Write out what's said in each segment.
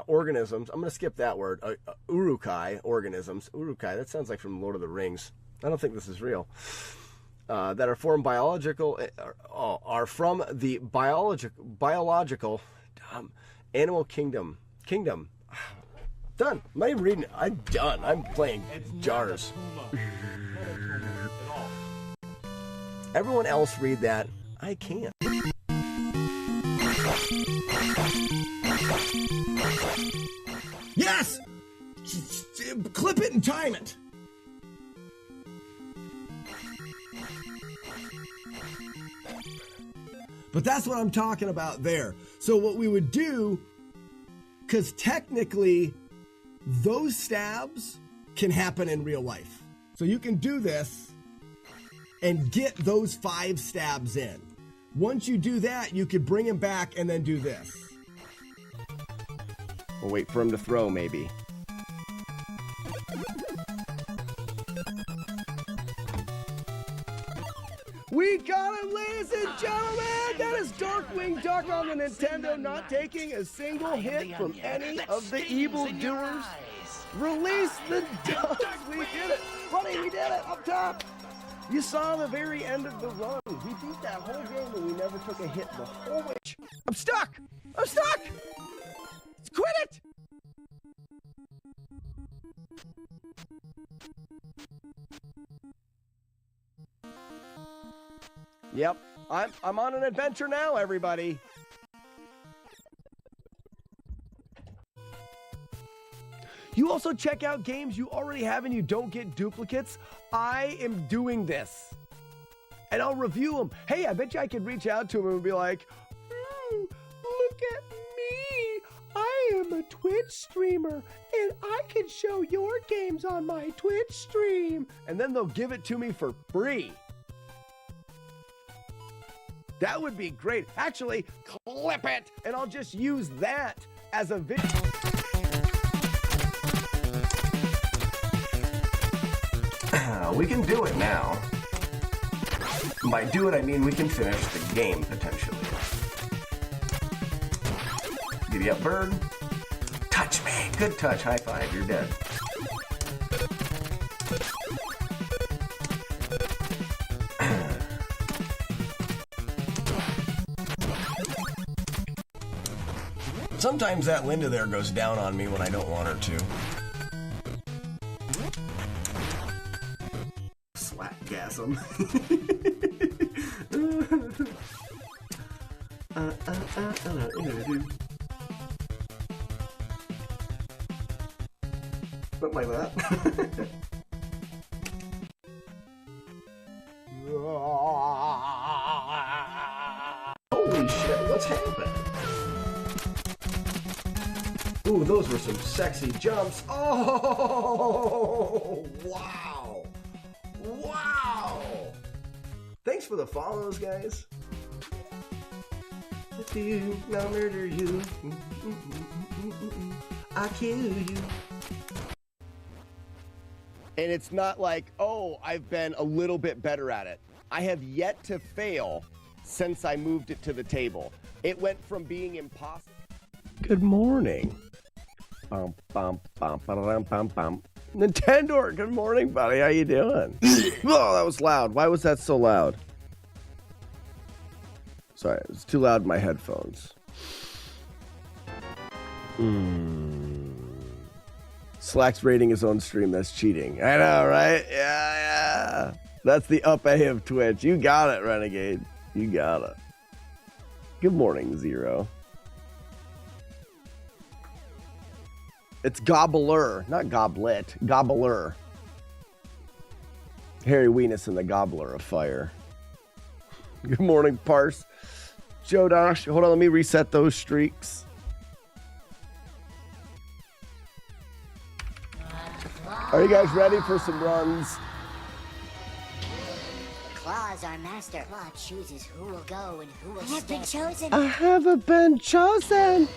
organisms. I'm going to skip that word. Urukai organisms. Urukai. That sounds like from Lord of the Rings. I don't think this is real. That are from are from the biological animal kingdom. Done. I'm not even reading it. I'm done. I'm playing jars. Everyone else read that. I can't. Yes! Clip it and time it. But that's what I'm talking about there. So what we would do, because technically those stabs can happen in real life. So you can do this and get those 5 stabs in. Once you do that, you could bring him back and then do this. We'll wait for him to throw, maybe. We got it, ladies and gentlemen! That is Darkwing Duck on the Nintendo, not taking a single hit from any of the evildoers. Release the ducks! We did it! Buddy, we did it! Up top! You saw the very end of the run. We beat that whole game and we never took a hit the whole way. I'm stuck! I'm stuck! Quit it! Yep, I'm on an adventure now, everybody. You also check out games you already have and you don't get duplicates. I am doing this. And I'll review them. Hey, I bet you I could reach out to them and be like, look at me. I am a Twitch streamer and I can show your games on my Twitch stream. And then they'll give it to me for free. That would be great. Actually, clip it and I'll just use that as a video. We can do it now. By do it, I mean we can finish the game, potentially. Giddy up, bird. Touch me. Good touch. High five. You're dead. Sometimes that Linda there goes down on me when I don't want her to. Slapgasm. Something like that. Holy shit, what's happening? Ooh, those were some sexy jumps. Oh, wow. Wow. Thanks for the follows, guys. I'll murder you. I'll kill you. And it's not like, oh, I've been a little bit better at it. I have yet to fail since I moved it to the table. It went from being impossible. Good morning. Bum, bum, bum, bum, bum, bum. Nintendo, good morning, buddy. How you doing? Oh, that was loud. Why was that so loud? Sorry, it was too loud in my headphones. Slack's rating his own stream. That's cheating. I know, right? Yeah. That's the up A of Twitch. You got it, Renegade. You got it. Good morning, Zero. It's Gobbler, not Goblet. Gobbler. Harry Weenus and the Gobbler of Fire. Good morning, Parse. Joe Dosh, hold on, let me reset those streaks. Are you guys ready for some runs? Claw is our master. Claw chooses who will go and who will stay. I have been chosen. I haven't been chosen.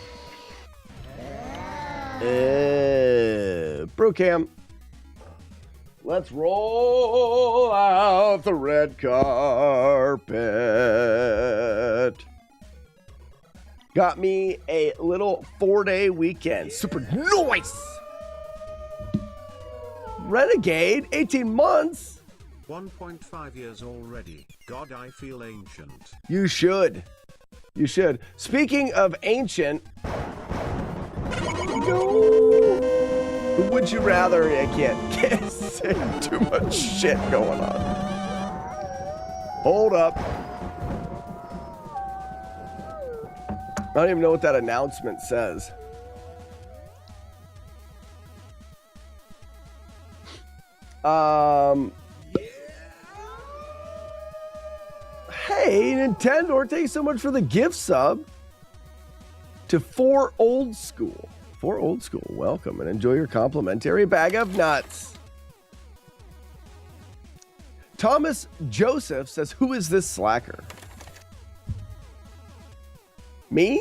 Brewcam. Let's roll out the red carpet. got me a little 4-day weekend. Super nice. Renegade, 18 months. 1.5 years already. God, I feel ancient. You should. You should. Speaking of ancient, would you rather? I can't say too much shit going on. Hold up. I don't even know what that announcement says. Hey, Nintendo, thank you so much for the gift sub to 4 Old School. 4 Old School, welcome and enjoy your complimentary bag of nuts. Thomas Joseph says, who is this slacker? Me?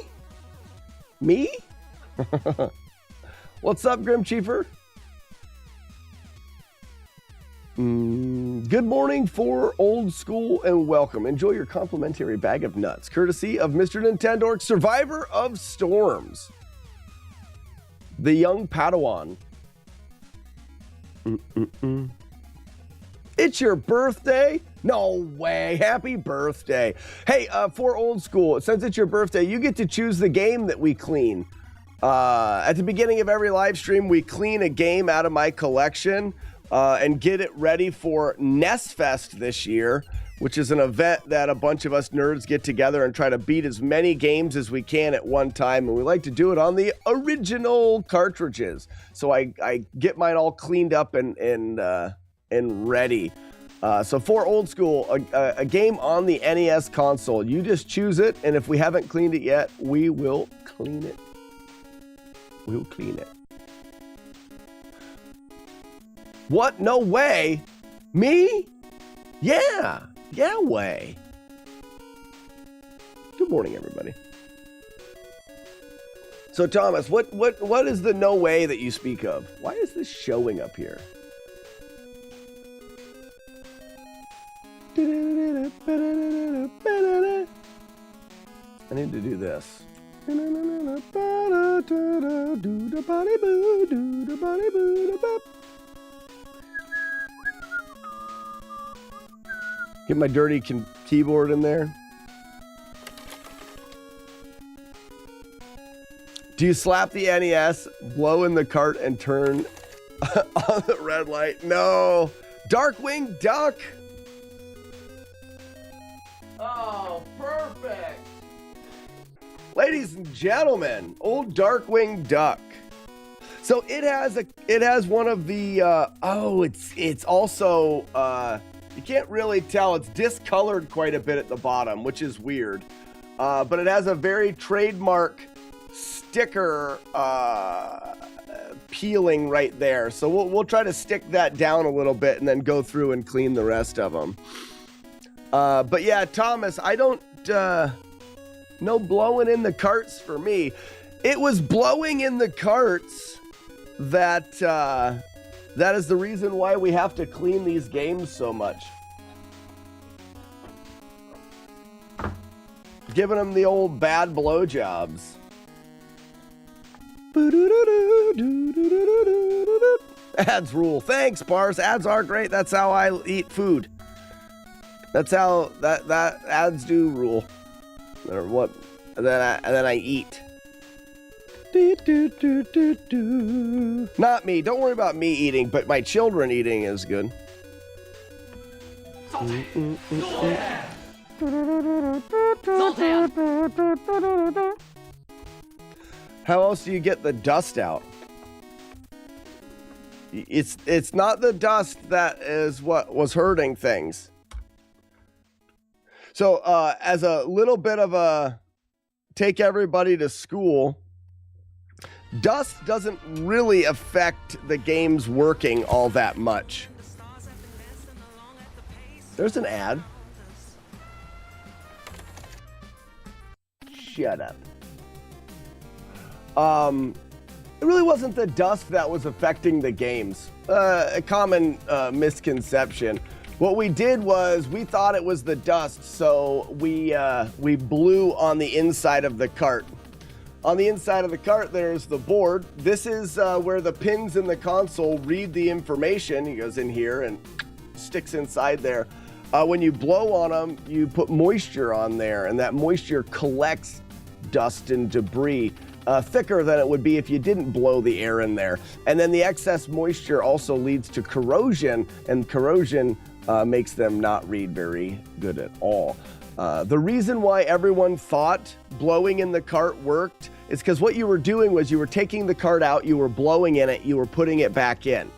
Me? What's up, Grim Chiefer? Good morning for Old School and welcome. Enjoy your complimentary bag of nuts, courtesy of Mr. Nintendo, Survivor of Storms. The young Padawan. It's your birthday? No way. Happy birthday. Hey, for Old School, since it's your birthday, you get to choose the game that we clean. At the beginning of every live stream, we clean a game out of my collection and get it ready for NES Fest this year, which is an event that a bunch of us nerds get together and try to beat as many games as we can at one time. And we like to do it on the original cartridges. So I get mine all cleaned up and ready. So for Old School, a game on the NES console, you just choose it. And if we haven't cleaned it yet, we will clean it. We'll clean it. What? No way. Me? Yeah. Yeah way. Good morning, everybody. So Thomas, what is the no way that you speak of? Why is this showing up here? I need to do this. Get my dirty keyboard in there. Do you slap the NES, blow in the cart, and turn on the red light? No. Darkwing Duck. Oh, perfect. Ladies and gentlemen, old Darkwing Duck. So it has one of the it's also you can't really tell. It's discolored quite a bit at the bottom, which is weird. But it has a very trademark sticker peeling right there. So we'll try to stick that down a little bit and then go through and clean the rest of them. But yeah, Thomas, I don't no blowing in the carts for me. It was blowing in the carts that is the reason why we have to clean these games so much. Giving them the old bad blowjobs. Ads rule. Thanks, Bars. Ads are great. That's how I eat food. That's how that ads do rule. Or what? And then I eat. Not me. Don't worry about me eating, but my children eating is good. How else do you get the dust out? It's not the dust that is what was hurting things. So as a little bit of a take everybody to school, dust doesn't really affect the game's working all that much. There's an ad. Shut up. It really wasn't the dust that was affecting the games. A common misconception. What we did was we thought it was the dust, so we blew on the inside of the cart. On the inside of the cart, there's the board. This is where the pins in the console read the information. He goes in here and sticks inside there. When you blow on them, you put moisture on there, and that moisture collects dust and debris thicker than it would be if you didn't blow the air in there. And then the excess moisture also leads to corrosion, and corrosion makes them not read very good at all. The reason why everyone thought blowing in the cart worked is because what you were doing was you were taking the cart out, you were blowing in it, you were putting it back in.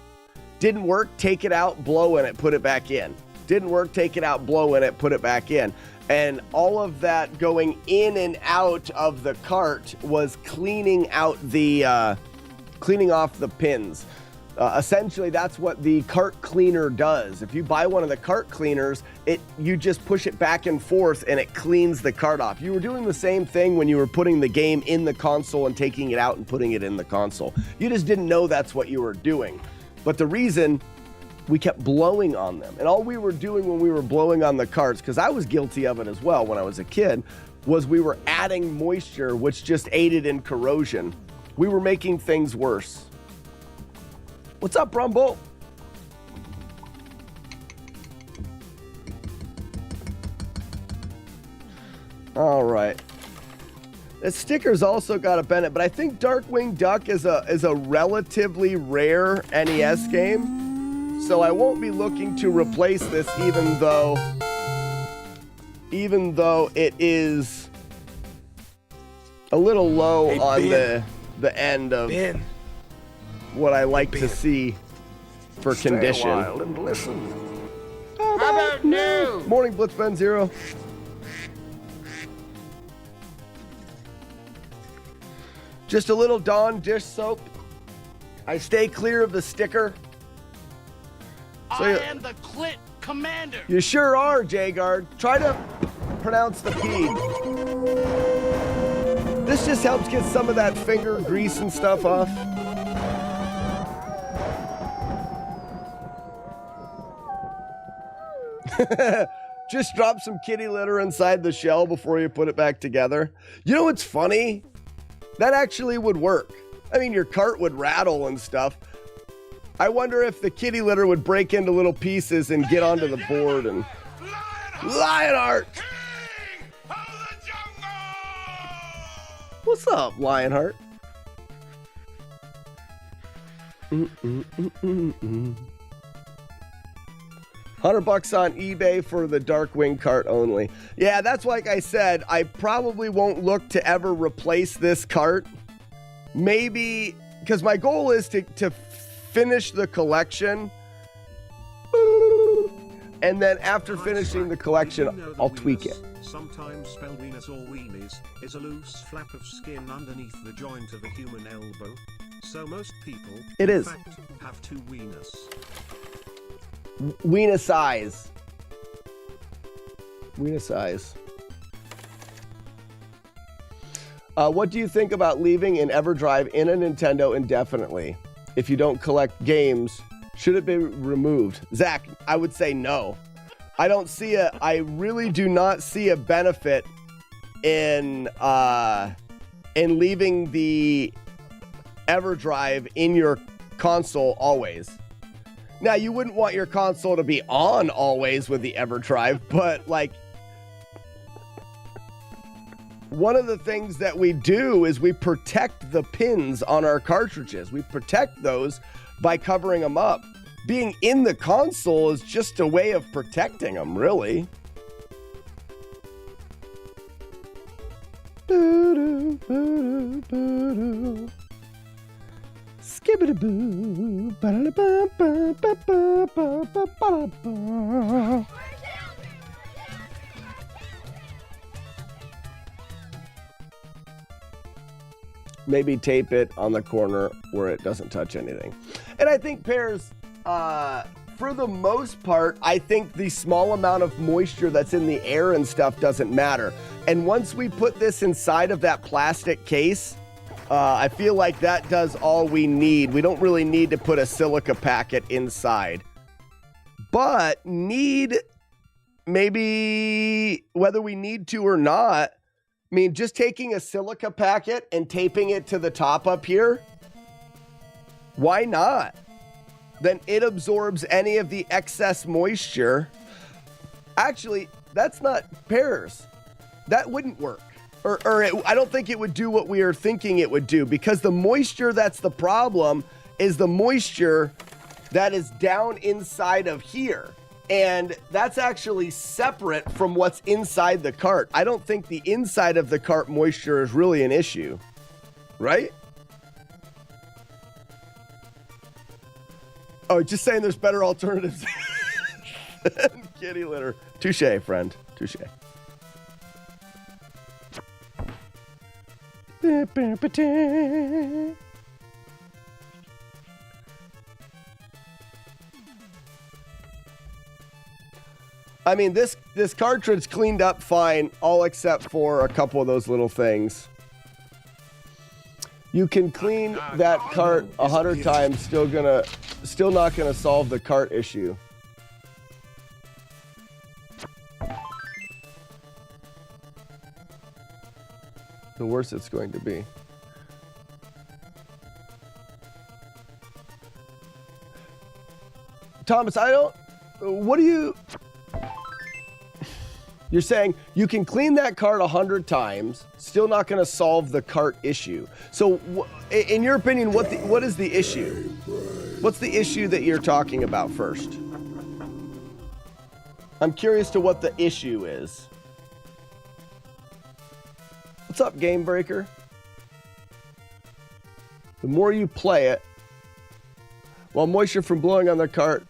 Didn't work, take it out, blow in it, put it back in. Didn't work, take it out, blow in it, put it back in. And all of that going in and out of the cart was cleaning out the, cleaning off the pins. Essentially, that's what the cart cleaner does. If you buy one of the cart cleaners, you just push it back and forth and it cleans the cart off. You were doing the same thing when you were putting the game in the console and taking it out and putting it in the console. You just didn't know that's what you were doing. But the reason we kept blowing on them, and all we were doing when we were blowing on the carts, because I was guilty of it as well when I was a kid, was we were adding moisture, which just aided in corrosion. We were making things worse. What's up, Rumble? All right. The sticker's also got a Bennett, but I think Darkwing Duck is a relatively rare NES game. So I won't be looking to replace this, even though it is a little low on the end of what I like to see for condition. Stay a while and listen. How about new? Morning, Blitzben Zero. Just a little Dawn dish soap. I stay clear of the sticker. So I am the Clit Commander. You sure are, J-Guard. Try to pronounce the P. This just helps get some of that finger grease and stuff off. Just drop some kitty litter inside the shell before you put it back together. You know what's funny? That actually would work. I mean, your cart would rattle and stuff. I wonder if the kitty litter would break into little pieces and get onto the board and... Lionheart! King of the jungle! What's up, Lionheart? $100 on eBay for the Darkwing cart only. Yeah, that's like I said, I probably won't look to ever replace this cart. Maybe, because my goal is to finish the collection. And then after finishing the collection, I'll tweak it. Sometimes spell weenus or weenies is a loose flap of skin underneath the joint of a human elbow. So most people, It is. in fact, have two weenus. Weenus size. Weenus size. What do you think about leaving an EverDrive in a Nintendo indefinitely? If you don't collect games, should it be removed? Zach, I would say no. I really do not see a benefit in leaving the EverDrive in your console always. Now, you wouldn't want your console to be on always with the EverDrive, but like, one of the things that we do is we protect the pins on our cartridges. We protect those by covering them up. Being in the console is just a way of protecting them, really. Skibbity-boo. Ba-da-da-ba-ba-ba-ba-ba-ba. Maybe tape it on the corner where it doesn't touch anything. And I think Pears, for the most part, I think the small amount of moisture that's in the air and stuff doesn't matter. And once we put this inside of that plastic case, I feel like that does all we need. We don't really need to put a silica packet inside. But maybe, whether we need to or not, I mean, just taking a silica packet and taping it to the top up here, why not? Then it absorbs any of the excess moisture. Actually, that's not pears. That wouldn't work. I don't think it would do what we are thinking it would do, because the moisture that's the problem is the moisture that is down inside of here. And that's actually separate from what's inside the cart. I don't think the inside of the cart moisture is really an issue, right? Oh, just saying there's better alternatives than kitty litter. Touche, friend. Touche. I mean, this cartridge cleaned up fine, all except for a couple of those little things. You can clean that cart 100 times, still not gonna solve the cart issue. The worse it's going to be. Thomas, what do you... You're saying you can clean that cart 100 times, still not going to solve the cart issue. So, in your opinion, what is the issue? What's the issue that you're talking about first? I'm curious to what the issue is. What's up, Game Breaker? The more you play it, while moisture from blowing on the cart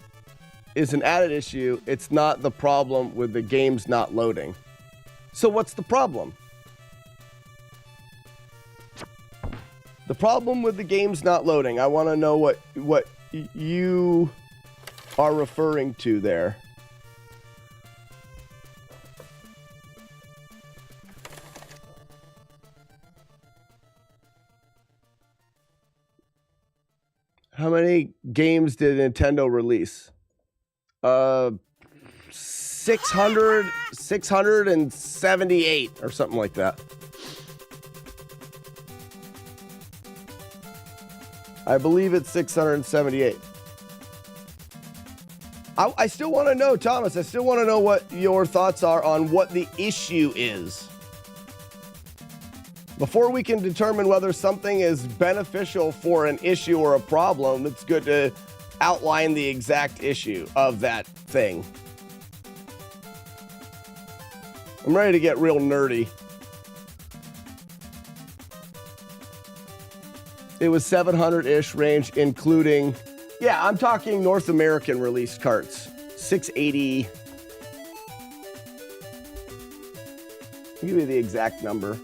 is an added issue, it's not the problem with the games not loading. So what's the problem? The problem with the games not loading, I want to know what you are referring to there. How many games did Nintendo release? 678 or something like that. I believe it's 678. I still want to know, Thomas, I still want to know what your thoughts are on what the issue is. Before we can determine whether something is beneficial for an issue or a problem, it's good to outline the exact issue of that thing. I'm ready to get real nerdy. It was 700-ish range, including, yeah, I'm talking North American released carts. 680. I'll give you the exact number.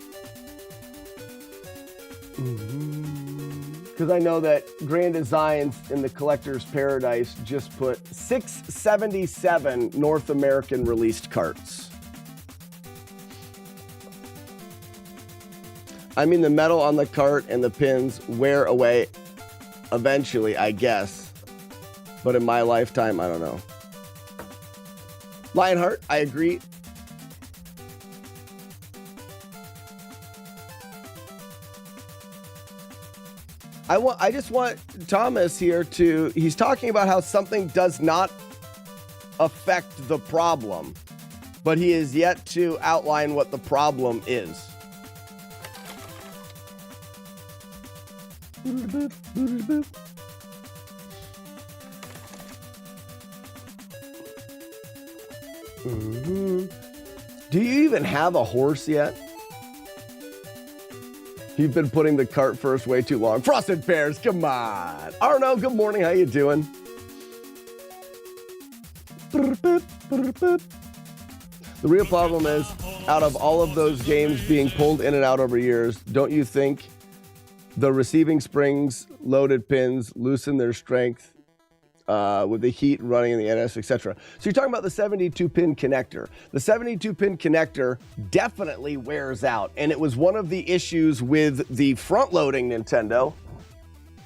Because I know that Grand Designs in the Collector's Paradise just put 677 North American released carts. I mean, the metal on the cart and the pins wear away eventually, I guess. But in my lifetime, I don't know. Lionheart, I agree. I just want Thomas here to, he's talking about how something does not affect the problem, but he is yet to outline what the problem is. Do you even have a horse yet? You've been putting the cart first way too long. Frosted Pears, come on. Arno, good morning. How you doing? The real problem is, out of all of those games being pulled in and out over years, don't you think the receiving springs, loaded pins, loosen their strength with the heat running in the NS, etc. So you're talking about the 72-pin connector. The 72-pin connector definitely wears out, and it was one of the issues with the front-loading Nintendo.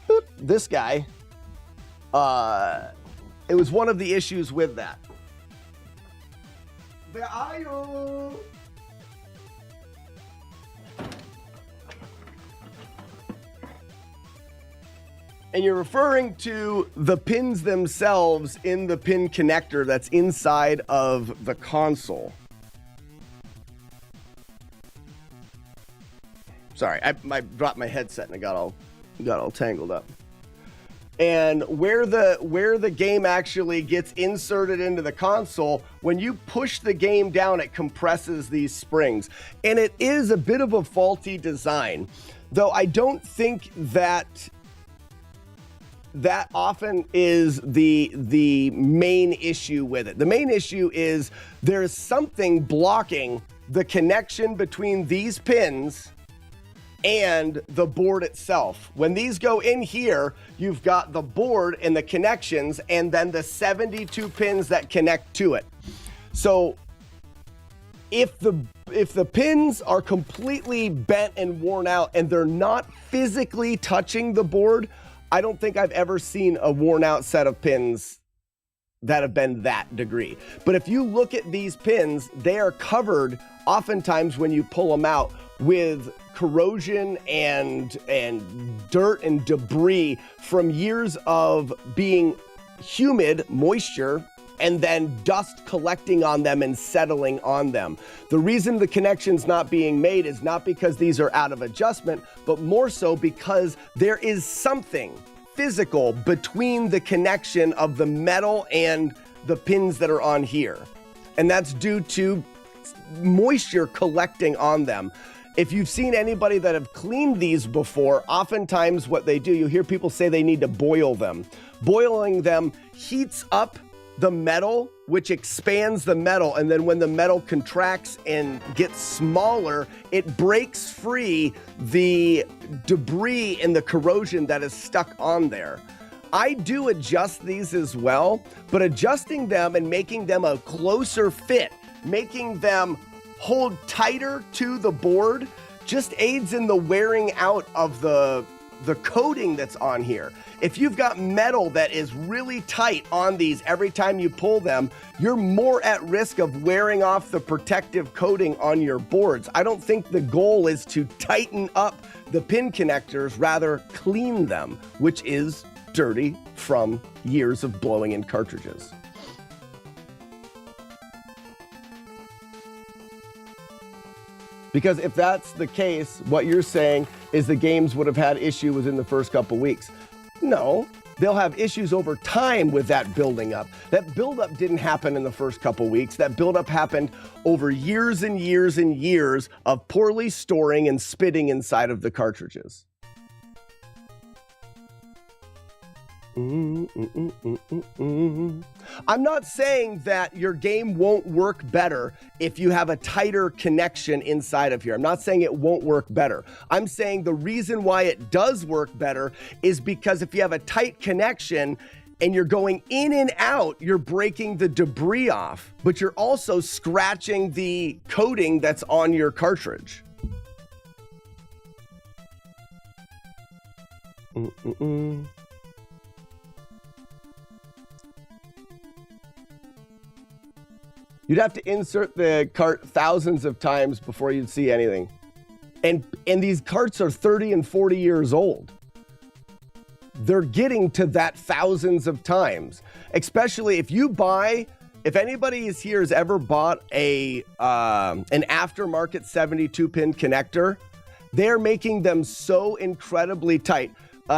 Boop, this guy. It was one of the issues with that. And you're referring to the pins themselves in the pin connector that's inside of the console. Sorry, I dropped my headset and I got all tangled up. And where the game actually gets inserted into the console, when you push the game down, it compresses these springs. And it is a bit of a faulty design, though I don't think that often is the main issue with it. The main issue is there's something blocking the connection between these pins and the board itself. When these go in here, you've got the board and the connections and then the 72 pins that connect to it. So if the pins are completely bent and worn out and they're not physically touching the board, I don't think I've ever seen a worn out set of pins that have been that degree. But if you look at these pins, they are covered oftentimes when you pull them out with corrosion and dirt and debris from years of being humid, moisture, and then dust collecting on them and settling on them. The reason the connection's not being made is not because these are out of adjustment, but more so because there is something physical between the connection of the metal and the pins that are on here. And that's due to moisture collecting on them. If you've seen anybody that have cleaned these before, oftentimes what they do, you hear people say they need to boil them. Boiling them heats up the metal, which expands the metal, and then when the metal contracts and gets smaller, it breaks free the debris and the corrosion that is stuck on there. I do adjust these as well, but adjusting them and making them a closer fit, making them hold tighter to the board, just aids in the wearing out of the coating that's on here. If you've got metal that is really tight on these every time you pull them, you're more at risk of wearing off the protective coating on your boards. I don't think the goal is to tighten up the pin connectors, rather clean them, which is dirty from years of blowing in cartridges. Because if that's the case, what you're saying is the games would have had issue within the first couple weeks. No, they'll have issues over time with that building up. That buildup didn't happen in the first couple weeks. That buildup happened over years and years and years of poorly storing and spitting inside of the cartridges. I'm not saying that your game won't work better if you have a tighter connection inside of here. I'm not saying it won't work better. I'm saying the reason why it does work better is because if you have a tight connection and you're going in and out, you're breaking the debris off, but you're also scratching the coating that's on your cartridge. You'd have to insert the cart thousands of times before you'd see anything. And these carts are 30 and 40 years old. They're getting to that thousands of times, especially if anybody is here has ever bought an aftermarket 72 pin connector, they're making them so incredibly tight.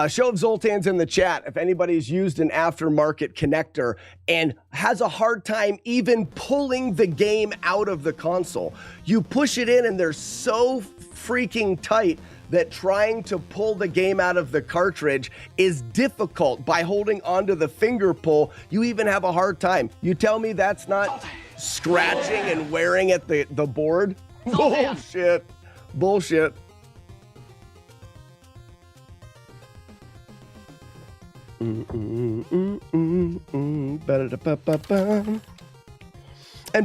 Show of Zoltan's in the chat if anybody's used an aftermarket connector and has a hard time even pulling the game out of the console. You push it in and they're so freaking tight that trying to pull the game out of the cartridge is difficult. By holding onto the finger pull, you even have a hard time. You tell me that's not scratching and wearing at the board? Bullshit. Bullshit. And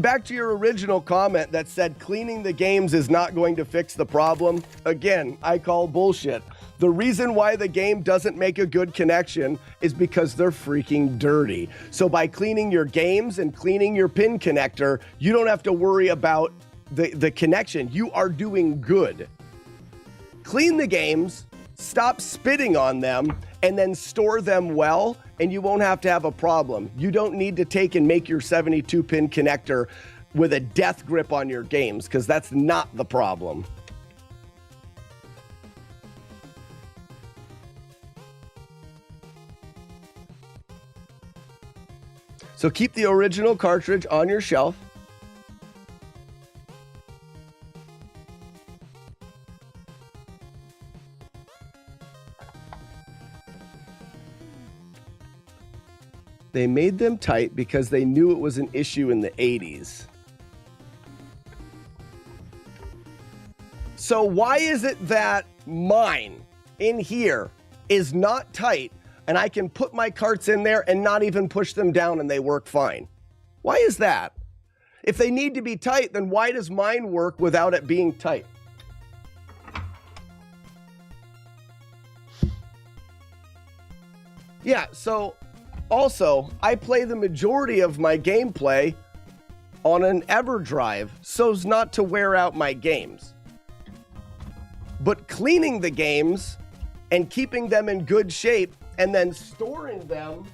back to your original comment that said cleaning the games is not going to fix the problem. Again, I call bullshit. The reason why the game doesn't make a good connection is because they're freaking dirty. So by cleaning your games and cleaning your pin connector, you don't have to worry about the connection. You are doing good. Clean the games, stop spitting on them, and then store them well, and you won't have to have a problem. You don't need to take and make your 72-pin connector with a death grip on your games, because that's not the problem. So keep the original cartridge on your shelf. They made them tight because they knew it was an issue in the 80s. So why is it that mine in here is not tight and I can put my carts in there and not even push them down and they work fine? Why is that? If they need to be tight, then why does mine work without it being tight? Yeah, so also, I play the majority of my gameplay on an EverDrive so as not to wear out my games. But cleaning the games and keeping them in good shape and then storing them,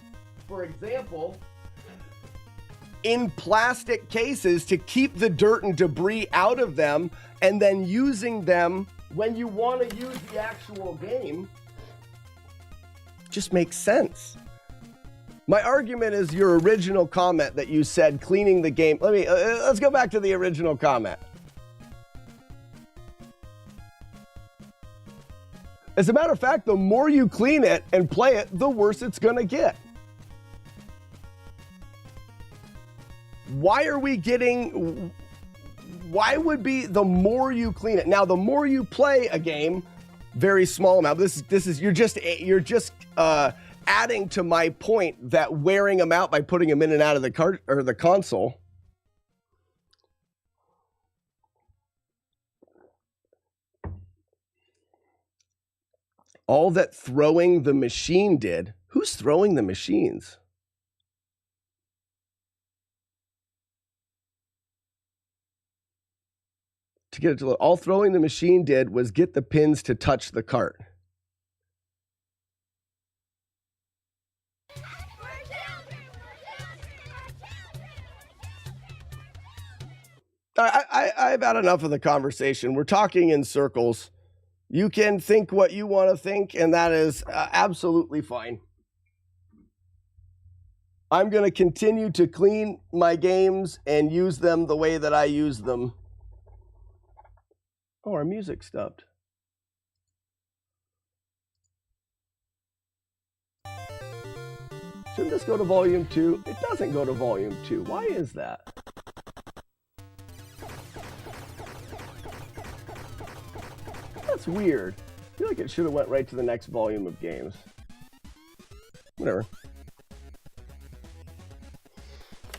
for example, in plastic cases to keep the dirt and debris out of them, and then using them when you want to use the actual game, just makes sense. My argument is your original comment that you said cleaning the game. Let's go back to the original comment. As a matter of fact, the more you clean it and play it, the worse it's going to get. Why would be the more you clean it? Now, the more you play a game, very small amount. You're just adding to my point that wearing them out by putting them in and out of the cart or the console. All that throwing the machine did. Who's throwing the machines? To get it to load. All throwing the machine did was get the pins to touch the cart. I've had enough of the conversation. We're talking in circles. You can think what you want to think, and that is absolutely fine. I'm going to continue to clean my games and use them the way that I use them. Oh, our music stopped. Shouldn't this go to volume 2? It doesn't go to volume 2. Why is that? That's weird. I feel like it should have went right to the next volume of games. Whatever.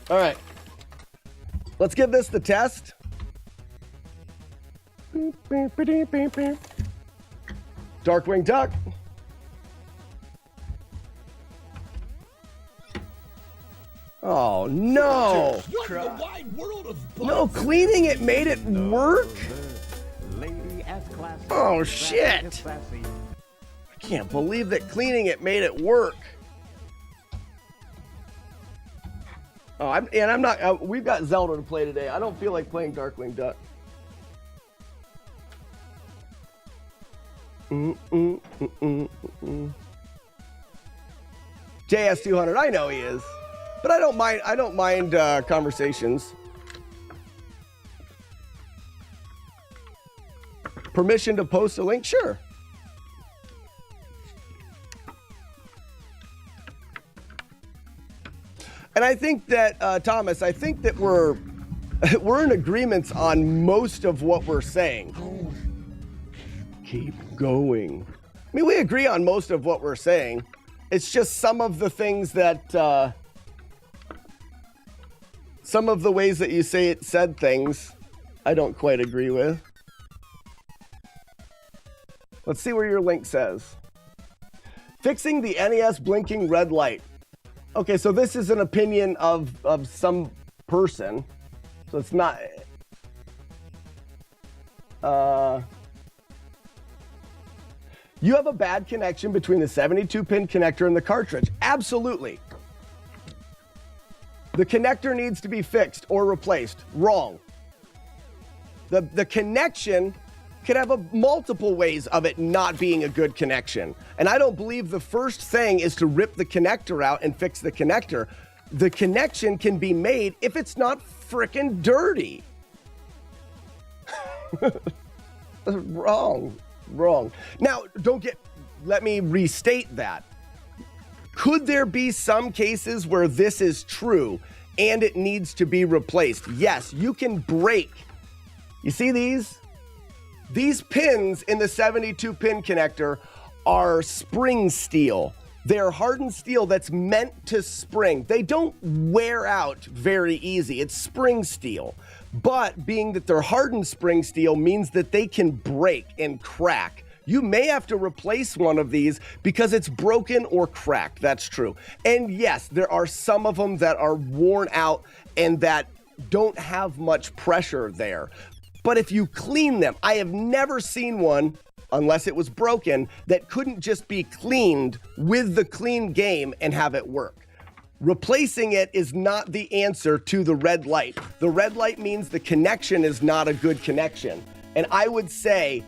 All right. Let's give this the test. Darkwing Duck. Oh, no. What in the wide world of No, cleaning it made it work? Oh, shit. I can't believe that cleaning it made it work. Oh, I'm not. We've got Zelda to play today. I don't feel like playing Darkwing Duck. JS200. I know he is, but I don't mind. I don't mind conversations. Permission to post a link? Sure. And I think that, Thomas, I think that we're in agreement on most of what we're saying. Keep going. I mean, we agree on most of what we're saying. It's just some of the things that, some of the ways that you said things, I don't quite agree with. Let's see where your link says. Fixing the NES blinking red light. Okay, so this is an opinion of some person. So it's not... You have a bad connection between the 72-pin connector and the cartridge. Absolutely. The connector needs to be fixed or replaced. Wrong. The connection could have multiple ways of it not being a good connection. And I don't believe the first thing is to rip the connector out and fix the connector. The connection can be made if it's not frickin' dirty. Wrong. Now, let me restate that. Could there be some cases where this is true and it needs to be replaced? Yes, you can break. You see these? These pins in the 72-pin connector are spring steel. They're hardened steel that's meant to spring. They don't wear out very easy. It's spring steel. But being that they're hardened spring steel means that they can break and crack. You may have to replace one of these because it's broken or cracked. That's true. And yes, there are some of them that are worn out and that don't have much pressure there. But if you clean them, I have never seen one, unless it was broken, that couldn't just be cleaned with the clean game and have it work. Replacing it is not the answer to the red light. The red light means the connection is not a good connection. And I would say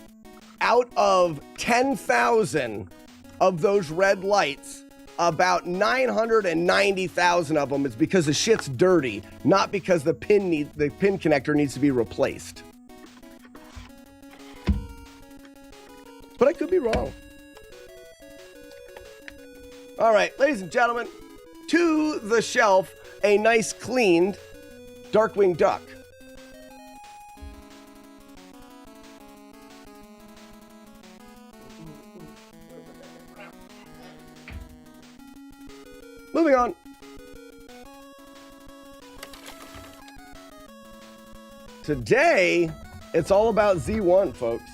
out of 10,000 of those red lights, about 990,000 of them is because the shit's dirty, not because the pin connector needs to be replaced. But I could be wrong. All right, ladies and gentlemen, to the shelf, a nice cleaned Darkwing Duck. Moving on. Today, it's all about Z1, folks.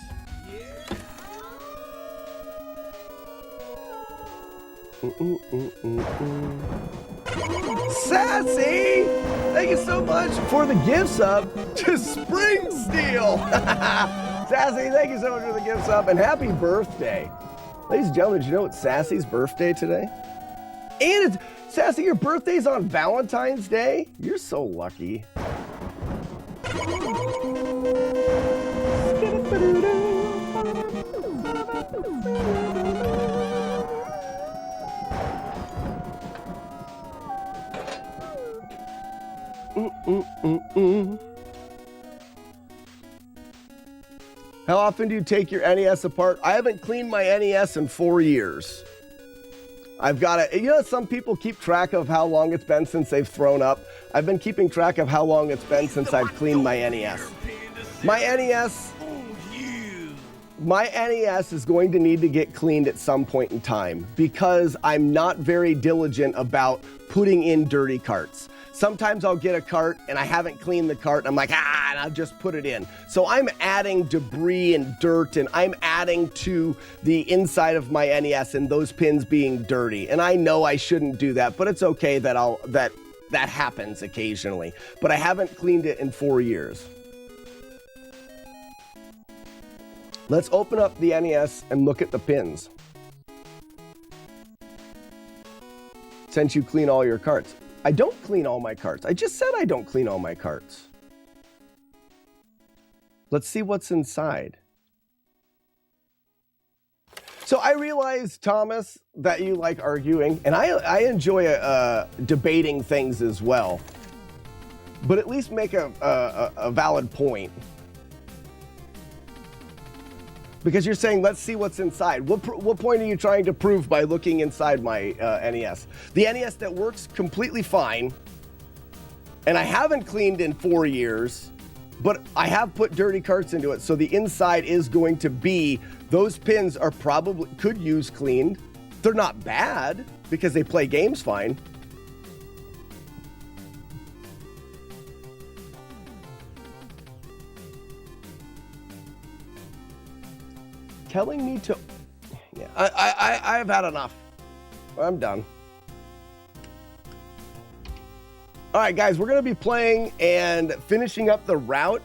Sassy! Thank you so much for the gift sub to Spring Steel. Sassy, thank you so much for the gift sub and happy birthday. Ladies and gentlemen, did you know it's Sassy's birthday today? And it's Sassy, your birthday's on Valentine's Day? You're so lucky. How often do you take your NES apart? I haven't cleaned my NES in 4 years. I've got to, you know, some people keep track of how long it's been since they've thrown up. I've been keeping track of how long it's been since I've cleaned my NES. My NES is going to need to get cleaned at some point in time because I'm not very diligent about putting in dirty carts. Sometimes I'll get a cart and I haven't cleaned the cart and I'm like, and I'll just put it in. So I'm adding debris and dirt and I'm adding to the inside of my NES and those pins being dirty. And I know I shouldn't do that, but it's okay that that happens occasionally. But I haven't cleaned it in 4 years. Let's open up the NES and look at the pins. Since you clean all your carts. I don't clean all my carts. I just said I don't clean all my carts. Let's see what's inside. So I realize, Thomas, that you like arguing, and I enjoy debating things as well. But at least make a valid point. Because you're saying, let's see what's inside. What point are you trying to prove by looking inside my NES? The NES that works completely fine, and I haven't cleaned in 4 years, but I have put dirty carts into it, so the inside is going to be, those pins are probably, could use cleaned. They're not bad, because they play games fine. Telling me to, yeah, I've had enough. I'm done. All right, guys, we're gonna be playing and finishing up the route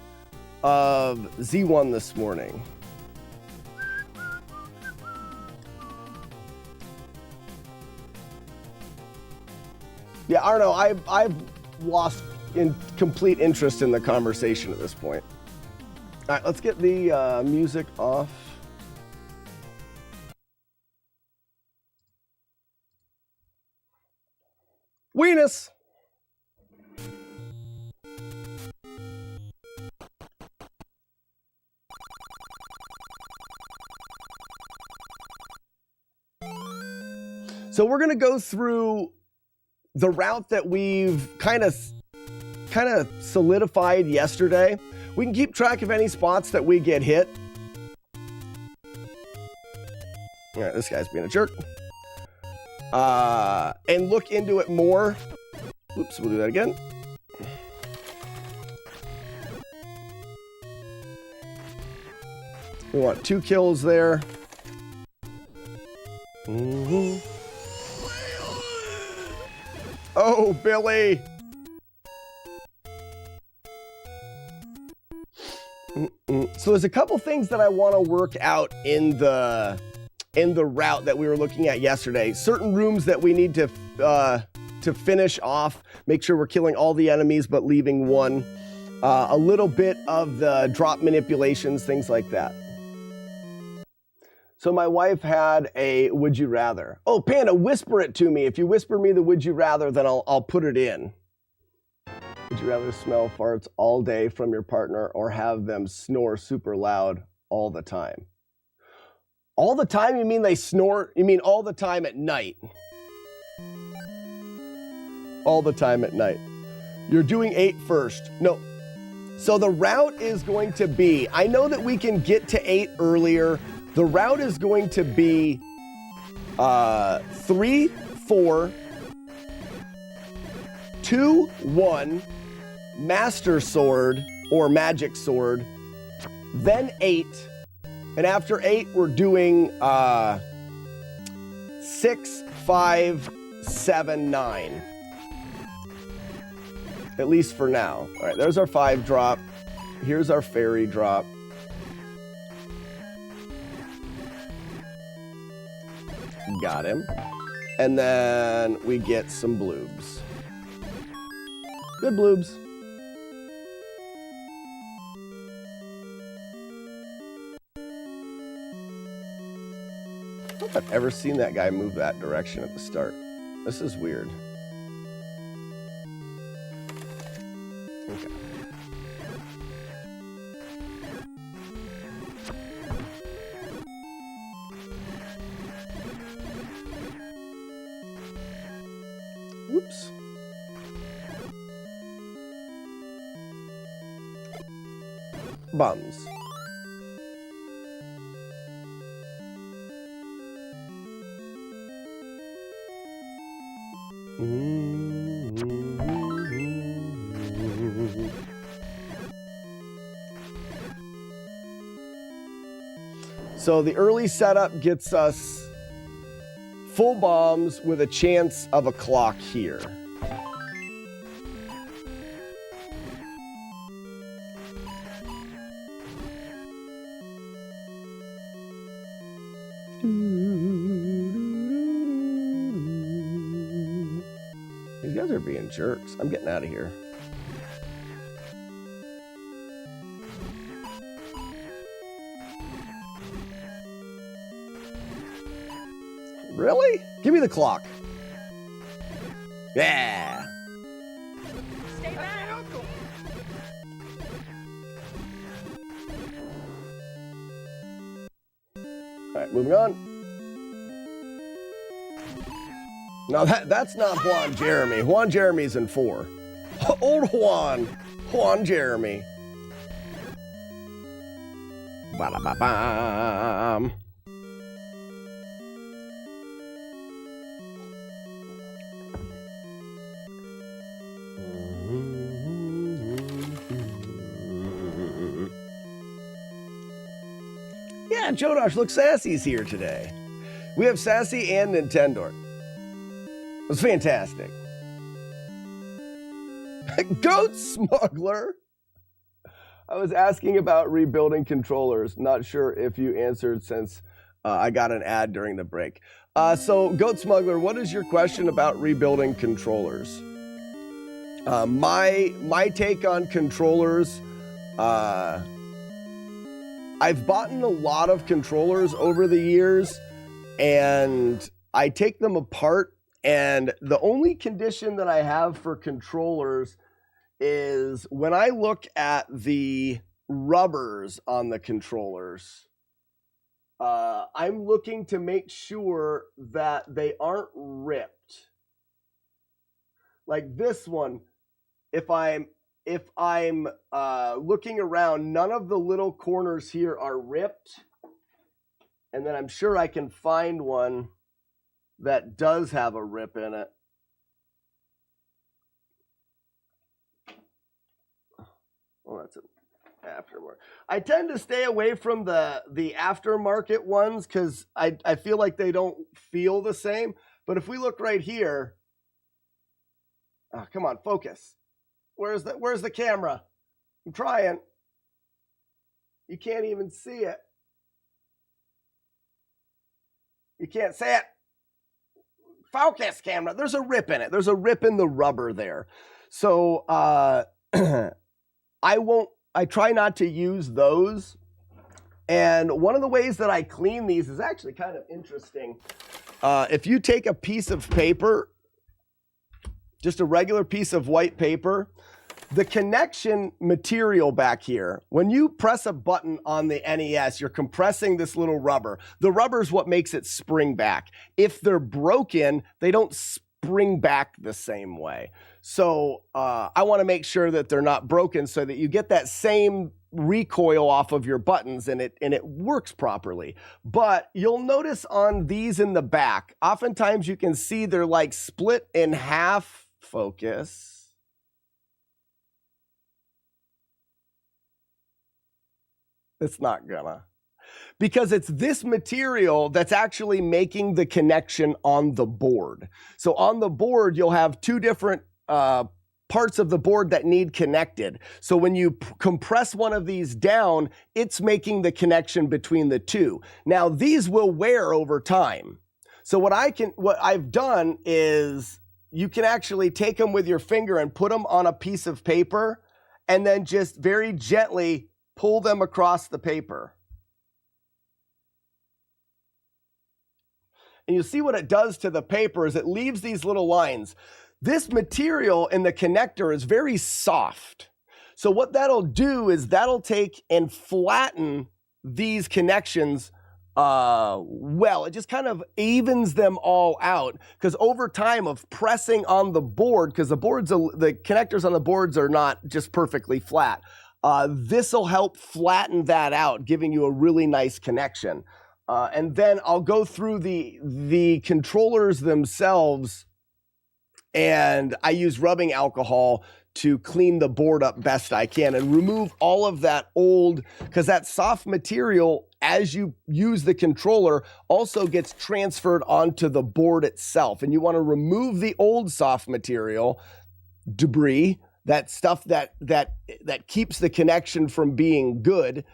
of Z1 this morning. Yeah, I don't know. I've lost complete interest in the conversation at this point. All right, let's get the music off. Weenus. So we're gonna go through the route that we've kind of solidified yesterday. We can keep track of any spots that we get hit. All right, this guy's being a jerk. And look into it more. Oops, we'll do that again. We want 2 kills there. Mm-hmm. Oh, Billy. So there's a couple things that I want to work out in the route that we were looking at yesterday. Certain rooms that we need to finish off, make sure we're killing all the enemies but leaving one. A little bit of the drop manipulations, things like that. So my wife had a would you rather. Oh, Panda, whisper it to me. If you whisper me the would you rather, then I'll put it in. Would you rather smell farts all day from your partner or have them snore super loud all the time? All the time? You mean they snore? You mean all the time at night? All the time at night. You're doing 8 first. No. So the route is going to be, I know that we can get to 8 earlier. The route is going to be 3, 4, 2, 1, Master Sword or Magic Sword, then 8. And after 8, we're doing 6, 5, 7, 9. At least for now. All right, there's our 5 drop. Here's our fairy drop. Got him. And then we get some bloobs. Good bloobs. I don't think I've ever seen that guy move that direction at the start. This is weird. Okay. Whoops. Bums. So the early setup gets us full bombs with a chance of a clock here. These guys are being jerks. I'm getting out of here. Really? Give me the clock. Yeah. Stay back. All right, moving on. No, that's not Juan Jeremy. Juan Jeremy's in 4. Old Juan Jeremy. Ba-da-ba-bam. Yeah, Jodosh looks Sassy's here today. We have Sassy and Nintendo. It was fantastic. Goat Smuggler. I was asking about rebuilding controllers. Not sure if you answered since I got an ad during the break. So, Goat Smuggler, what is your question about rebuilding controllers? My take on controllers, I've bought a lot of controllers over the years, and I take them apart, and the only condition that I have for controllers is when I look at the rubbers on the controllers, I'm looking to make sure that they aren't ripped. Like this one, if I'm looking around, none of the little corners here are ripped. And then I'm sure I can find one that does have a rip in it. Oh, that's an aftermarket. I tend to stay away from the aftermarket ones because I feel like they don't feel the same. But if we look right here, oh, come on, focus. Where's the camera? I'm trying. You can't even see it. You can't see it. Focus, camera. There's a rip in it. There's a rip in the rubber there. So I try not to use those. And one of the ways that I clean these is actually kind of interesting. If you take a piece of paper, just a regular piece of white paper, the connection material back here, when you press a button on the NES, you're compressing this little rubber. The rubber is what makes it spring back. If they're broken, they don't spring back the same way. So I want to make sure that they're not broken so that you get that same recoil off of your buttons and it works properly. But you'll notice on these in the back, oftentimes you can see they're like split in half. Focus. It's not gonna. Because it's this material that's actually making the connection on the board. So on the board, you'll have two different parts of the board that need connected. So when you compress one of these down, it's making the connection between the two. Now, these will wear over time. So what I've done is you can actually take them with your finger and put them on a piece of paper and then just very gently pull them across the paper. And you'll see what it does to the paper is it leaves these little lines. This material in the connector is very soft. So what that'll do is that'll take and flatten these connections well. It just kind of evens them all out because over time of pressing on the board, because the connectors on the boards are not just perfectly flat. This will help flatten that out, giving you a really nice connection. And then I'll go through the controllers themselves, and I use rubbing alcohol to clean the board up best I can and remove all of that old, because that soft material, as you use the controller, also gets transferred onto the board itself. And you want to remove the old soft material, debris, that stuff that keeps the connection from being good.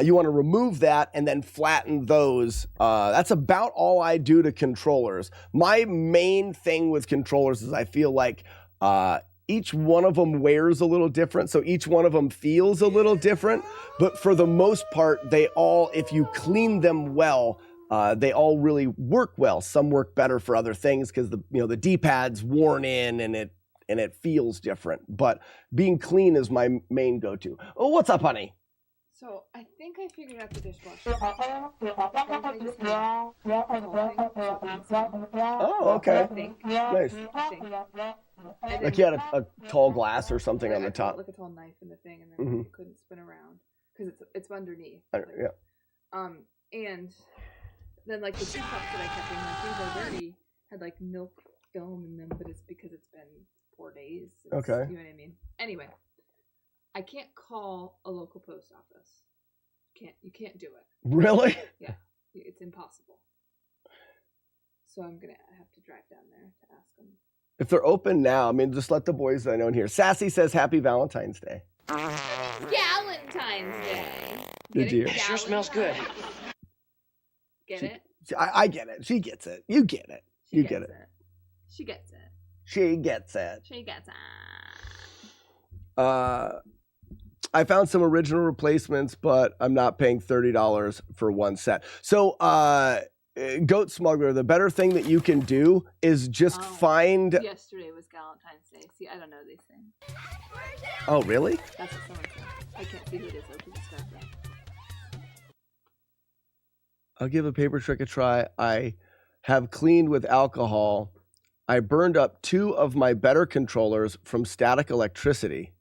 You want to remove that and then flatten those. That's about all I do to controllers. My main thing with controllers is I feel like each one of them wears a little different, so each one of them feels a little different. But for the most part, they all, if you clean them well, they all really work well. Some work better for other things because the D-pad's worn in and it feels different. But being clean is my main go-to. Oh, what's up, honey? So I think I figured out the dishwasher. Oh, okay. Nice. I think. Like you had a tall glass or something on the top. Like a tall knife in the thing, and then it couldn't spin around because it's underneath. Yeah. And then like the two cups that I kept in, like these already had like milk film in them, but it's because it's been 4 days. Okay. You know what I mean? Anyway, I can't call a local post office. You can't do it. Really? Yeah, it's impossible. So I'm gonna have to drive down there to ask them. If they're open now, I mean, just let the boys know in here. Sassy says Happy Valentine's Day. Valentine's Day. Did you? Sure smells good. Get it? I get it. She gets it. You get it. You get it. She gets it. She gets it. She gets it. I found some original replacements, but I'm not paying $30 for one set. So, Goat Smuggler, the better thing that you can do is just find. Yesterday was Valentine's Day. See, I don't know these things. Oh, really? That's what someone said. I can't see who it is though, because it's dark out. I'll give a paper trick a try. I have cleaned with alcohol. I burned up 2 of my better controllers from static electricity.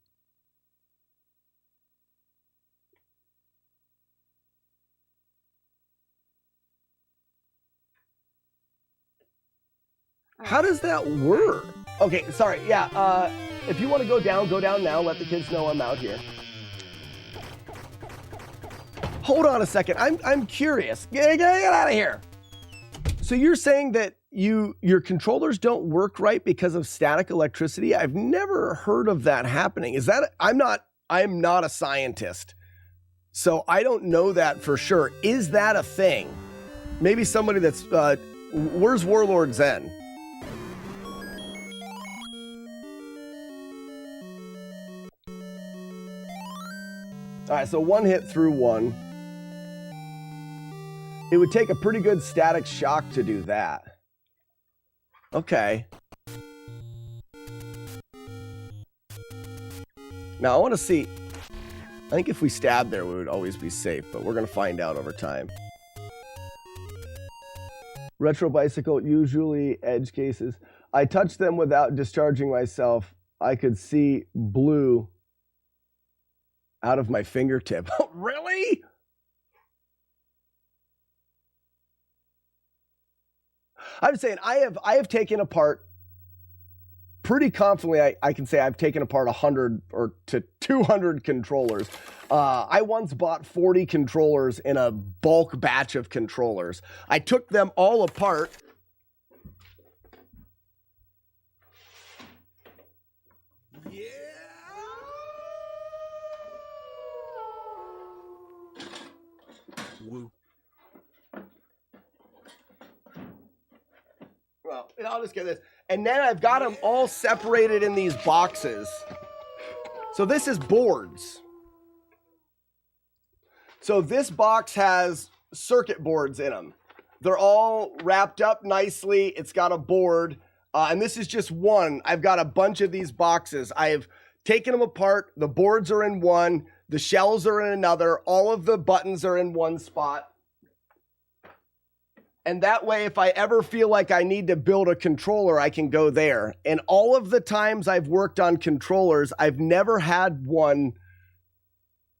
How does that work? Okay, sorry. Yeah, if you want to go down now. Let the kids know I'm out here. Hold on a second. I'm curious. Get out of here. So you're saying that your controllers don't work right because of static electricity? I've never heard of that happening. Is that I'm not a scientist. So I don't know that for sure. Is that a thing? Maybe somebody that's where's Warlord Zen? All right, so one hit through one. It would take a pretty good static shock to do that. Okay. Now I want to see. I think if we stabbed there, we would always be safe, but we're going to find out over time. Retro bicycle, usually edge cases. I touched them without discharging myself. I could see blue out of my fingertip. Really? I'm saying I have taken apart pretty confidently. I can say I've taken apart 100 or to 200 controllers. I once bought 40 controllers in a bulk batch of controllers. I took them all apart. Yeah. Woo. Well, I'll just get this. And then I've got them all separated in these boxes. So this is boards. So this box has circuit boards in them. They're all wrapped up nicely. It's got a board. And this is just one. I've got a bunch of these boxes. I've taken them apart. The boards are in one. The shells are in another. All of the buttons are in one spot. And that way, if I ever feel like I need to build a controller, I can go there. And all of the times I've worked on controllers, I've never had one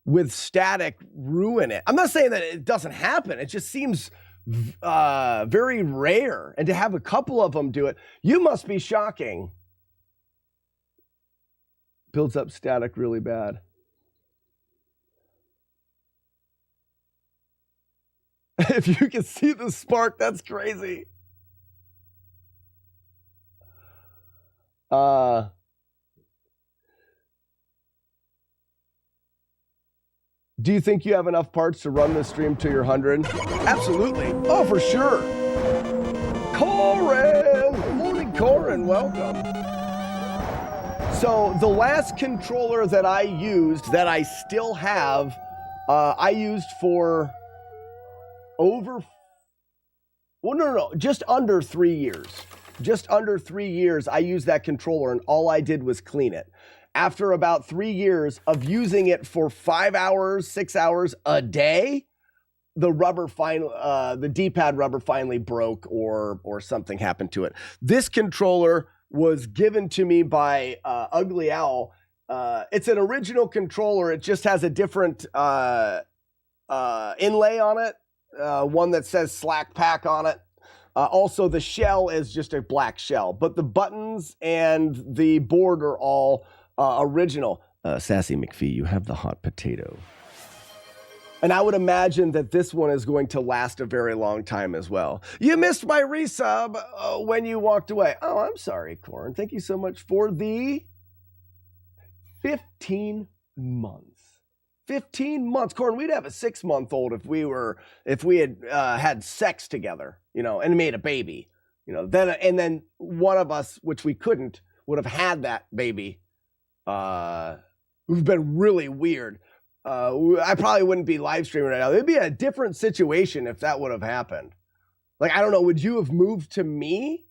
with static ruin it. I'm not saying that it doesn't happen. It just seems very rare. And to have a couple of them do it, you must be shocking. Builds up static really bad. If you can see the spark, that's crazy. Do you think you have enough parts to run this stream to your 100? Absolutely. Oh, for sure. Corin! Good morning, Corin. Welcome. So the last controller that I used, that I still have, I used for just under 3 years. Just under 3 years, I used that controller, and all I did was clean it. After about 3 years of using it for 5 hours, 6 hours a day, the D-pad rubber finally broke, or something happened to it. This controller was given to me by Ugly Owl. It's an original controller. It just has a different inlay on it. One that says Slack Pack on it. Also, the shell is just a black shell, but the buttons and the board are all original. Sassy McPhee, you have the hot potato. And I would imagine that this one is going to last a very long time as well. You missed my resub when you walked away. Oh, I'm sorry, Corin. Thank you so much for the 15 months. 15 months. Corin, we'd have a 6-month-old if we had had sex together, you know, and made a baby, you know, then one of us, which we couldn't, would have had that baby. It would have been really weird. I probably wouldn't be live streaming right now. It'd be a different situation if that would have happened. Like, I don't know, would you have moved to me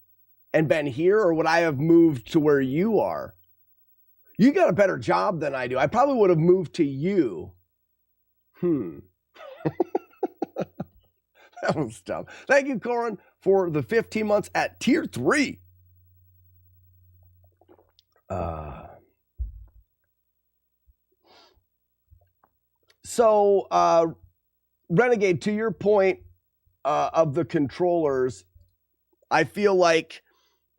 and been here, or would I have moved to where you are? You got a better job than I do. I probably would have moved to you. That was dumb. Thank you, Corin, for the 15 months at tier 3. So, Renegade, to your point of the controllers, I feel like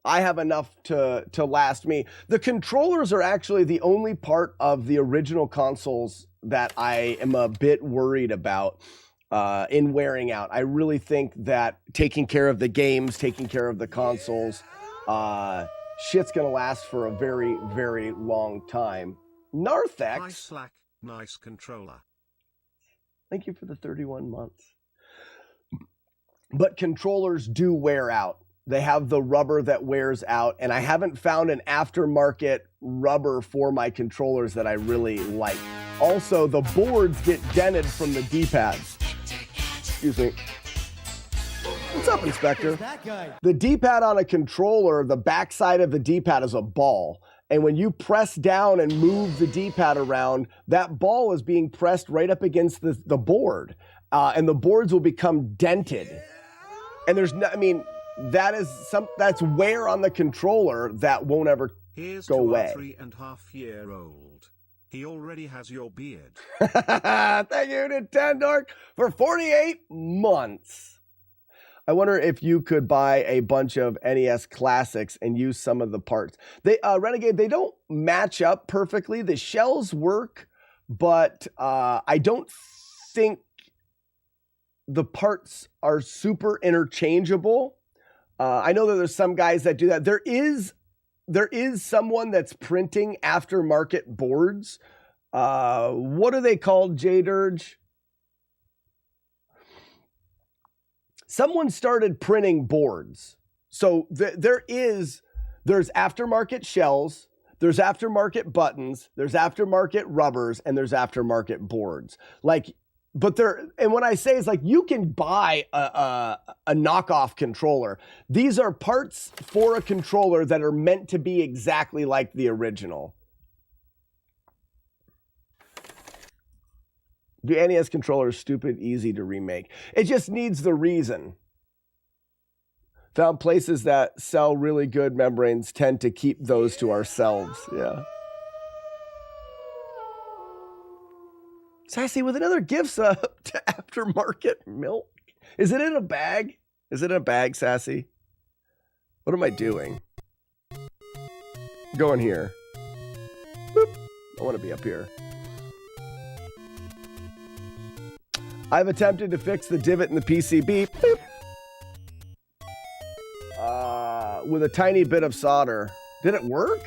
I have enough to last me. The controllers are actually the only part of the original consoles that I am a bit worried about in wearing out. I really think that taking care of the games, taking care of the consoles, shit's gonna last for a very, very long time. Narthex. Nice slack, nice controller. Thank you for the 31 months. But controllers do wear out. They have the rubber that wears out, and I haven't found an aftermarket rubber for my controllers that I really like. Also, the boards get dented from the D-pads. Excuse me. What's up, Inspector? The D-pad on a controller, the backside of the D-pad is a ball. And when you press down and move the D-pad around, that ball is being pressed right up against the board. And the boards will become dented. And there's no, I mean, that's wear on the controller that won't ever go away. Here's 3.5-year-old. He already has your beard. Thank you, Nintendo, for 48 months. I wonder if you could buy a bunch of NES classics and use some of the parts. They Renegade, they don't match up perfectly. The shells work, but I don't think the parts are super interchangeable. I know that there's some guys that do that. There is someone that's printing aftermarket boards. What are they called, J-Dirge? Someone started printing boards. So there's aftermarket shells, there's aftermarket buttons, there's aftermarket rubbers, and there's aftermarket boards. And when I say it's like you can buy a knockoff controller. These are parts for a controller that are meant to be exactly like the original. The NES controller is stupid easy to remake. It just needs the reason. Found places that sell really good membranes tend to keep those to ourselves. Yeah. Sassy with another gift sub to aftermarket milk. Is it in a bag? Is it in a bag, Sassy? What am I doing? Go in here. Boop. I want to be up here. I've attempted to fix the divot in the PCB. Boop. With a tiny bit of solder. Did it work?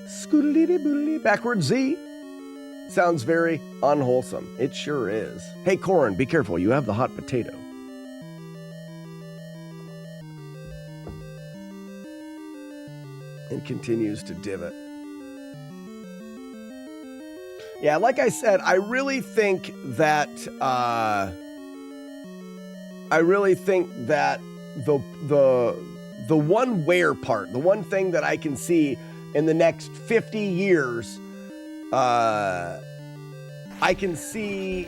Scoodly-boodly backwards Z. Sounds very unwholesome. It sure is. Hey, Corin, be careful. You have the hot potato. And continues to divot. Yeah, like I said, I really think that the one wear part, the one thing that I can see in the next 50 years, I can see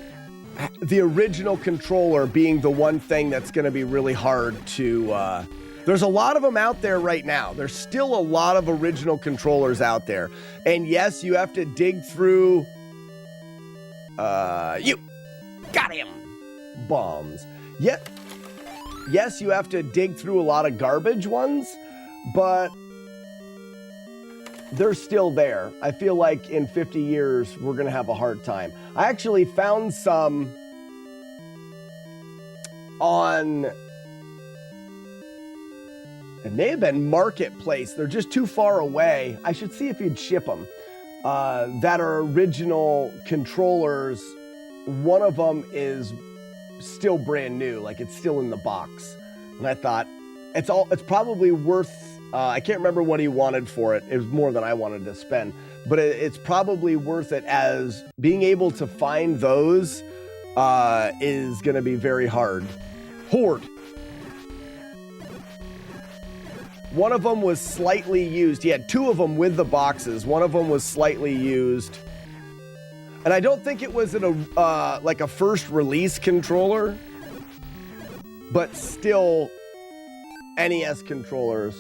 the original controller being the one thing that's going to be really hard to. There's a lot of them out there right now. There's still a lot of original controllers out there. And yes, you have to dig through... you got him! Bombs. Yes, you have to dig through a lot of garbage ones, but they're still there. I feel like in 50 years, we're going to have a hard time. I actually found some on, it may have been Marketplace. They're just too far away. I should see if you'd ship them. That are original controllers. One of them is still brand new, like it's still in the box. And I thought it's probably worth, I can't remember what he wanted for it. It was more than I wanted to spend, but it's probably worth it, as being able to find those is going to be very hard. Horde. One of them was slightly used. He had two of them with the boxes. One of them was slightly used. And I don't think it was in a like a first release controller, but still NES controllers.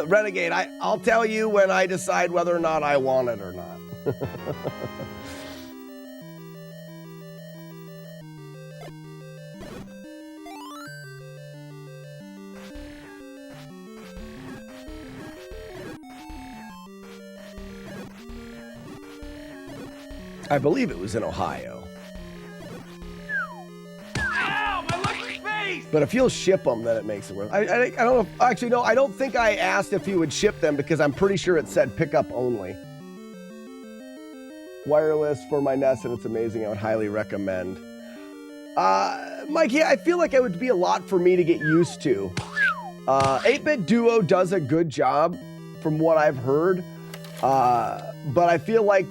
Renegade, I'll tell you when I decide whether or not I want it or not. I believe it was in Ohio. Ow, my lucky face! But if you'll ship them, then it makes it worth. I don't know. Actually, no. I don't think I asked if he would ship them, because I'm pretty sure it said pickup only. Wireless for my NES, and it's amazing. I would highly recommend. Mikey, I feel like it would be a lot for me to get used to. 8-Bit Duo does a good job, from what I've heard. But I feel like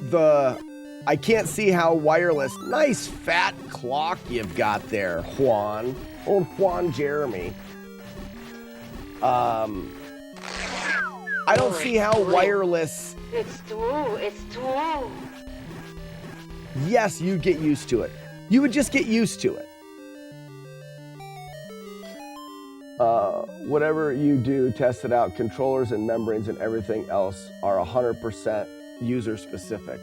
I can't see how wireless. Nice fat clock you've got there, Juan. Old Juan Jeremy. I don't see how wireless. It's true. Yes, you'd get used to it. You would just get used to it. Whatever you do, test it out. Controllers and membranes and everything else are 100% user specific.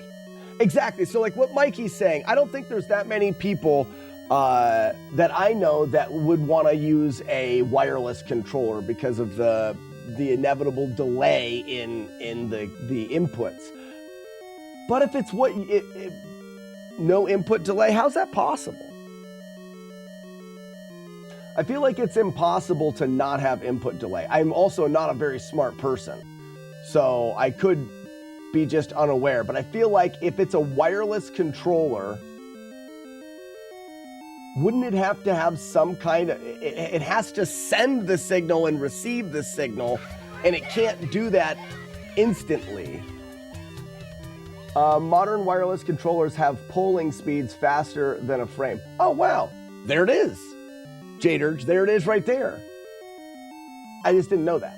Exactly. So like what Mikey's saying, I don't think there's that many people that I know that would want to use a wireless controller because of the inevitable delay in the inputs. But if it's no input delay, how's that possible? I feel like it's impossible to not have input delay. I'm also not a very smart person, so I could be just unaware, but I feel like if it's a wireless controller, wouldn't it have to have some kind of, it has to send the signal and receive the signal, and it can't do that instantly. Modern wireless controllers have polling speeds faster than a frame. Oh wow, there it is. Jaderge, there it is right there. I just didn't know that.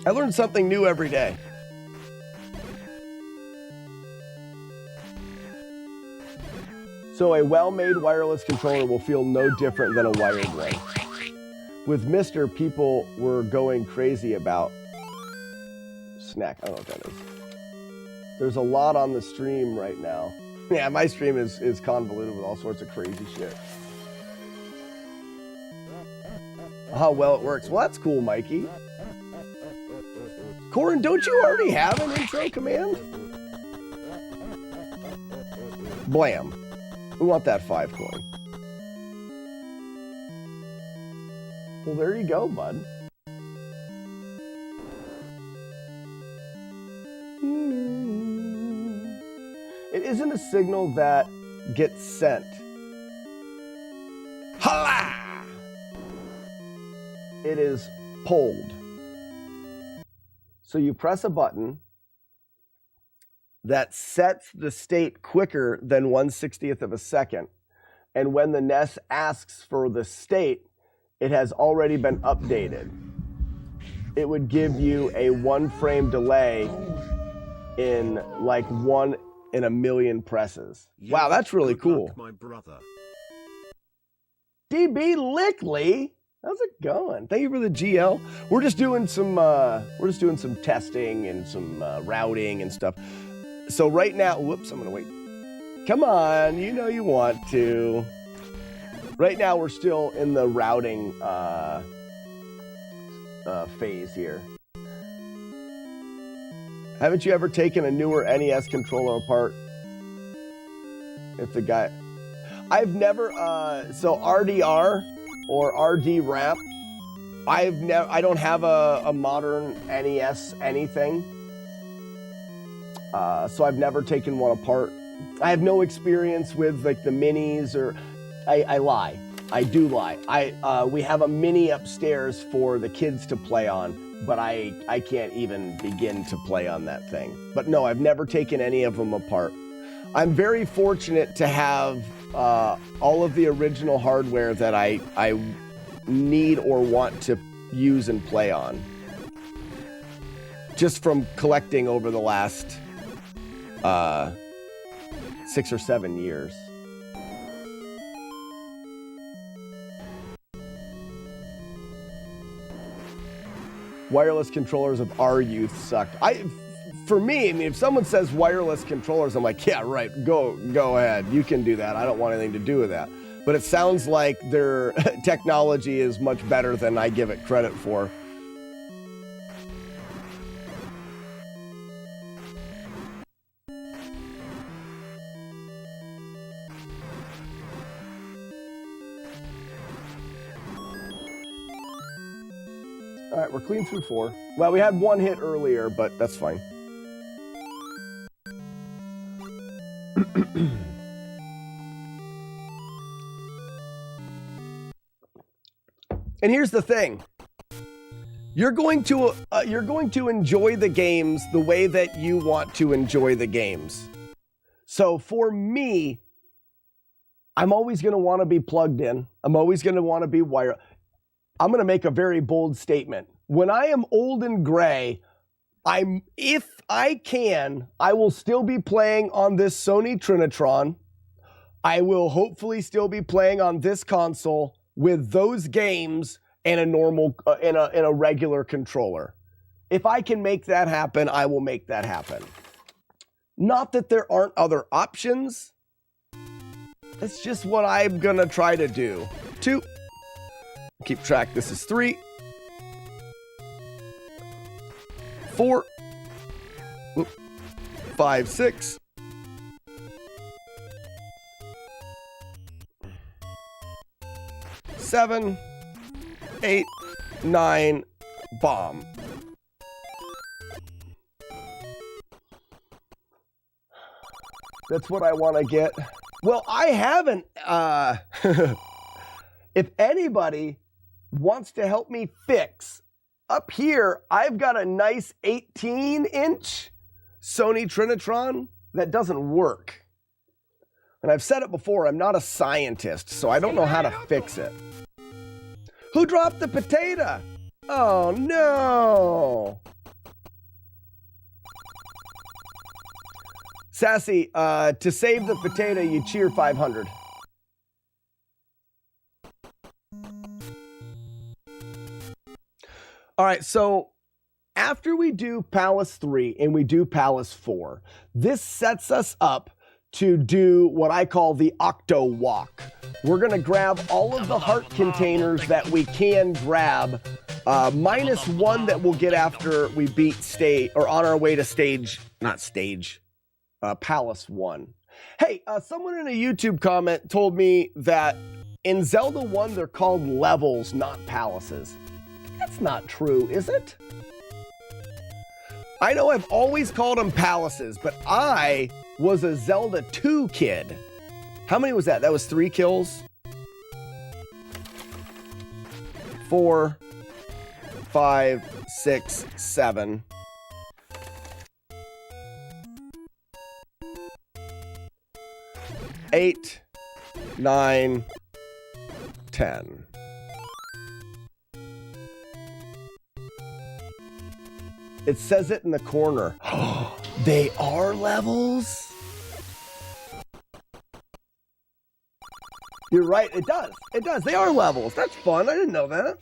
I learned something new every day. So a well-made wireless controller will feel no different than a wired one. With Mr., people were going crazy about snack. I don't know what that is. There's a lot on the stream right now. Yeah, my stream is convoluted with all sorts of crazy shit. How well it works. Well, that's cool, Mikey. Corin, don't you already have an intro command? Blam. We want that 5 coin. Well, there you go, bud. It isn't a signal that gets sent. Hala! It is pulled. So you press a button that sets the state quicker than 1/60th of a second. And when the NES asks for the state, it has already been updated. It would give you a 1 frame delay in like 1 in a million presses. Wow, that's really cool. Luck, my brother. DB Lickley, how's it going? Thank you for the GL. We're just doing some testing and some routing and stuff. So right now, whoops, I'm gonna wait. Come on, you know you want to. Right now, we're still in the routing phase here. Haven't you ever taken a newer NES controller apart? If the guy... I've never, so RDR or RD ramp, I don't have a modern NES anything. So I've never taken one apart. I have no experience with like the minis or, I lie. I do lie. We have a mini upstairs for the kids to play on, but I can't even begin to play on that thing. But no, I've never taken any of them apart. I'm very fortunate to have all of the original hardware that I need or want to use and play on. Just from collecting over the last 6 or 7 years. Wireless controllers of our youth sucked. For me, I mean, if someone says wireless controllers, I'm like, yeah, right, go ahead. You can do that. I don't want anything to do with that. But it sounds like their technology is much better than I give it credit for. All right, we're clean through 4. Well, we had 1 hit earlier, but that's fine. And here's the thing. You're going to enjoy the games the way that you want to enjoy the games. So for me, I'm always going to want to be plugged in. I'm always going to want to be wired. I'm going to make a very bold statement. When I am old and gray, if I can, I will still be playing on this Sony Trinitron. I will hopefully still be playing on this console with those games and a normal, in a regular controller. If I can make that happen, I will make that happen. Not that there aren't other options. That's just what I'm gonna try to do. 2. Keep track. This is 3. 4. 5, 6. 7, 8, 9, bomb. That's what I want to get. Well, I haven't. If anybody wants to help me fix, up here, I've got a nice 18-inch Sony Trinitron that doesn't work. And I've said it before, I'm not a scientist, so I don't know how to fix it. Who dropped the potato? Oh, no. Sassy, to save the potato, you cheer 500. All right, so after we do Palace 3 and we do Palace 4, this sets us up to do what I call the Octo Walk. We're gonna grab all of the heart containers that we can grab, minus 1 that we'll get after we beat stage, or on our way to Palace 1. Hey, someone in a YouTube comment told me that in Zelda 1, they're called levels, not palaces. That's not true, is it? I know I've always called them palaces, but I was a Zelda 2 kid. How many was that? That was 3 kills? 4, 5, 6, 7. 8, 9, 10. It says it in the corner. They are levels? You're right, it does. It does. They are levels. That's fun. I didn't know that.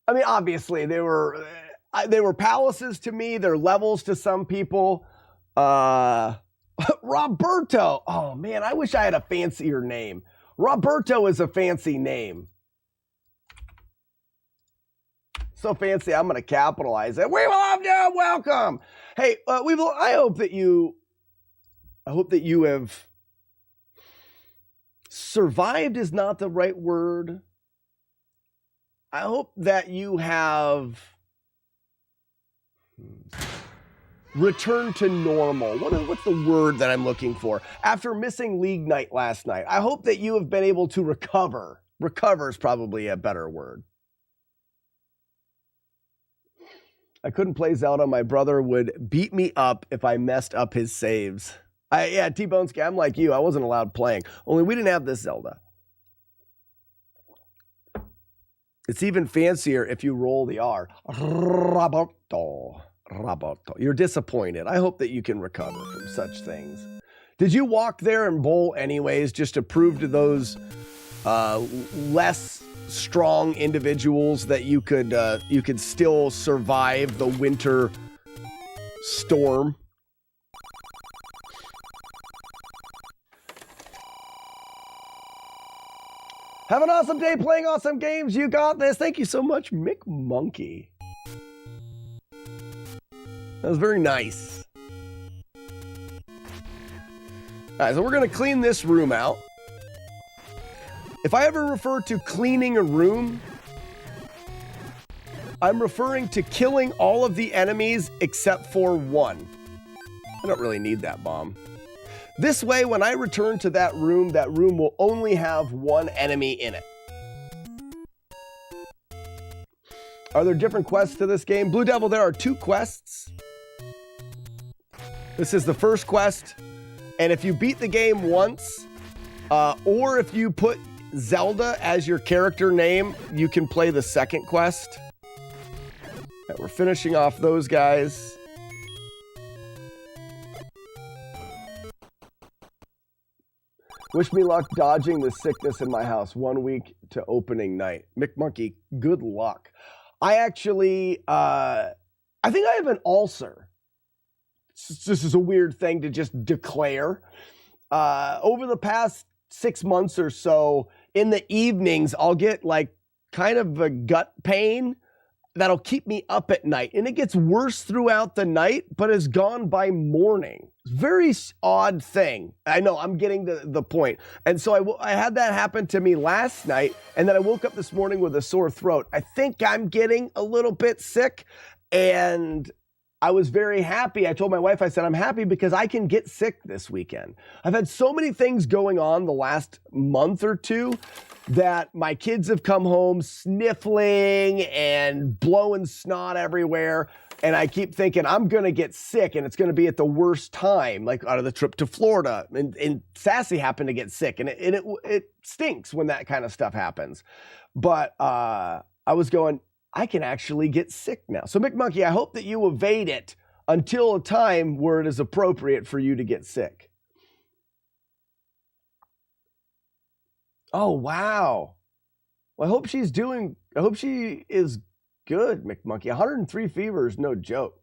I mean, obviously, they were palaces to me. They're levels to some people. Roberto. Oh, man, I wish I had a fancier name. Roberto is a fancy name. so fancy, I'm going to capitalize it. We will have you. Welcome. Hey, Weevil, I hope that you have survived is not the right word. I hope that you have returned to normal. What's the word that I'm looking for? After missing league night last night, I hope that you have been able to recover. Recover is probably a better word. I couldn't play Zelda. My brother would beat me up if I messed up his saves. Yeah, T-Boneski, I'm like you. I wasn't allowed playing. Only we didn't have this Zelda. It's even fancier if you roll the R. Roberto. You're disappointed. I hope that you can recover from such things. Did you walk there and bowl anyways just to prove to those less strong individuals that you could still survive the winter storm? Have an awesome day playing awesome games. You got this. Thank you so much, Mick Monkey. That was very nice. All right, so we're going to clean this room out. If I ever refer to cleaning a room, I'm referring to killing all of the enemies except for one. I don't really need that bomb. This way, when I return to that room will only have one enemy in it. Are there different quests to this game? Blue Devil, there are 2 quests. This is the first quest, and if you beat the game once, or if you put Zelda as your character name, you can play the second quest. Right, we're finishing off those guys. Wish me luck dodging the sickness in my house. 1 week to opening night. Mick Monkey, good luck. I actually, I think I have an ulcer. This is a weird thing to just declare. Over the past 6 months or so, in the evenings, I'll get like kind of a gut pain that'll keep me up at night. And it gets worse throughout the night, but has gone by morning. Very odd thing. I know, I'm getting to the point. And so I had that happen to me last night, and then I woke up this morning with a sore throat. I think I'm getting a little bit sick, and I was very happy. I told my wife, I said, I'm happy because I can get sick this weekend. I've had so many things going on the last month or two that my kids have come home sniffling and blowing snot everywhere. And I keep thinking I'm going to get sick and it's going to be at the worst time, like out of the trip to Florida. And Sassy happened to get sick, and it stinks when that kind of stuff happens. But I was going, I can actually get sick now. So Mick Monkey, I hope that you evade it until a time where it is appropriate for you to get sick. Oh, wow. Well, I hope she is good, Mick Monkey. 103 fever is no joke.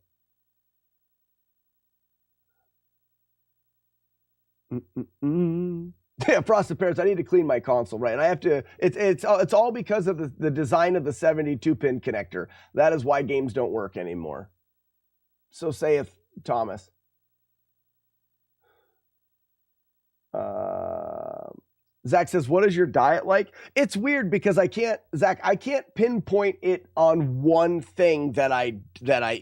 Yeah, Frosted Parents, I need to clean my console, right? And I have to, it's all because of the design of the 72-pin connector. That is why games don't work anymore. So saith Thomas. Zach says, what is your diet like? It's weird because I can't pinpoint it on one thing that I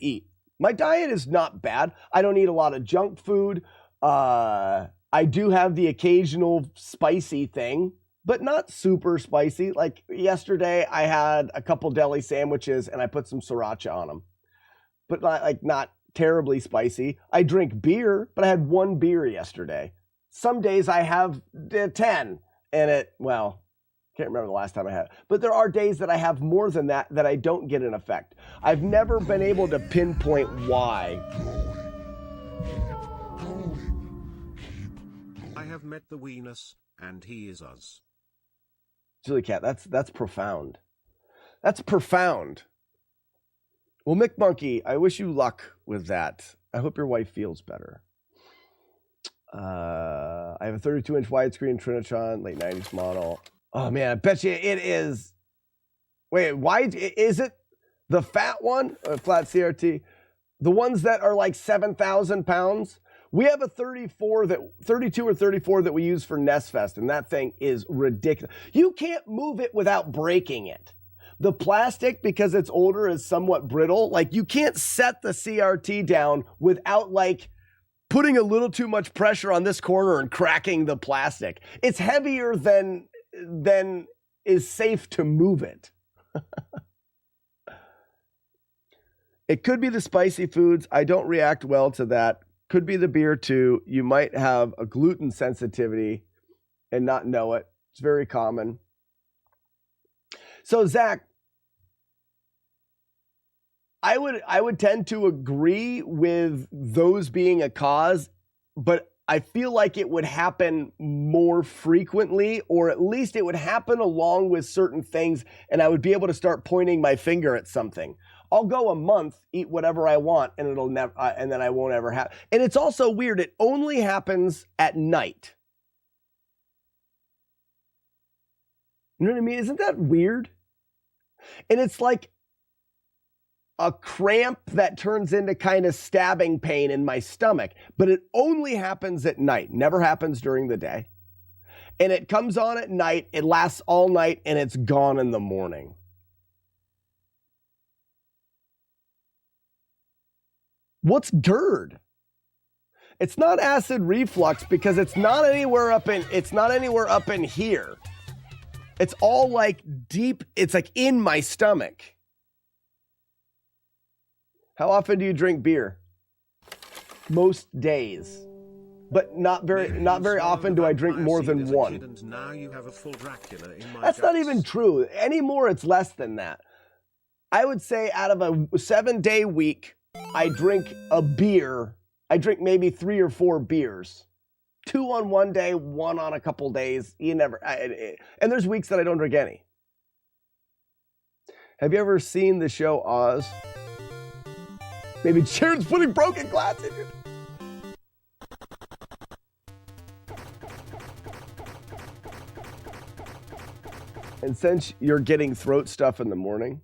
eat. My diet is not bad. I don't eat a lot of junk food. I do have the occasional spicy thing, but not super spicy. Like yesterday, I had a couple deli sandwiches and I put some sriracha on them, but not terribly spicy. I drink beer, but I had 1 beer yesterday. Some days I have 10, and can't remember the last time I had it. But there are days that I have more than that I don't get an effect. I've never been able to pinpoint why. I have met the weenus, and he is us. Julie Cat, that's profound. That's profound. Well, Mick Monkey, I wish you luck with that. I hope your wife feels better. I have a 32-inch widescreen Trinitron, late 90s model. Oh, man, I bet you it is. Wait, why is it The fat one, flat CRT, the ones that are like 7,000 pounds. We have a 32 or 34 that we use for NES Fest, and that thing is ridiculous. You can't move it without breaking it. The plastic, because it's older, is somewhat brittle. Like, you can't set the CRT down without, like, putting a little too much pressure on this corner and cracking the plastic. It's heavier than is safe to move it. It could be the spicy foods. I don't react well to that. Could be the beer too. You might have a gluten sensitivity and not know it. It's very common. So Zach, I would tend to agree with those being a cause, but I feel like it would happen more frequently, or at least it would happen along with certain things, and I would be able to start pointing my finger at something. I'll go a month, eat whatever I want, and it'll never, and then I won't ever have. And it's also weird. It only happens at night. You know what I mean? Isn't that weird? And it's like a cramp that turns into kind of stabbing pain in my stomach, but it only happens at night. Never happens during the day. And it comes on at night. It lasts all night, and it's gone in the morning. What's GERD? It's not acid reflux because it's not anywhere up in here. It's all like deep, it's like in my stomach. How often do you drink beer? Most days. But not very often do I drink more than one. That's not even true. Anymore, it's less than that. I would say out of a 7-day week, I drink a beer. I drink maybe 3 or 4 beers. 2 on one day, 1 on a couple days. And there's weeks that I don't drink any. Have you ever seen the show Oz? Maybe Sharon's putting broken glass in it. And since you're getting throat stuff in the morning,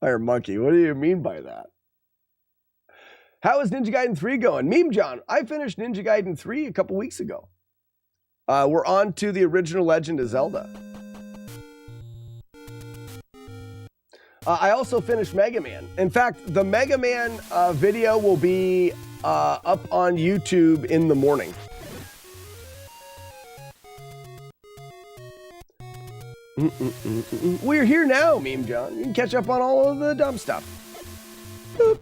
Iron Monkey, what do you mean by that? How is Ninja Gaiden 3 going? Meme John, I finished Ninja Gaiden 3 a couple weeks ago. We're on to the original Legend of Zelda. I also finished Mega Man. In fact, the Mega Man video will be up on YouTube in the morning. We're here now, Meme John. You can catch up on all of the dumb stuff. Boop.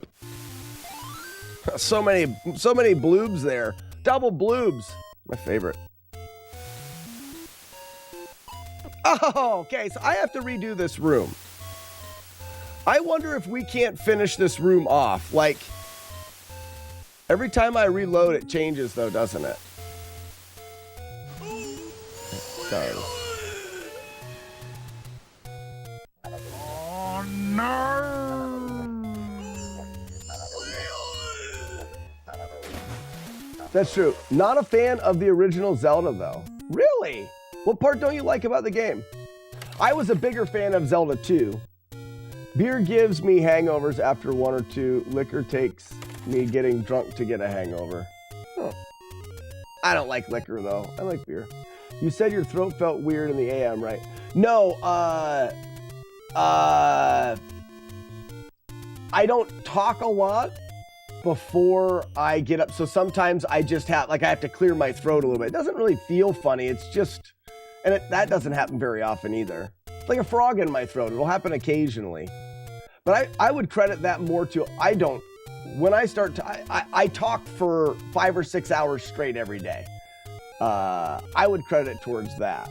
So many bloobs there. Double bloobs. My favorite. Oh, okay. So I have to redo this room. I wonder if we can't finish this room off. Like, every time I reload, it changes, though, doesn't it? It does. Oh, no! That's true. Not a fan of the original Zelda, though. Really? What part don't you like about the game? I was a bigger fan of Zelda 2. Beer gives me hangovers after 1 or 2. Liquor takes me getting drunk to get a hangover. Oh. I don't like liquor, though. I like beer. You said your throat felt weird in the AM, right? No, I don't talk a lot before I get up. So sometimes I just have, like, I have to clear my throat a little bit. It doesn't really feel funny. It's just, and that doesn't happen very often either. It's like a frog in my throat. It'll happen occasionally. But I would credit that more to, when I start to, I talk for 5 or 6 hours straight every day. I would credit it towards that.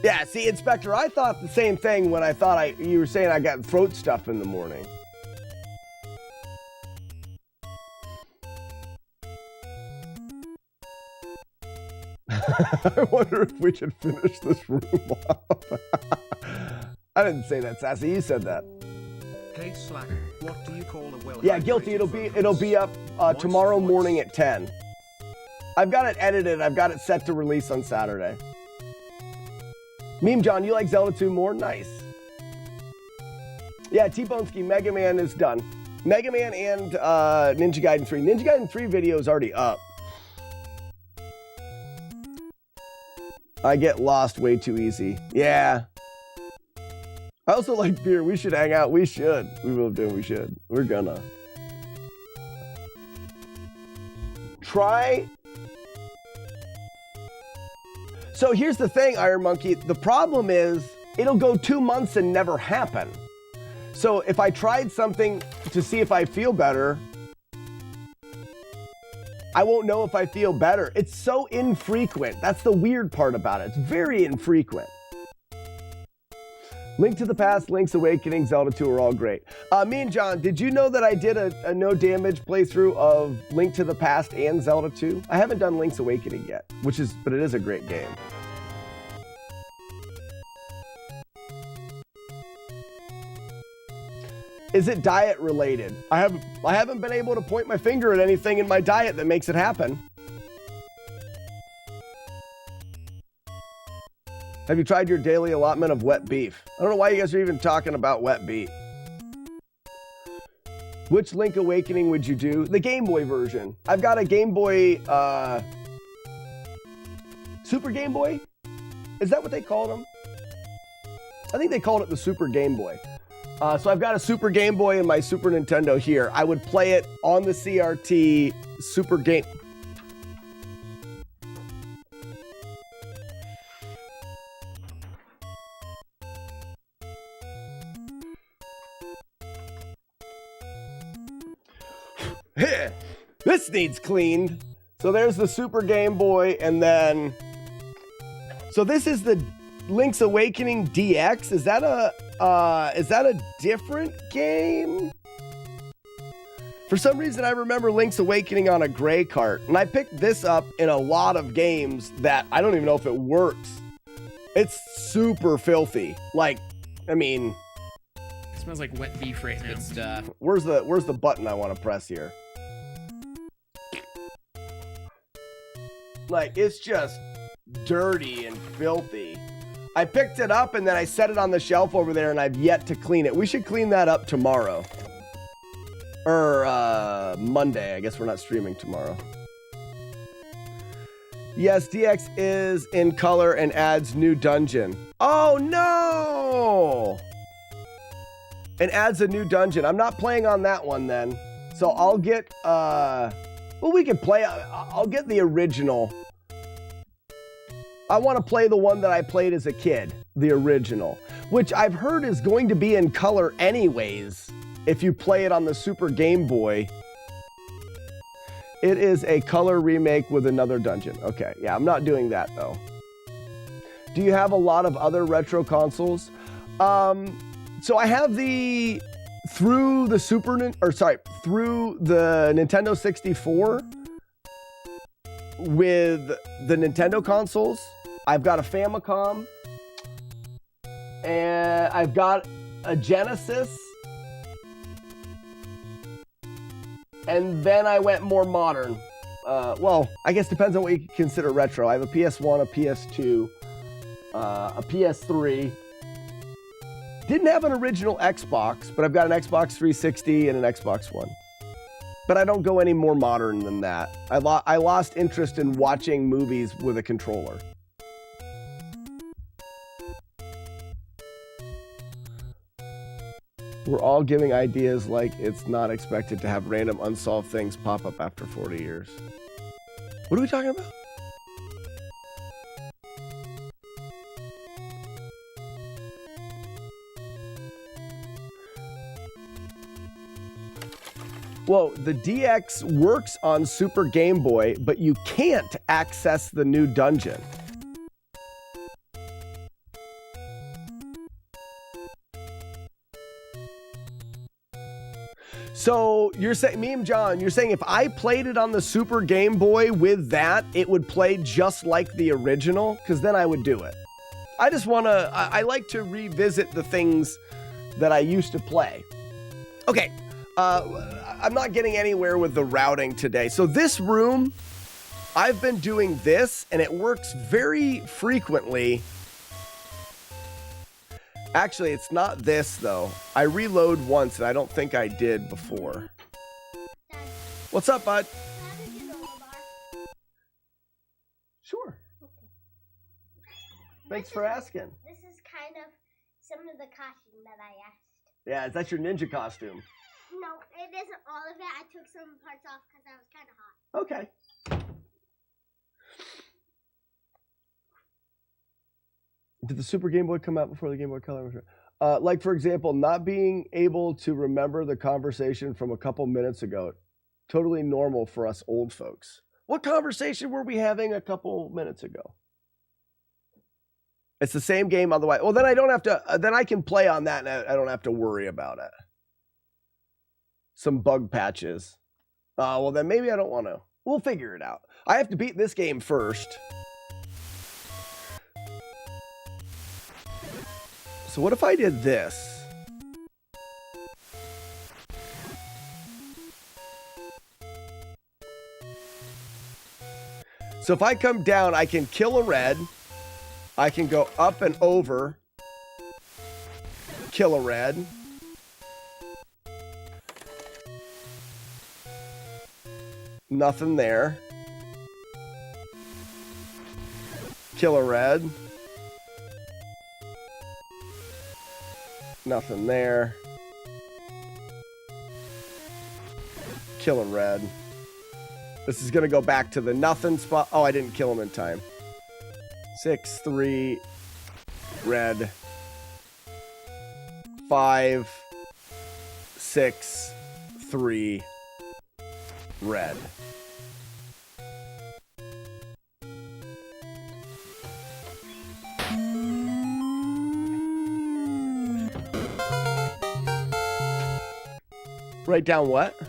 Yeah, see, Inspector, I thought the same thing when I thought you were saying I got throat stuff in the morning. I wonder if we should finish this room off. I didn't say that, Sassy. You said that. Hey Slack, what do you call a well? Yeah, guilty. It'll be up tomorrow morning at 10. I've got it edited. I've got it set to release on Saturday. Meme John, you like Zelda 2 more? Nice. Yeah, T-Boneski, Mega Man is done. Mega Man and Ninja Gaiden 3. Ninja Gaiden 3 video is already up. I get lost way too easy. Yeah. I also like beer. We should hang out. We should. We will do. We should. We're gonna. Try. So here's the thing, Iron Monkey. The problem is it'll go 2 months and never happen. So if I tried something to see if I feel better, I won't know if I feel better. It's so infrequent. That's the weird part about it. It's very infrequent. Link to the Past, Link's Awakening, Zelda 2 are all great. Me and John, did you know that I did a no damage playthrough of Link to the Past and Zelda 2? I haven't done Link's Awakening yet, but it is a great game. Is it diet related? I haven't been able to point my finger at anything in my diet that makes it happen. Have you tried your daily allotment of wet beef? I don't know why you guys are even talking about wet beef. Which Link Awakening would you do? The Game Boy version. I've got a Game Boy, Super Game Boy? Is that what they called them? I think they called it the Super Game Boy. So I've got a Super Game Boy and my Super Nintendo here. I would play it on the CRT Super Game. This needs cleaned. So there's the Super Game Boy, and then... So this is the Link's Awakening DX. Is that a different game? For some reason, I remember Link's Awakening on a gray cart, and I picked this up in a lot of games that I don't even know if it works. It's super filthy. Like, I mean... It smells like wet beef right now. Good stuff. Where's the button I want to press here? Like, it's just dirty and filthy. I picked it up and then I set it on the shelf over there and I've yet to clean it. We should clean that up tomorrow. Or Monday. I guess we're not streaming tomorrow. Yes, DX is in color and adds new dungeon. Oh no! And adds a new dungeon. I'm not playing on that one then. So I'll get, well, we can play, I'll get the original. I want to play the one that I played as a kid, the original, which I've heard is going to be in color anyways if you play it on the Super Game Boy. It is a color remake with another dungeon. Okay, yeah, I'm not doing that though. Do you have a lot of other retro consoles? So I have through the Nintendo 64 with the Nintendo consoles. I've got a Famicom and I've got a Genesis, and then I went more modern. Well, I guess depends on what you consider retro. I have a PS1, a PS2, a PS3. Didn't have an original Xbox, but I've got an Xbox 360 and an Xbox One. But I don't go any more modern than that. I lost interest in watching movies with a controller. We're all giving ideas like it's not expected to have random unsolved things pop up after 40 years. What are we talking about? Whoa, the DX works on Super Game Boy, but you can't access the new dungeon. So you're saying, me and John, you're saying if I played it on the Super Game Boy with that, it would play just like the original? Because then I would do it. I just want to, I like to revisit the things that I used to play. Okay. I'm not getting anywhere with the routing today. So this room, I've been doing this and it works very frequently Actually, it's not this, though. I reload once, and I don't think I did before. Dad, What's up, bud? how did you know the bar? Sure. This Thanks is- for asking. This is kind of some of the costume that I asked. Yeah, is that your ninja costume? No, it isn't all of it. I took some parts off because I was kind of hot. Okay. Did the Super Game Boy come out before the Game Boy Color? Like, for example, not being able to remember the conversation from a couple minutes ago. Totally normal for us old folks. What conversation were we having a couple minutes ago? It's the same game otherwise. Well, then I don't have to, then I can play on that and I don't have to worry about it. Some bug patches. Well, then maybe I don't want to. We'll figure it out. I have to beat this game first. So what if I did this? So if I come down, I can kill a red. I can go up and over. Kill a red. Nothing there. Kill a red. Nothing there. Kill a red. This is going to go back to the nothing spot. Oh, I didn't kill him in time. 6, 3, red. 5, 6, 3, red. Write down what? The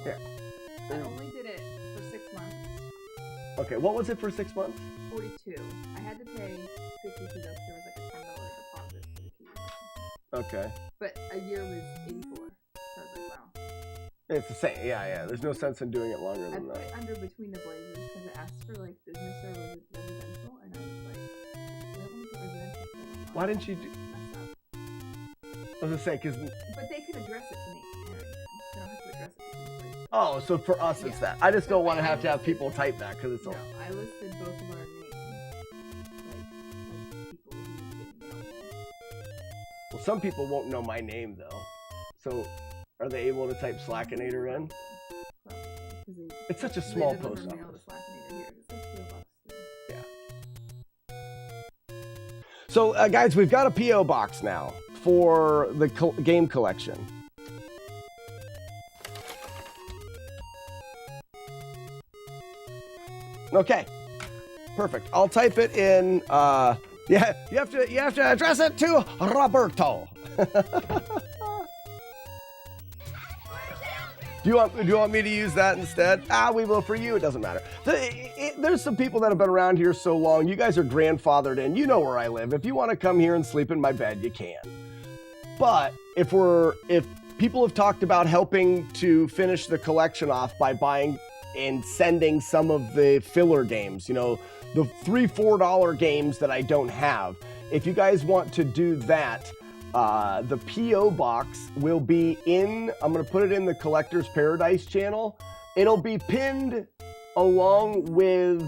address. Yeah. I only did it for 6 months. Okay, what was it for 6 months? 42. I had to pay 50 because there was like a $10 deposit for the key. Okay. But a year was 84. So I was like, wow. It's the same. Yeah. There's no sense in doing it longer I than put that. it under Between the Blazes because it asked for like business or residential, and I was like, I don't want to put residential. So I don't Why want didn't you do... to mess up. I was gonna say, because... But they can address it to me. They don't have to address it to me. Oh, so for us it's that. I just don't want to have people type that, because it's all... No, I listed both of our names. Like people who didn't know. Well, some people won't know my name, though. So, are they able to type Slackinator in? Probably. It's such a small post office. So, guys, we've got a P.O. box now for the game collection. Okay, perfect. I'll type it in. Yeah, you have to address it to Roberto. Do you want me to use that instead? We will for you. It doesn't matter. There's some people that have been around here so long. You guys are grandfathered in. You know where I live. If you want to come here and sleep in my bed, you can. But if people have talked about helping to finish the collection off by buying and sending some of the filler games, you know, the $3-4 games that I don't have. If you guys want to do that, the P.O. box will be in, I'm going to put it in the Collector's Paradise channel. It'll be pinned along with,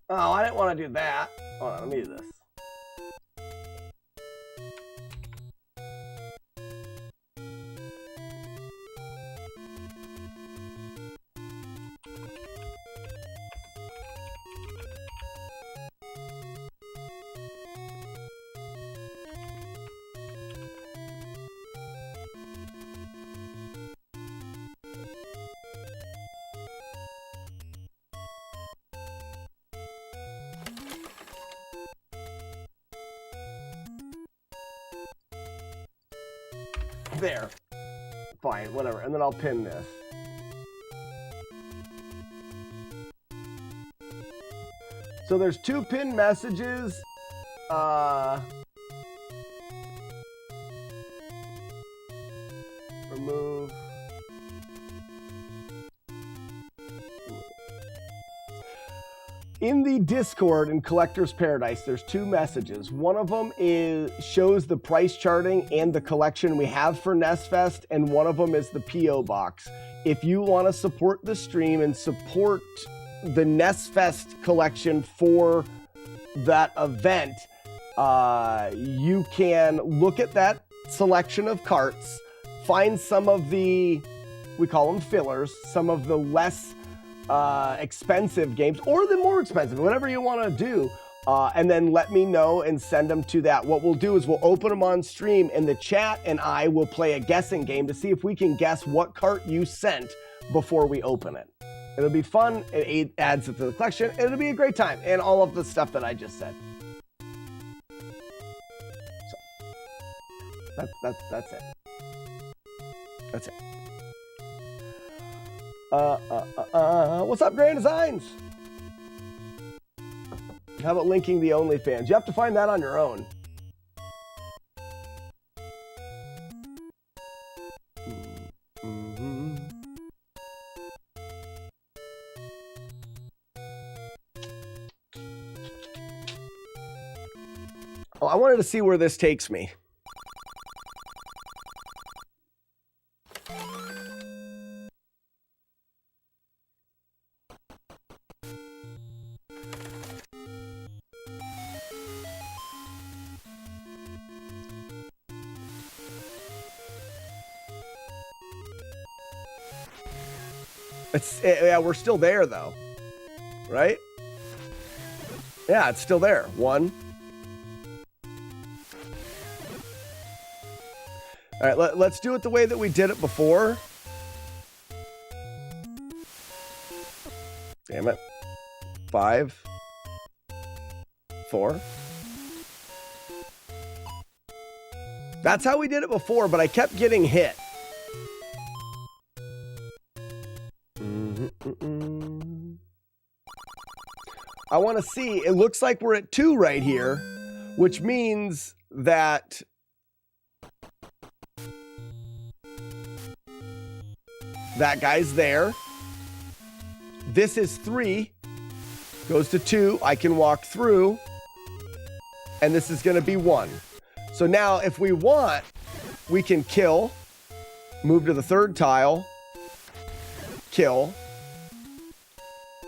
oh, I didn't want to do that. Hold on, let me do this. There. Fine, whatever. And then I'll pin this. So there's 2 pinned messages. Remove. In the Discord in Collector's Paradise, there's 2 messages. One of them shows the price charting and the collection we have for NES Fest, and one of them is the P.O. Box. If you want to support the stream and support the NES Fest collection for that event, you can look at that selection of carts, find some of the, we call them fillers, some of the less expensive games, or the more expensive, whatever you want to do, and then let me know and send them to that. What we'll do is we'll open them on stream, and the chat and I will play a guessing game to see if we can guess what cart you sent before we open it. It'll be fun, it adds it to the collection, and it'll be a great time, and all of the stuff that I just said. So, that's it. That's it. What's up, Grand Designs? How about linking the OnlyFans? You have to find that on your own. Oh, I wanted to see where this takes me. Yeah, we're still there though, right? Yeah, it's still there. 1. All right, let's do it the way that we did it before. Damn it. 5, 4. That's how we did it before, but I kept getting hit. I want to see, it looks like we're at 2 right here, which means that that guy's there. This is 3, goes to 2, I can walk through, and this is going to be 1. So now if we want, we can kill, move to the 3rd tile, kill,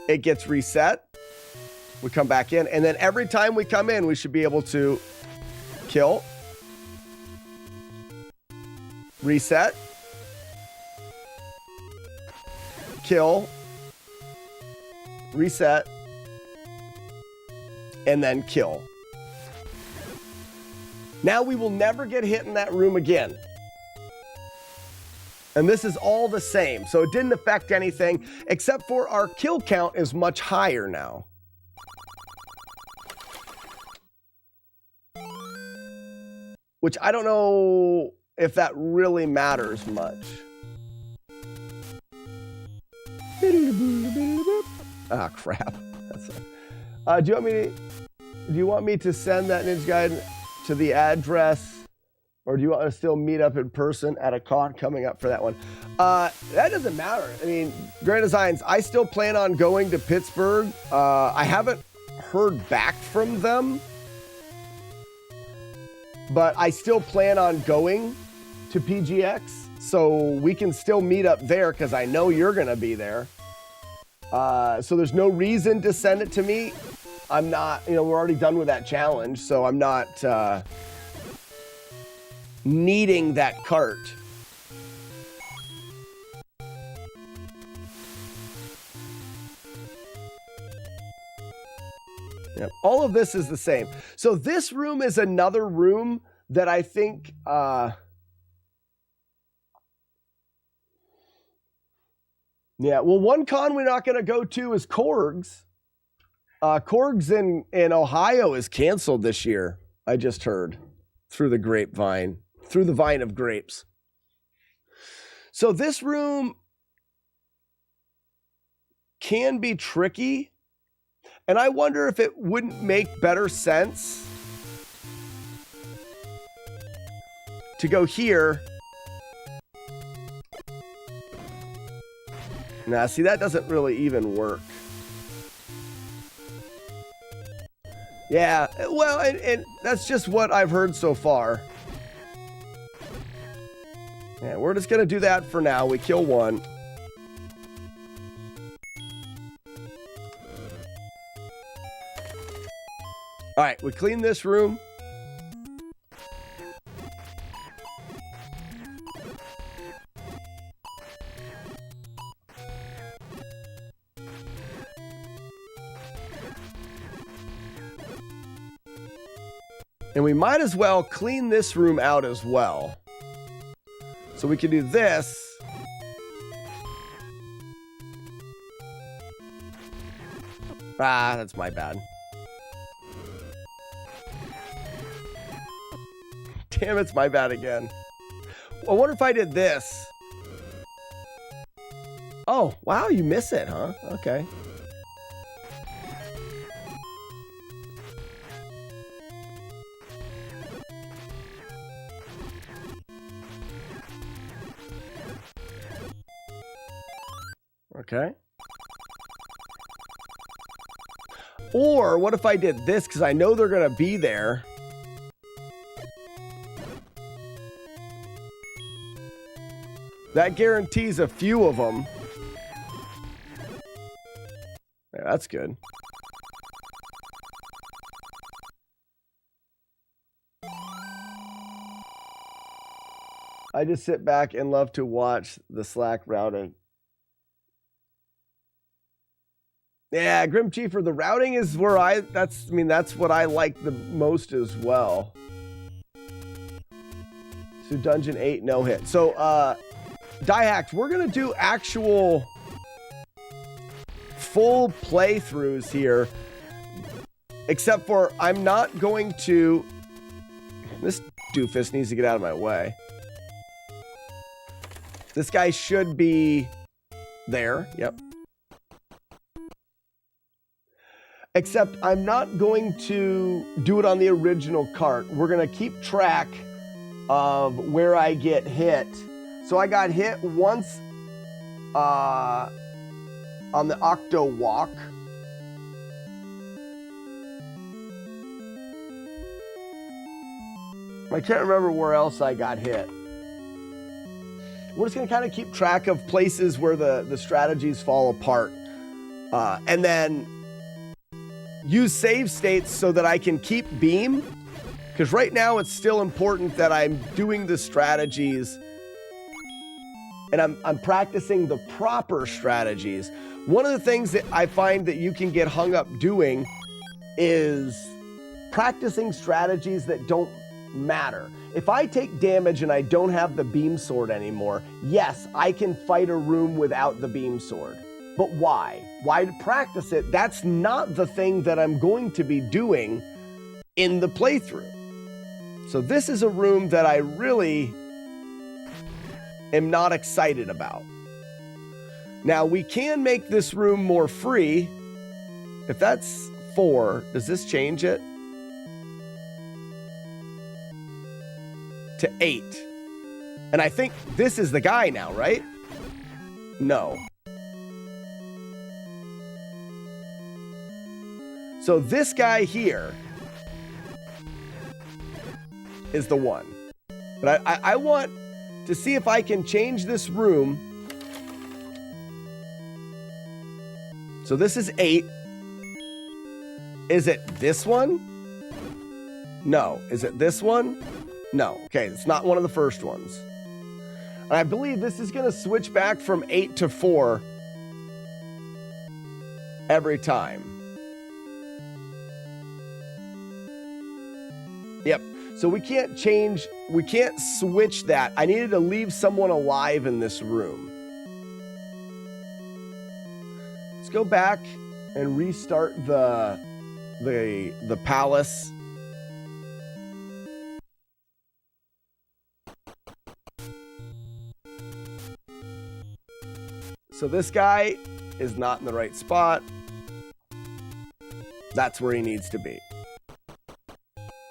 it gets reset, we come back in, and then every time we come in, we should be able to kill, reset, kill, reset, and then kill. Now we will never get hit in that room again. And this is all the same, so it didn't affect anything, except for our kill count is much higher now. Which I don't know if that really matters much. Ah, crap. That's do you want me to send that Ninja Guide to the address, or do you want to still meet up in person at a con coming up for that one? That doesn't matter. I mean, Grand Designs, I still plan on going to Pittsburgh. I haven't heard back from them, but I still plan on going to PGX, so we can still meet up there because I know you're going to be there. So there's no reason to send it to me. I'm not, we're already done with that challenge, so I'm not needing that cart. Yep. All of this is the same. So this room is another room that I think yeah, well, one con we're not going to go to is Korg's. Korg's in Ohio is canceled this year. I just heard through the grapevine, through the vine of grapes. So this room can be tricky, and I wonder if it wouldn't make better sense to go here. Nah, see, that doesn't really even work. Yeah, well, and that's just what I've heard so far. Yeah, we're just going to do that for now. We kill one. All right, we clean this room. And we might as well clean this room out as well. So we can do this. Ah, that's my bad. Damn, it's my bad again. I wonder if I did this. Oh, wow, you miss it, huh? Okay. Okay. Or what if I did this, because I know they're going to be there. That guarantees a few of them. Yeah, that's good. I just sit back and love to watch the Slack routing. Yeah, Grim Chiefer, the routing is where that's what I like the most as well. So Dungeon 8, no hit. So, Diehacked, we're going to do actual full playthroughs here. Except for I'm not going to... This doofus needs to get out of my way. This guy should be there. Yep. Except I'm not going to do it on the original cart. We're going to keep track of where I get hit. So I got hit once on the Octo Walk. I can't remember where else I got hit. We're just going to kind of keep track of places where the strategies fall apart. And then use save states so that I can keep beam. Because right now it's still important that I'm doing the strategies and I'm practicing the proper strategies. One of the things that I find that you can get hung up doing is practicing strategies that don't matter. If I take damage and I don't have the beam sword anymore, yes, I can fight a room without the beam sword. But why? Why practice it? That's not the thing that I'm going to be doing in the playthrough. So this is a room that I really am not excited about. Now, we can make this room more free. If that's 4, does this change it? To 8. And I think this is the guy now, right? No. So this guy here is the one. But I want to see if I can change this room. So this is 8. Is it this one? No. Is it this one? No. Okay, it's not one of the first ones. And I believe this is going to switch back from 8 to 4 every time. Yep. So we can't change, we can't switch that. I needed to leave someone alive in this room. Let's go back and restart the palace. So this guy is not in the right spot. That's where he needs to be.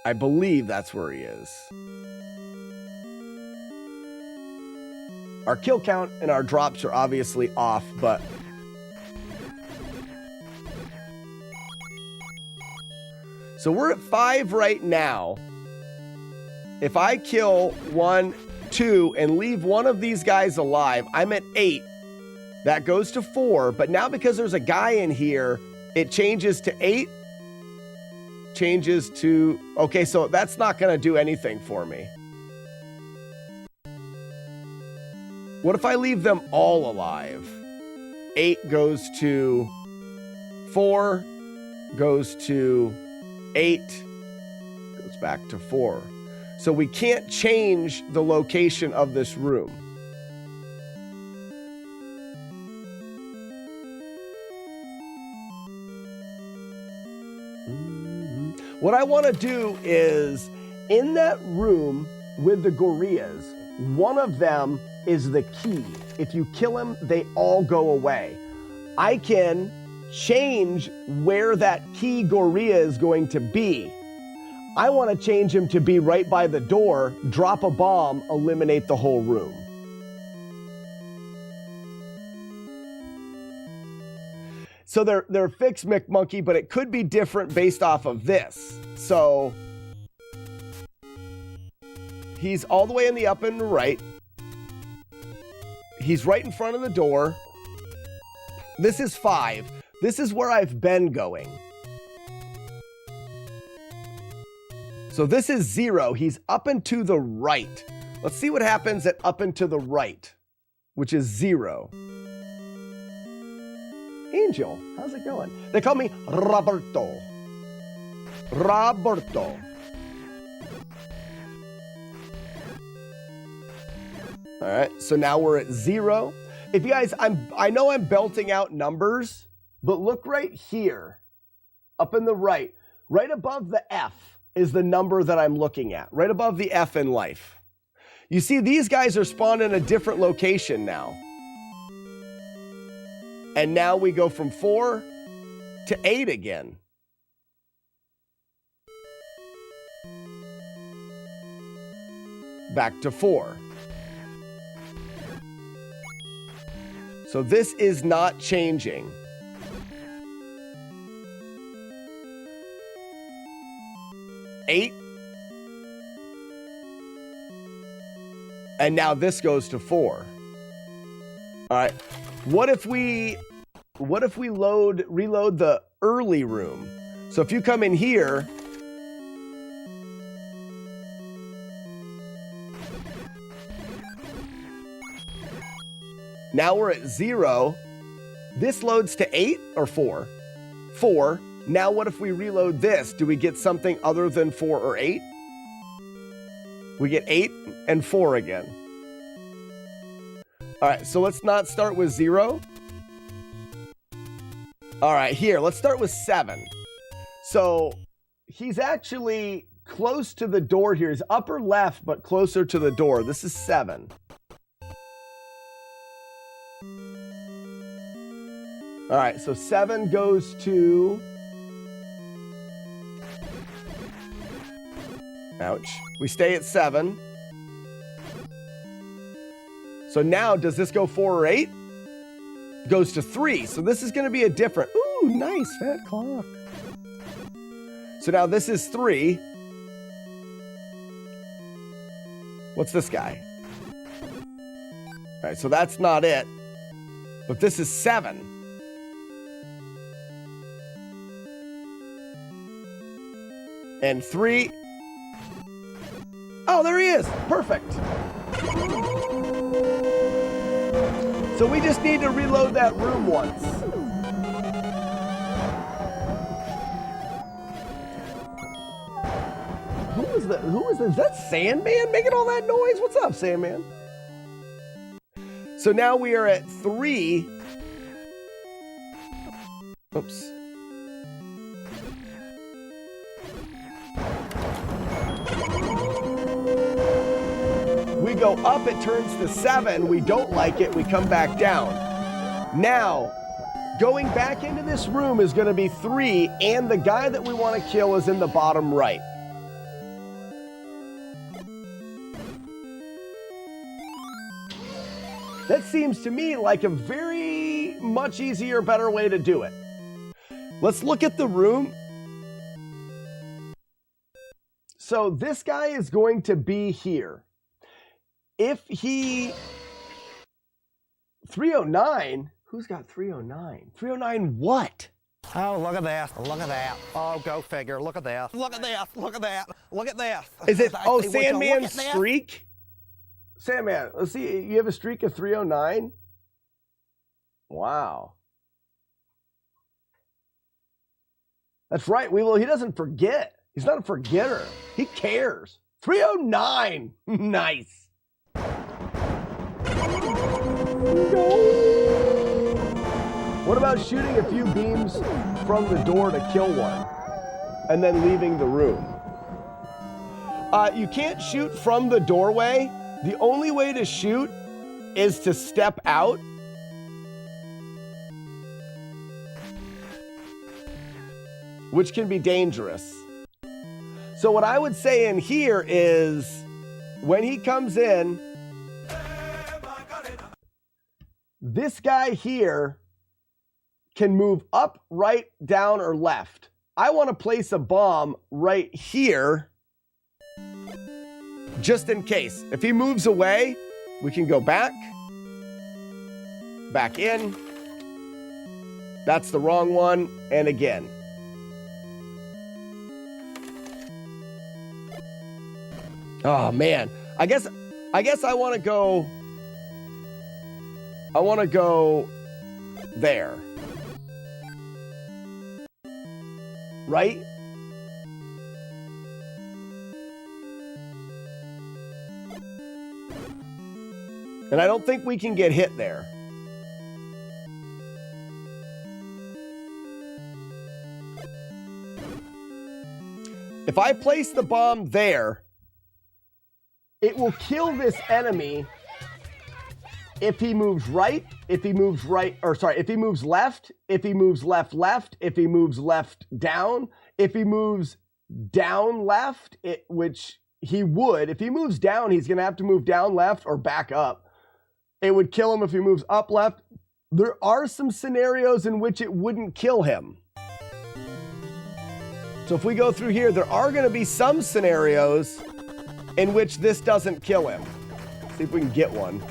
I believe that's where he is. Our kill count and our drops are obviously off, but so we're at 5 right now. If I kill 1, 2, and leave one of these guys alive, I'm at 8. That goes to 4, but now because there's a guy in here, it changes to 8. Changes to, okay, so that's not gonna do anything for me. What if I leave them all alive? 8 goes to 4, goes to 8, goes back to 4. So we can't change the location of this room. What I want to do is, in that room with the gorillas, one of them is the key. If you kill him, they all go away. I can change where that key gorilla is going to be. I want to change him to be right by the door, drop a bomb, eliminate the whole room. So they're fixed, McMonkey, but it could be different based off of this. So he's all the way in the up and right. He's right in front of the door. This is 5. This is where I've been going. So this is 0. He's up and to the right. Let's see what happens at up and to the right, which is 0. Angel, how's it going? They call me Roberto. Roberto. All right, so now we're at 0. If you guys, I know I'm belting out numbers, but look right here, up in the right above the F is the number that I'm looking at, right above the F in life. You see, these guys are spawned in a different location now. And now we go from 4 to 8 again. Back to 4. So this is not changing. Eight. And now this goes to 4. All right. What if we reload the early room? So if you come in here, now we're at 0. This loads to 8 or 4? 4. Now what if we reload this? Do we get something other than 4 or 8? We get 8 and 4 again. All right, so let's not start with 0. All right, here, let's start with 7. So he's actually close to the door here. He's upper left, but closer to the door. This is 7. All right, so 7 goes to... Ouch. We stay at 7. So now, does this go 4 or 8? Goes to 3. So this is going to be a different... Ooh, nice, fat clock. So now this is 3. What's this guy? All right, so that's not it. But this is 7. And 3. Oh, there he is. Perfect. So we just need to reload that room once. Who is this? Is that Sandman making all that noise? What's up, Sandman? So now we are at 3. Oops. We go up, it turns to 7. We don't like it, we come back down. Now, going back into this room is going to be 3, and the guy that we want to kill is in the bottom right. That seems to me like a very much easier, better way to do it. Let's look at the room. So this guy is going to be here. If he... 309? Who's got 309? 309 what? Oh, look at that. Look at that. Oh, go figure. Look at that. Look at this. Look at that. Look at this. Is it, oh, Would you look Sandman's at that? streak? Sandman, let's see, you have a streak of 309? Wow. That's right, Weevil, he doesn't forget. He's not a forgetter. He cares. 309! Nice. What about shooting a few beams from the door to kill one and then leaving the room? You can't shoot from the doorway. The only way to shoot is to step out. Which can be dangerous. So what I would say in here is when he comes in, this guy here can move up, right, down, or left. I want to place a bomb right here just in case. If he moves away, we can go back in. That's the wrong one, and again. Oh man, I guess I want to go there. Right? And I don't think we can get hit there. If I place the bomb there, it will kill this enemy if he moves right, if he moves right, or sorry, if he moves left, if he moves left, if he moves left down, if he moves down left, which he would. If he moves down, he's going to have to move down left or back up. It would kill him if he moves up left. There are some scenarios in which it wouldn't kill him. So if we go through here, there are going to be some scenarios in which this doesn't kill him. See if we can get one.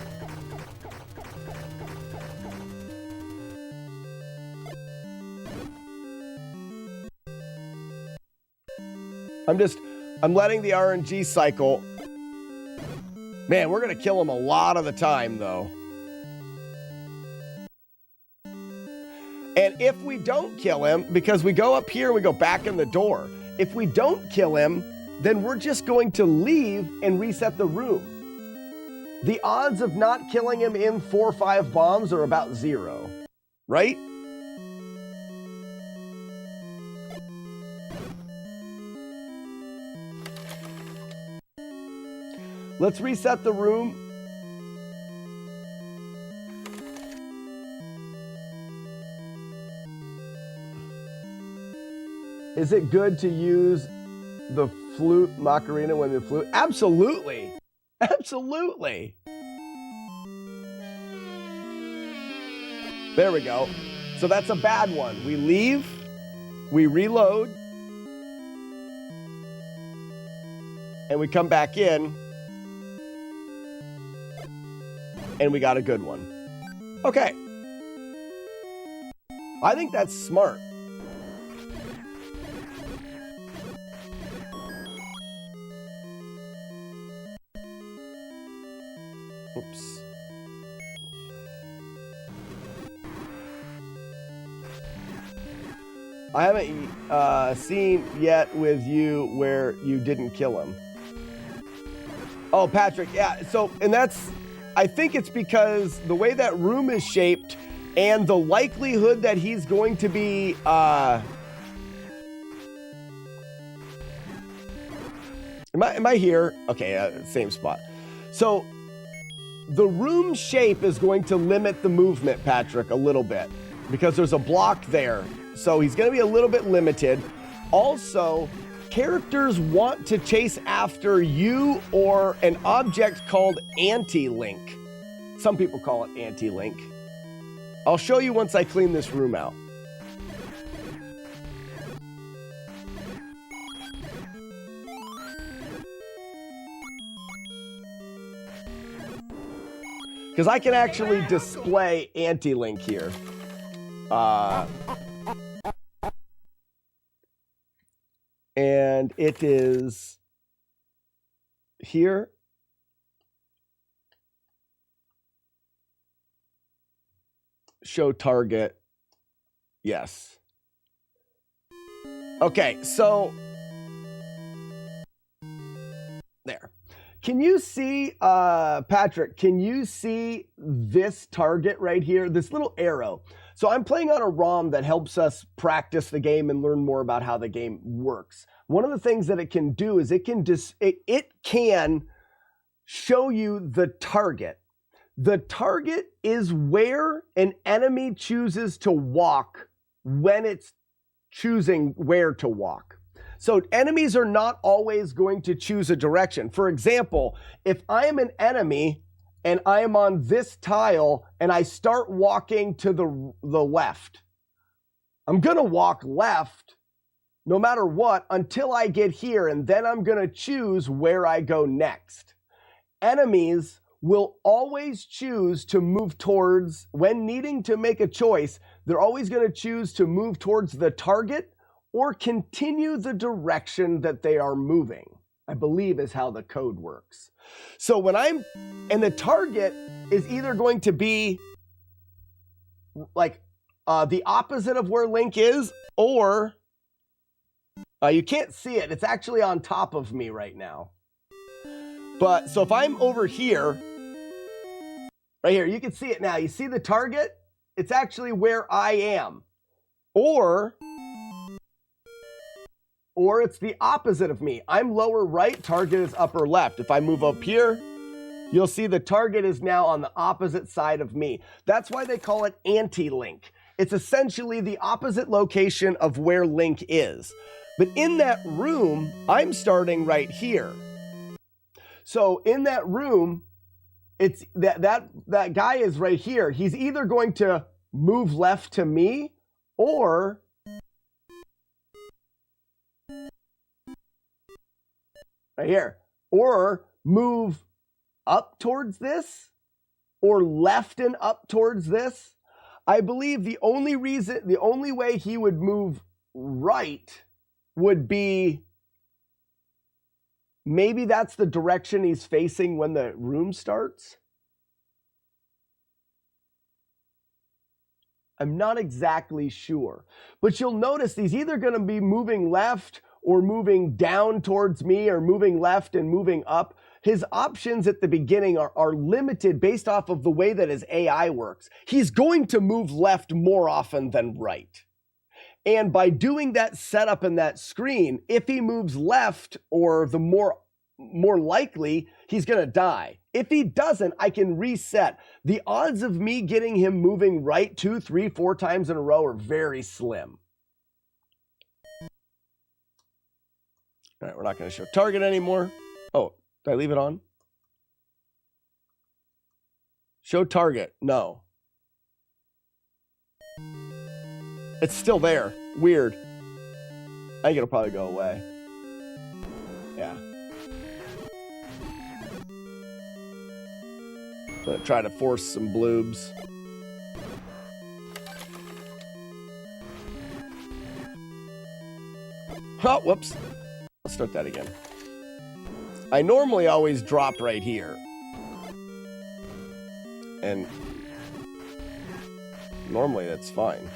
I'm letting the RNG cycle. Man, we're going to kill him a lot of the time, though. And if we don't kill him, because we go up here and we go back in the door, if we don't kill him, then we're just going to leave and reset the room. The odds of not killing him in 4 or 5 bombs are about 0, right? Let's reset the room. Is it good to use the flute Macarena when the flute? Absolutely. Absolutely. There we go. So that's a bad one. We leave, we reload, and we come back in, and we got a good one. Okay. I think that's smart. Oops. I haven't seen yet with you where you didn't kill him. Oh, Patrick, yeah. So, and that's, I think it's because the way that room is shaped and the likelihood that he's going to be, am I here? Okay, same spot. So, the room shape is going to limit the movement, Patrick, a little bit because there's a block there. So he's going to be a little bit limited. Also, characters want to chase after you or an object called anti-link. Some people call it anti-link. I'll show you once I clean this room out. Because I can actually display anti-link here. And it is here. Show target. Yes. Okay, so there. Can you see, Patrick, can you see this target right here, this little arrow? So I'm playing on a ROM that helps us practice the game and learn more about how the game works. One of the things that it can do is it can show you the target. The target is where an enemy chooses to walk when it's choosing where to walk. So enemies are not always going to choose a direction. For example, if I am an enemy and I am on this tile and I start walking to the left, I'm going to walk left no matter what until I get here, and then I'm going to choose where I go next. Enemies will always choose to move towards, when needing to make a choice, they're always going to choose to move towards the target or continue the direction that they are moving, I believe is how the code works. So when and the target is either going to be like the opposite of where Link is, or you can't see it. It's actually on top of me right now. But so if I'm over here, right here, you can see it now. You see the target? It's actually where I am. Or it's the opposite of me. I'm lower right, target is upper left. If I move up here, you'll see the target is now on the opposite side of me. That's why they call it anti-link. It's essentially the opposite location of where Link is. But in that room, I'm starting right here. So in that room, it's that guy is right here. He's either going to move left to me or right here, or move up towards this or left and up towards this. I believe the only way he would move right would be maybe that's the direction he's facing when the room starts. I'm not exactly sure. But you'll notice he's either going to be moving left or moving down towards me or moving left and moving up. His options at the beginning are limited based off of the way that his AI works. He's going to move left more often than right. And by doing that setup in that screen, if he moves left, or the more likely, he's going to die. If he doesn't, I can reset. The odds of me getting him moving right 2, 3, 4 times in a row are very slim. All right, we're not going to show target anymore. Oh, did I leave it on? Show target. No. It's still there. Weird. I think it'll probably go away. Yeah. I'm gonna try to force some bloobs. Oh, whoops. Let's start that again. I normally always drop right here. And normally that's fine.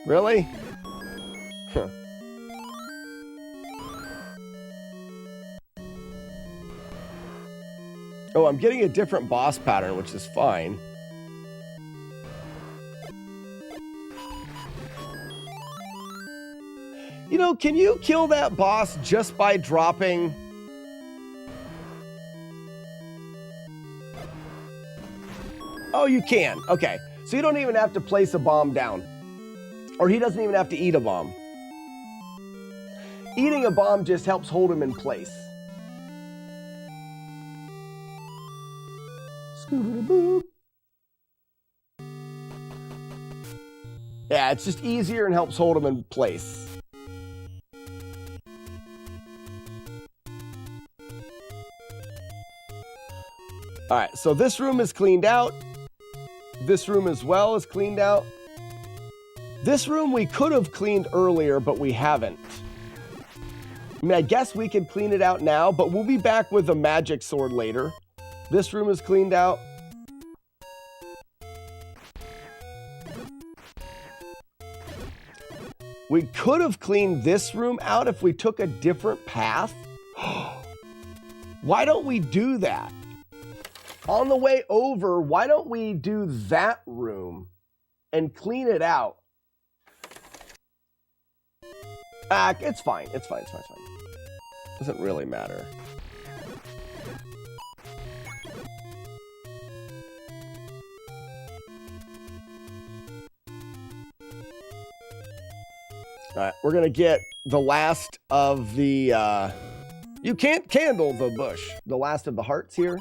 Really? Huh. Oh, I'm getting a different boss pattern, which is fine. You know, can you kill that boss just by dropping... Oh, you can. Okay. So you don't even have to place a bomb down. Or he doesn't even have to eat a bomb. Eating a bomb just helps hold him in place. Scooby-Doo. Yeah, it's just easier and helps hold him in place. All right, so this room is cleaned out. This room as well is cleaned out. This room we could have cleaned earlier, but we haven't. I mean, I guess we could clean it out now, but we'll be back with a magic sword later. This room is cleaned out. We could have cleaned this room out if we took a different path. Why don't we do that? On the way over, why don't we do that room and clean it out? It's fine. It's fine. It's fine. It's fine. Doesn't really matter. All right, we're going to get the last of the... you can't candle the bush. The last of the hearts here.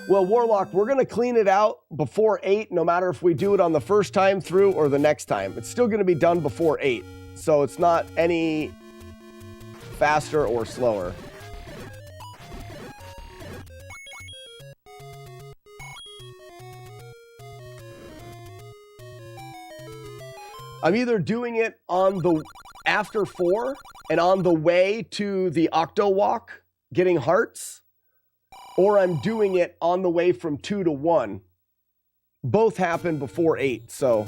Well, Warlock, we're going to clean it out before 8, no matter if we do it on the first time through or the next time. It's still going to be done before 8, so it's not any faster or slower. I'm either doing it on the after 4 and on the way to the Octo Walk, getting hearts, or I'm doing it on the way from 2 to 1. Both happen before 8, so.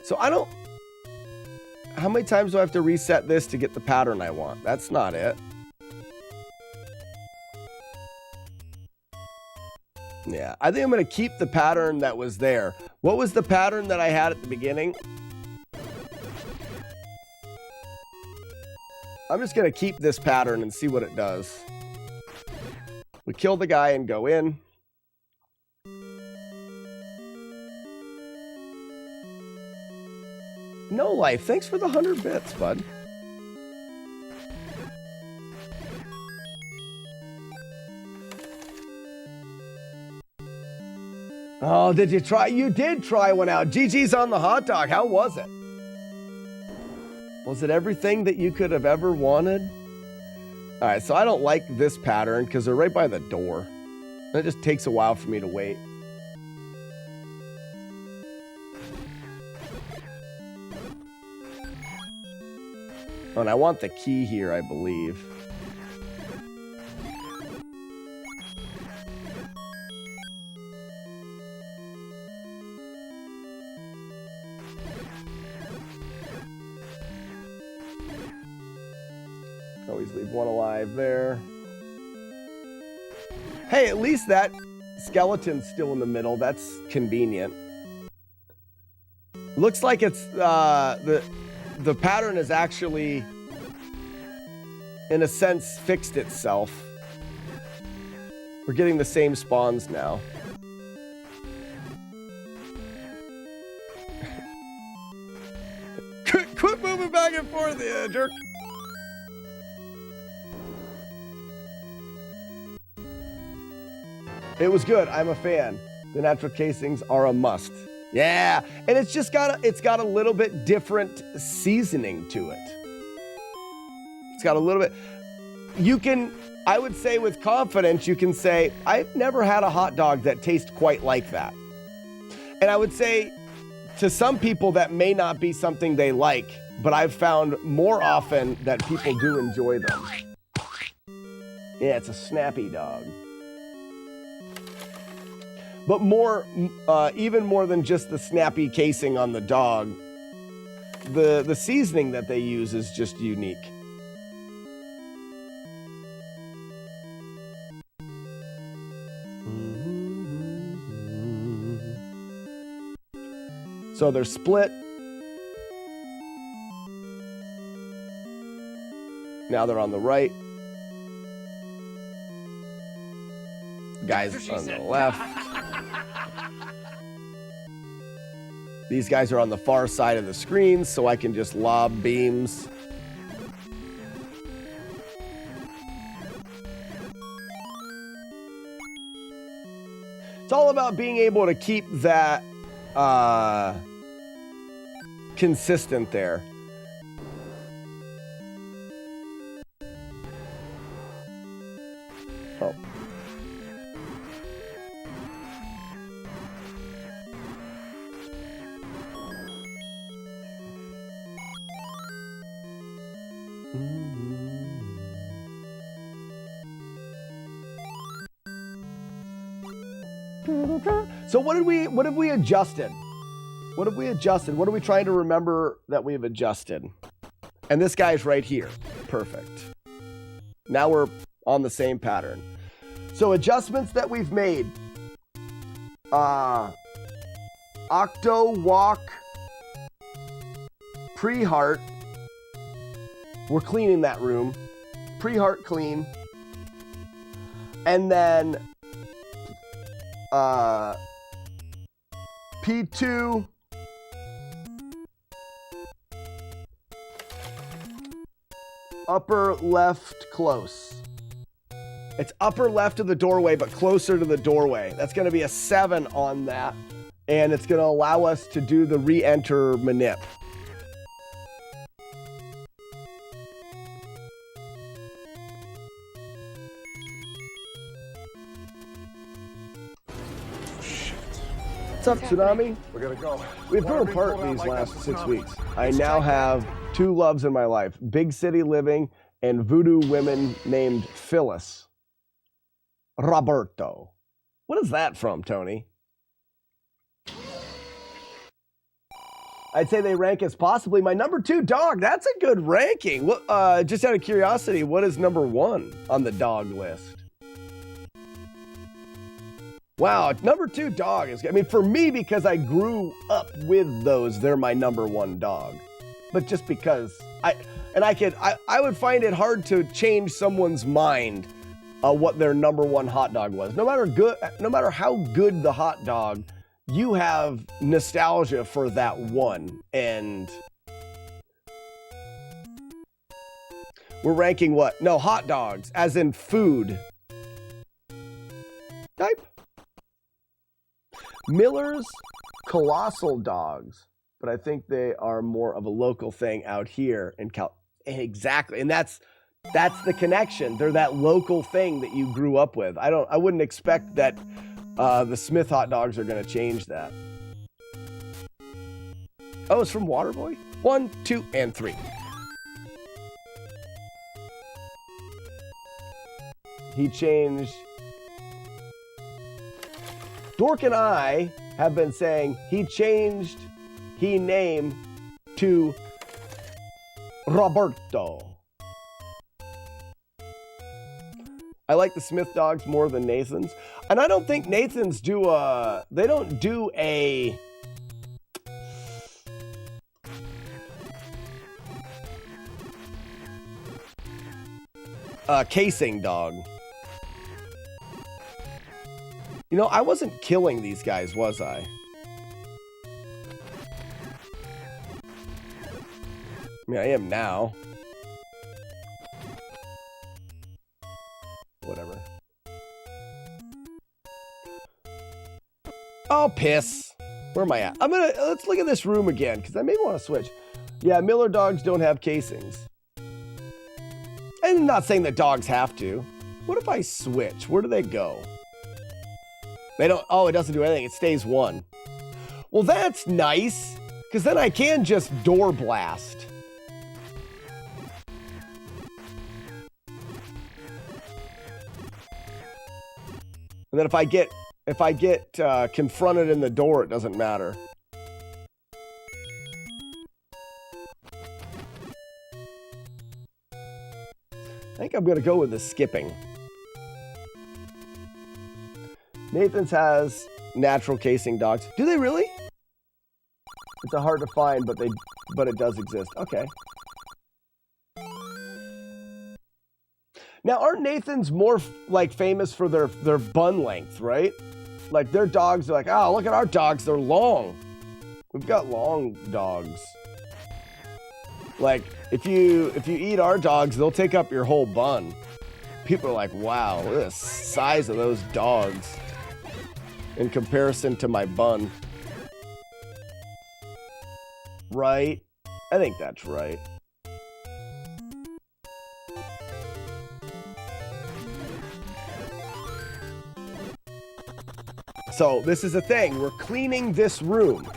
So I don't, how many times do I have to reset this to get the pattern I want? That's not it. Yeah, I think I'm going to keep the pattern that was there. What was the pattern that I had at the beginning? I'm just going to keep this pattern and see what it does. We kill the guy and go in. No life. Thanks for the 100 bits, bud. Oh, did you try? You did try one out. GG's on the hot dog. How was it? Was it everything that you could have ever wanted? All right, so I don't like this pattern because they're right by the door. It just takes a while for me to wait. Oh, and I want the key here, I believe. Always leave one alive there. Hey, at least that skeleton's still in the middle. That's convenient. Looks like it's the pattern has actually, in a sense, fixed itself. We're getting the same spawns now. Quit moving back and forth, jerk. It was good. I'm a fan. The natural casings are a must. Yeah, and it's just got a little bit different seasoning to it. It's got a little bit. You can, I would say with confidence, you can say, I've never had a hot dog that tastes quite like that. And I would say to some people that may not be something they like, but I've found more often that people do enjoy them. Yeah, it's a snappy dog. But more, even more than just the snappy casing on the dog, the seasoning that they use is just unique. So they're split. Now they're on the right. Guys on the left. These guys are on the far side of the screen, so I can just lob beams. It's all about being able to keep that consistent there. Oh. So what have we adjusted? What have we adjusted? What are we trying to remember that we've adjusted? And this guy's right here. Perfect. Now we're on the same pattern. So adjustments that we've made. Octo walk pre-heart. We're cleaning that room. Pre-heart clean. And then P2 upper left close. It's upper left of the doorway, but closer to the doorway. That's going to be a 7 on that. And it's going to allow us to do the re-enter manip. What's up, Tsunami? We're gonna go. We've grown apart these last 6 weeks. I now have 2 loves in my life. Big city living and voodoo women named Phyllis. Roberto. What is that from, Tony? I'd say they rank as possibly my number 2 dog. That's a good ranking. What, just out of curiosity, what is number 1 on the dog list? Wow, number 2 dog is, I mean, for me, because I grew up with those, they're my number 1 dog. But just because I would find it hard to change someone's mind what their number 1 hot dog was. No matter how good the hot dog, you have nostalgia for that one. And we're ranking what? No, hot dogs, as in food. Type. Miller's Colossal Dogs, but I think they are more of a local thing out here in Cal. Exactly, and that's the connection. They're that local thing that you grew up with. I wouldn't expect that the Smith hot dogs are going to change that. Oh, it's from Waterboy? 1, 2, and 3. He changed. Dork and I have been saying he named to Roberto. I like the Smith dogs more than Nathan's. And I don't think Nathan's they don't do a casing dog. You know, I wasn't killing these guys, was I? I mean, I am now. Whatever. Oh, piss. Where am I at? Let's look at this room again, because I may want to switch. Yeah, Miller dogs don't have casings. I'm not saying that dogs have to. What if I switch? Where do they go? They don't, oh, it doesn't do anything. It stays 1. Well, that's nice, because then I can just door blast. And then if I get confronted in the door, it doesn't matter. I think I'm going to go with the skipping. Nathan's has natural casing dogs. Do they really? It's a hard to find, but it does exist. Okay. Now, aren't Nathan's more like famous for their bun length, right? Like their dogs are like, oh, look at our dogs, they're long. We've got long dogs. Like if you eat our dogs, they'll take up your whole bun. People are like, wow, look at the size of those dogs in comparison to my bun. Right? I think that's right. So this is the thing. We're cleaning this room.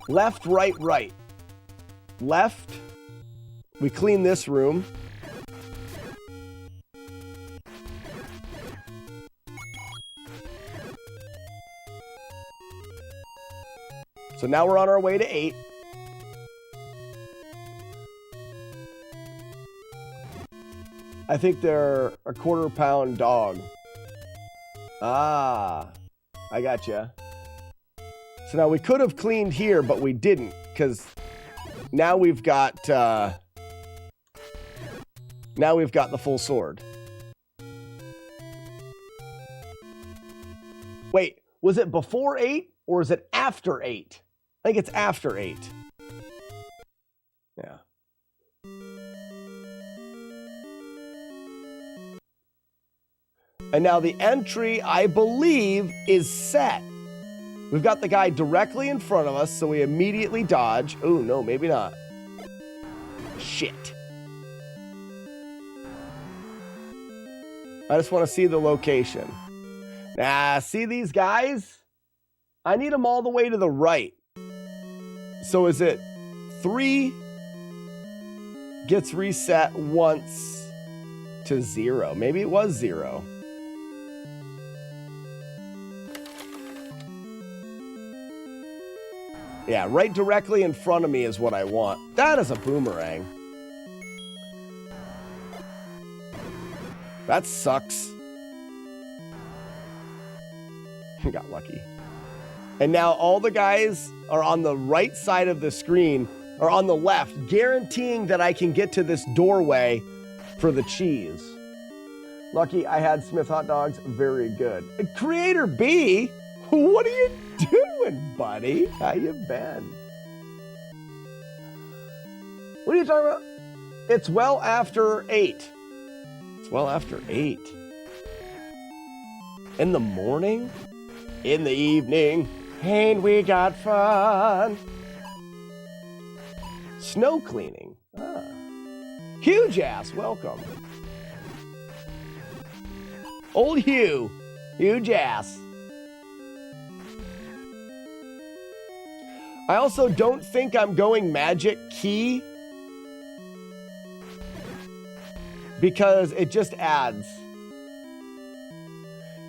Left, right, right. Left. We clean this room. So now we're on our way to 8. I think they're a 1/4 pound dog. Ah, I gotcha. So now we could have cleaned here, but we didn't, because now we've got the full sword. Wait, was it before 8 or is it after 8? I think it's after 8. Yeah. And now the entry, I believe, is set. We've got the guy directly in front of us, so we immediately dodge. Oh, no, maybe not. Shit. I just want to see the location. Nah, see these guys? I need them all the way to the right. So is it 3 gets reset once to 0? Maybe it was 0. Yeah, right directly in front of me is what I want. That is a boomerang. That sucks. Got lucky. And now all the guys are on the right side of the screen, or on the left, guaranteeing that I can get to this doorway for the cheese. Lucky I had Smith hot dogs. Very good. Creator B, what are you doing, buddy? How you been? What are you talking about? It's well after 8. It's well after 8. In the morning? In the evening? Ain't we got fun? Snow cleaning. Ah. Huge ass, welcome. Old Hugh. Huge ass. I also don't think I'm going magic key because it just adds.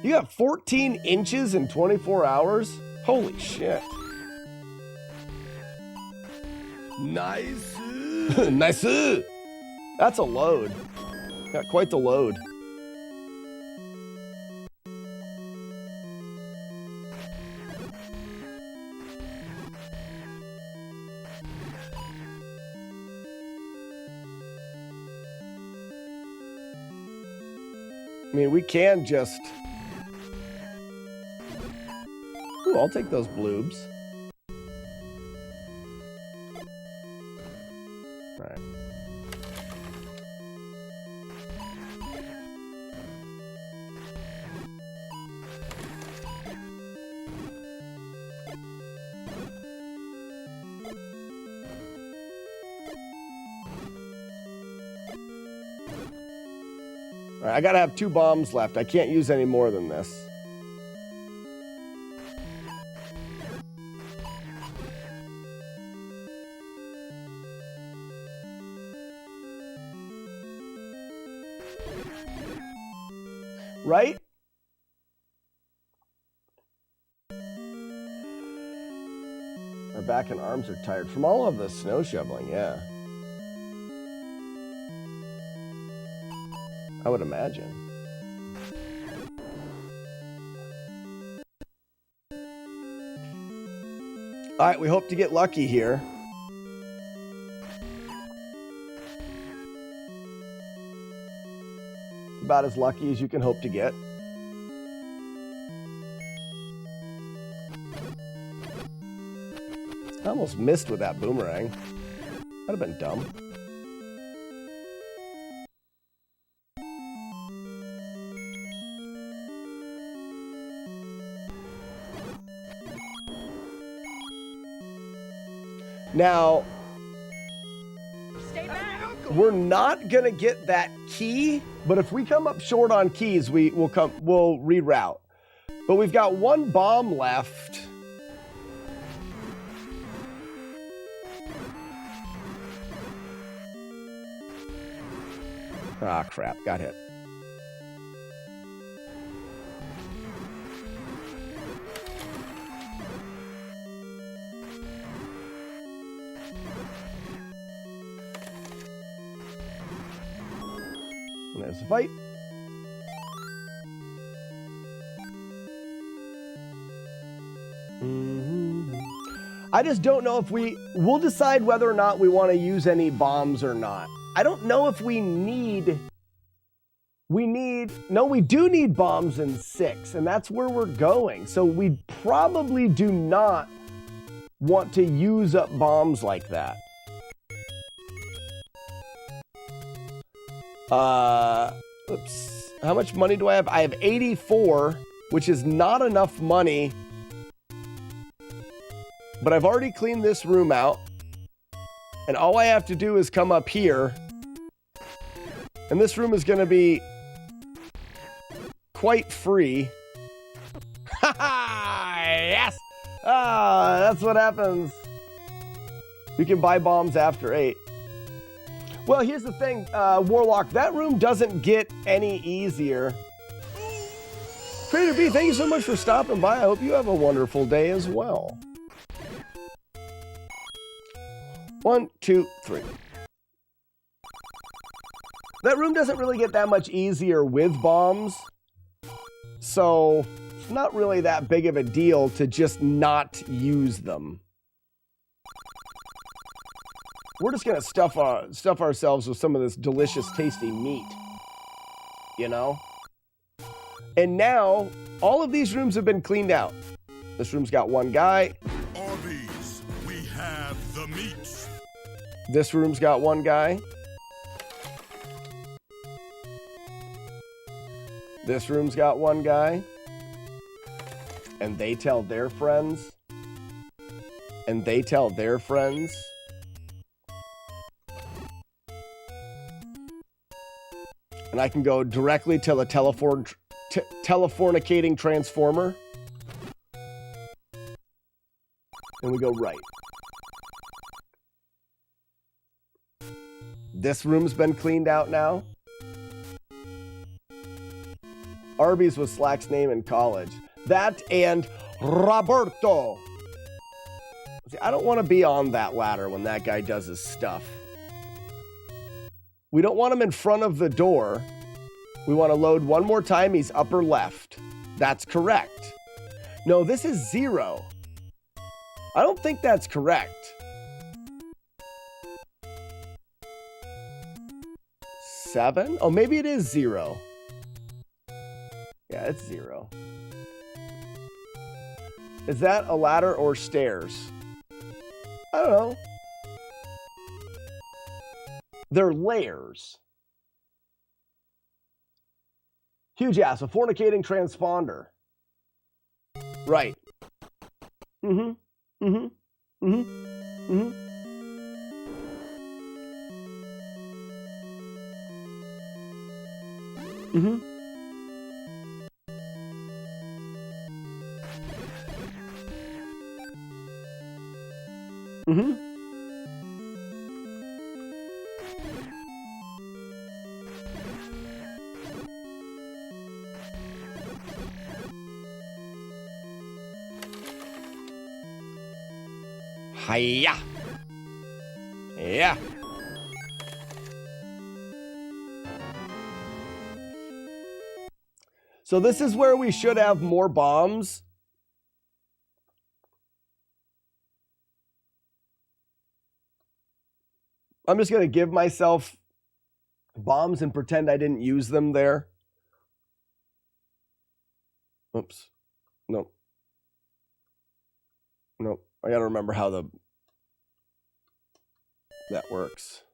You got 14 inches in 24 hours? Holy shit. Nice. Nice. That's a load. Got quite the load. I mean, we can just... Ooh, I'll take those bloobs. All right. All right, I gotta have 2 bombs left. I can't use any more than this. Right? My back and arms are tired from all of the snow shoveling, yeah. I would imagine. All right, we hope to get lucky here. About as lucky as you can hope to get. I almost missed with that boomerang. That'd have been dumb. Now, we're not gonna get that key, but if we come up short on keys, we'll reroute. But we've got one bomb left. Ah, crap, got hit. And there's the fight. I just don't know if we'll decide whether or not we want to use any bombs or not. I don't know if we do need bombs in 6, and that's where we're going. So we probably do not want to use up bombs like that. Oops. How much money do I have? I have 84, which is not enough money. But I've already cleaned this room out. And all I have to do is come up here. And this room is going to be quite free. Ha ha! Yes! Ah, that's what happens. You can buy bombs after 8. Well, here's the thing, Warlock. That room doesn't get any easier. Creator B, thank you so much for stopping by. I hope you have a wonderful day as well. 1, 2, 3. That room doesn't really get that much easier with bombs. So it's not really that big of a deal to just not use them. We're just gonna stuff ourselves with some of this delicious, tasty meat, you know? And now, all of these rooms have been cleaned out. This room's got one guy. Arby's, we have the meat. This room's got one guy. This room's got one guy. And they tell their friends. And they tell their friends. And I can go directly to the telefornicating transformer. And we go right. This room's been cleaned out now. Arby's was Slack's name in college. That and Roberto. See, I don't want to be on that ladder when that guy does his stuff. We don't want him in front of the door. We want to load one more time. He's upper left. That's correct. No, this is 0. I don't think that's correct. 7? Oh, maybe it is 0. Yeah, it's 0. Is that a ladder or stairs? I don't know. They're layers. Huge ass, a fornicating transponder. Right. Mm-hmm. Mm-hmm. Mm-hmm. Mm-hmm. Mm-hmm. Mm-hmm. Hiya. Yeah. So this is where we should have more bombs. I'm just going to give myself bombs and pretend I didn't use them there. Oops. Nope. Nope. I got to remember how that works.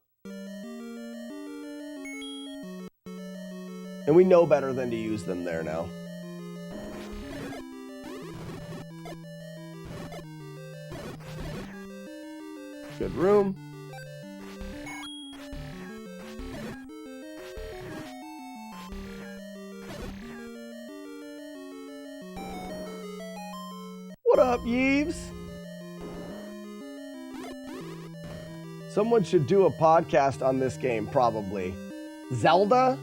And we know better than to use them there now. Good room. What up, Yeeves? Someone should do a podcast on this game, probably. Zelda?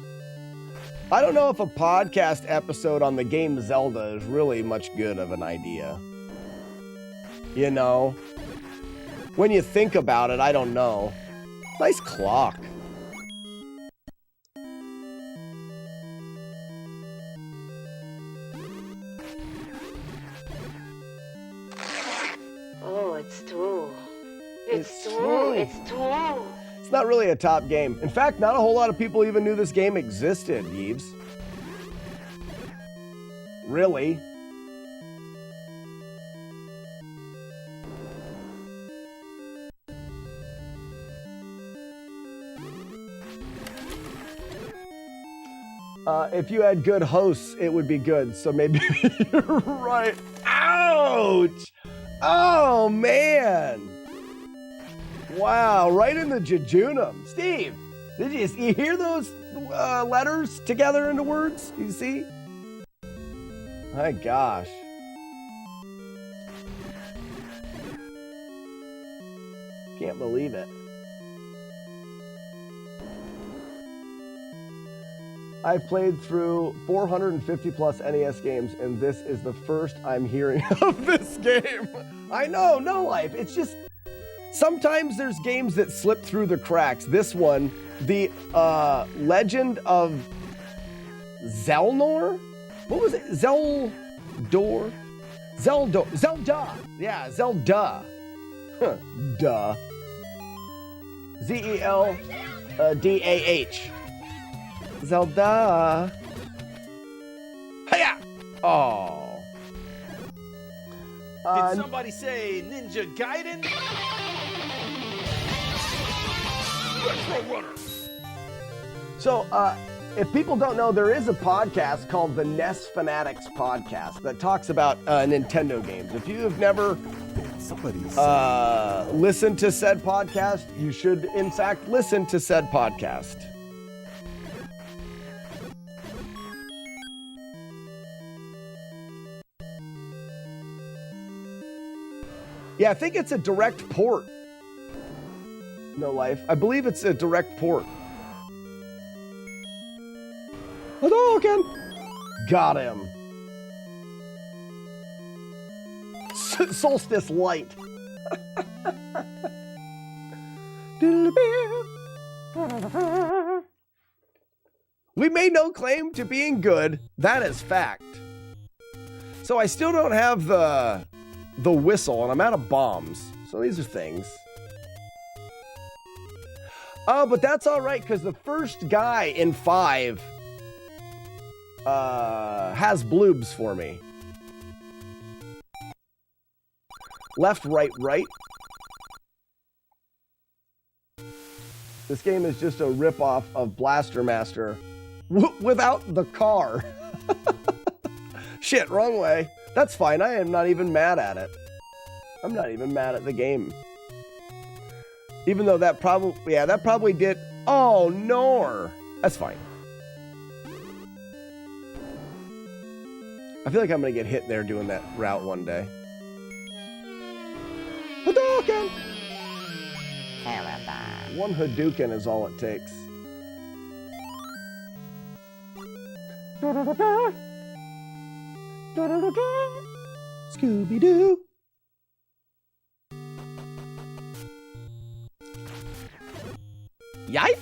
I don't know if a podcast episode on the game Zelda is really much good of an idea. You know? When you think about it, I don't know. Nice clock. Oh, it's true. It's true. It's true. It's not really a top game. In fact, not a whole lot of people even knew this game existed, Yeeves. Really? If you had good hosts, it would be good. So maybe you're right. Ouch! Oh, man! Wow, right in the jejunum. Steve, did you hear those letters together into words? You see? My gosh. Can't believe it. I've played through 450 plus NES games, and this is the first I'm hearing of this game. I know, no life. It's just, sometimes there's games that slip through the cracks. This one, the Legend of Zelnor? What was it? Zelda. Yeah, Zelda. Huh. Duh. Z-E-L-D-A-H. Zelda. Hiya! Oh. Did somebody say Ninja Gaiden? Retro Runner. So, if people don't know, there is a podcast called the NES Fanatics Podcast that talks about Nintendo games. If you have never listened to said podcast, you should, in fact, listen to said podcast. Yeah, I think it's a direct port. No life. I believe it's a direct port. Hadouken! Got him. Solstice Light. We made no claim to being good. That is fact. So I still don't have the whistle, and I'm out of bombs. So these are things. Oh, but that's all right, because the first guy in 5 has bloobs for me. Left, right, right. This game is just a ripoff of Blaster Master without the car. Shit, wrong way. That's fine. I am not even mad at it. I'm not even mad at the game. Even though that probably did. Oh, no. That's fine. I feel like I'm going to get hit there doing that route one day. Hadouken! One Hadouken is all it takes. Scooby-Doo. Yipe.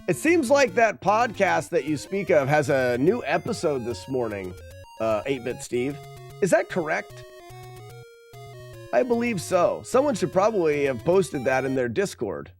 It seems like that podcast that you speak of has a new episode this morning, 8-Bit Steve. Is that correct? I believe so. Someone should probably have posted that in their Discord.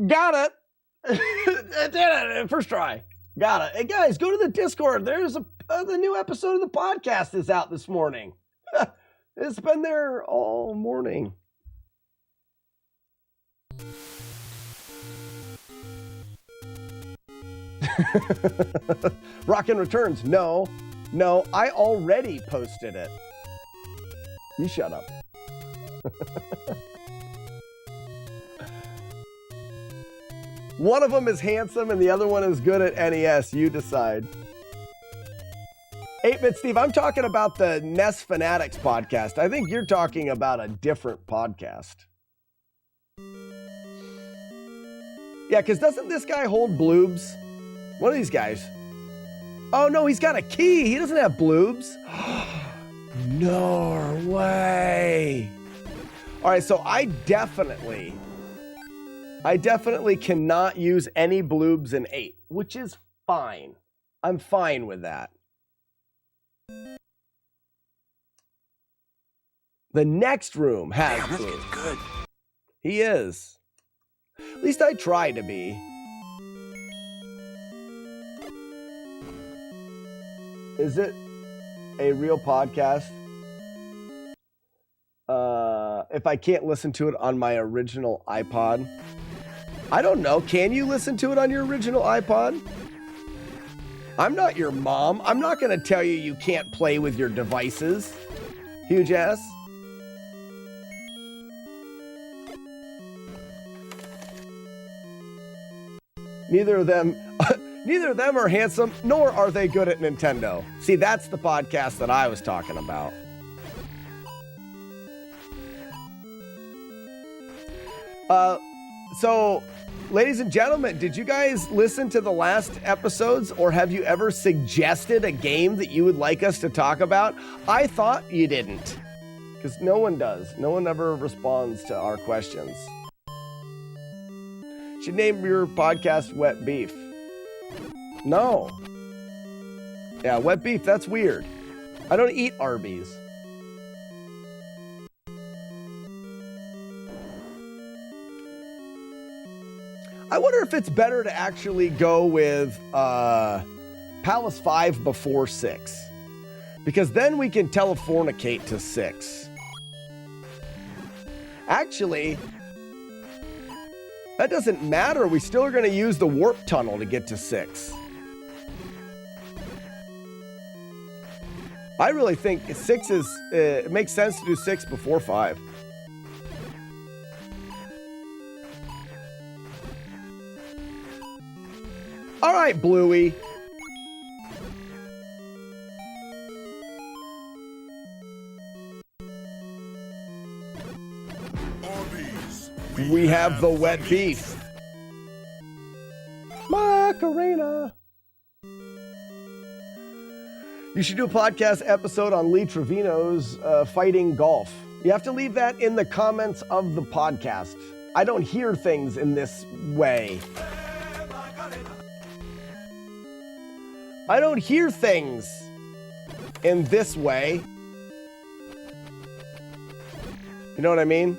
Got it. I did it. First try. Got it. Hey guys, go to the Discord. There's the new episode of the podcast is out this morning. It's been there all morning. Rockin' Returns. No, I already posted it. You shut up. One of them is handsome and the other one is good at NES. You decide. 8-Bit Steve, I'm talking about the NES Fanatics podcast. I think you're talking about a different podcast. Yeah, because doesn't this guy hold bloobs? One of these guys. Oh, no, he's got a key. He doesn't have bloobs. No way. All right, so I definitely cannot use any bloobs in 8, which is fine. I'm fine with that. The next room has bloobs. Good. He is. At least I try to be. Is it a real podcast? If I can't listen to it on my original iPod? I don't know. Can you listen to it on your original iPod? I'm not your mom. I'm not going to tell you you can't play with your devices. Huge ass. Neither of them are handsome, nor are they good at Nintendo. See, that's the podcast that I was talking about. So, ladies and gentlemen, did you guys listen to the last episodes, or have you ever suggested a game that you would like us to talk about? I thought you didn't, because no one does. No one ever responds to our questions. Should name your podcast Wet Beef. No. Yeah, Wet Beef, that's weird. I don't eat Arby's. I wonder if it's better to actually go with Palace 5 before 6. Because then we can telefornicate to 6. Actually, that doesn't matter. We still are going to use the warp tunnel to get to 6. I really think 6 is... it makes sense to do 6 before 5. All right, Bluey. Arby's, We have the wet beef. Macarena. You should do a podcast episode on Lee Trevino's fighting golf. You have to leave that in the comments of the podcast. I don't hear things in this way. I don't hear things in this way. You know what I mean?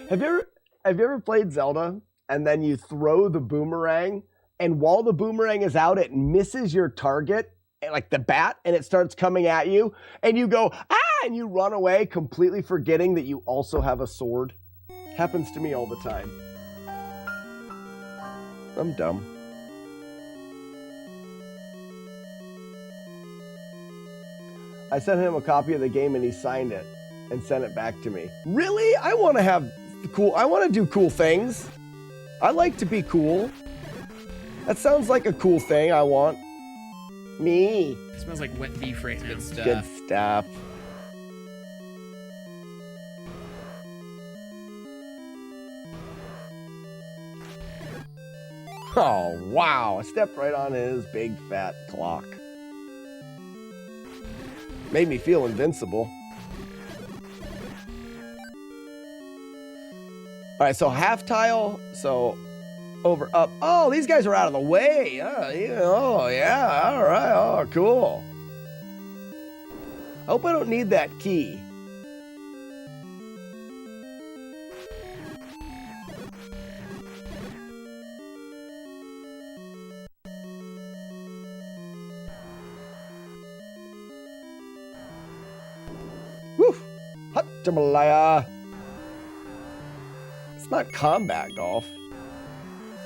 Have you ever played Zelda and then you throw the boomerang, and while the boomerang is out, it misses your target, like the bat, and it starts coming at you, and you go, ah, and you run away, completely forgetting that you also have a sword? Happens to me all the time. I'm dumb. I sent him a copy of the game and he signed it and sent it back to me. Really? I want to do cool things. I like to be cool. That sounds like a cool thing I want. Me. It smells like wet beef right now. Good stuff. Oh, wow. I stepped right on his big fat clock. Made me feel invincible. All right, so half tile, so over, up. Oh, these guys are out of the way. Oh, yeah, all right, oh, cool. I hope I don't need that key. Woo! Hot jambalaya. It's not combat golf.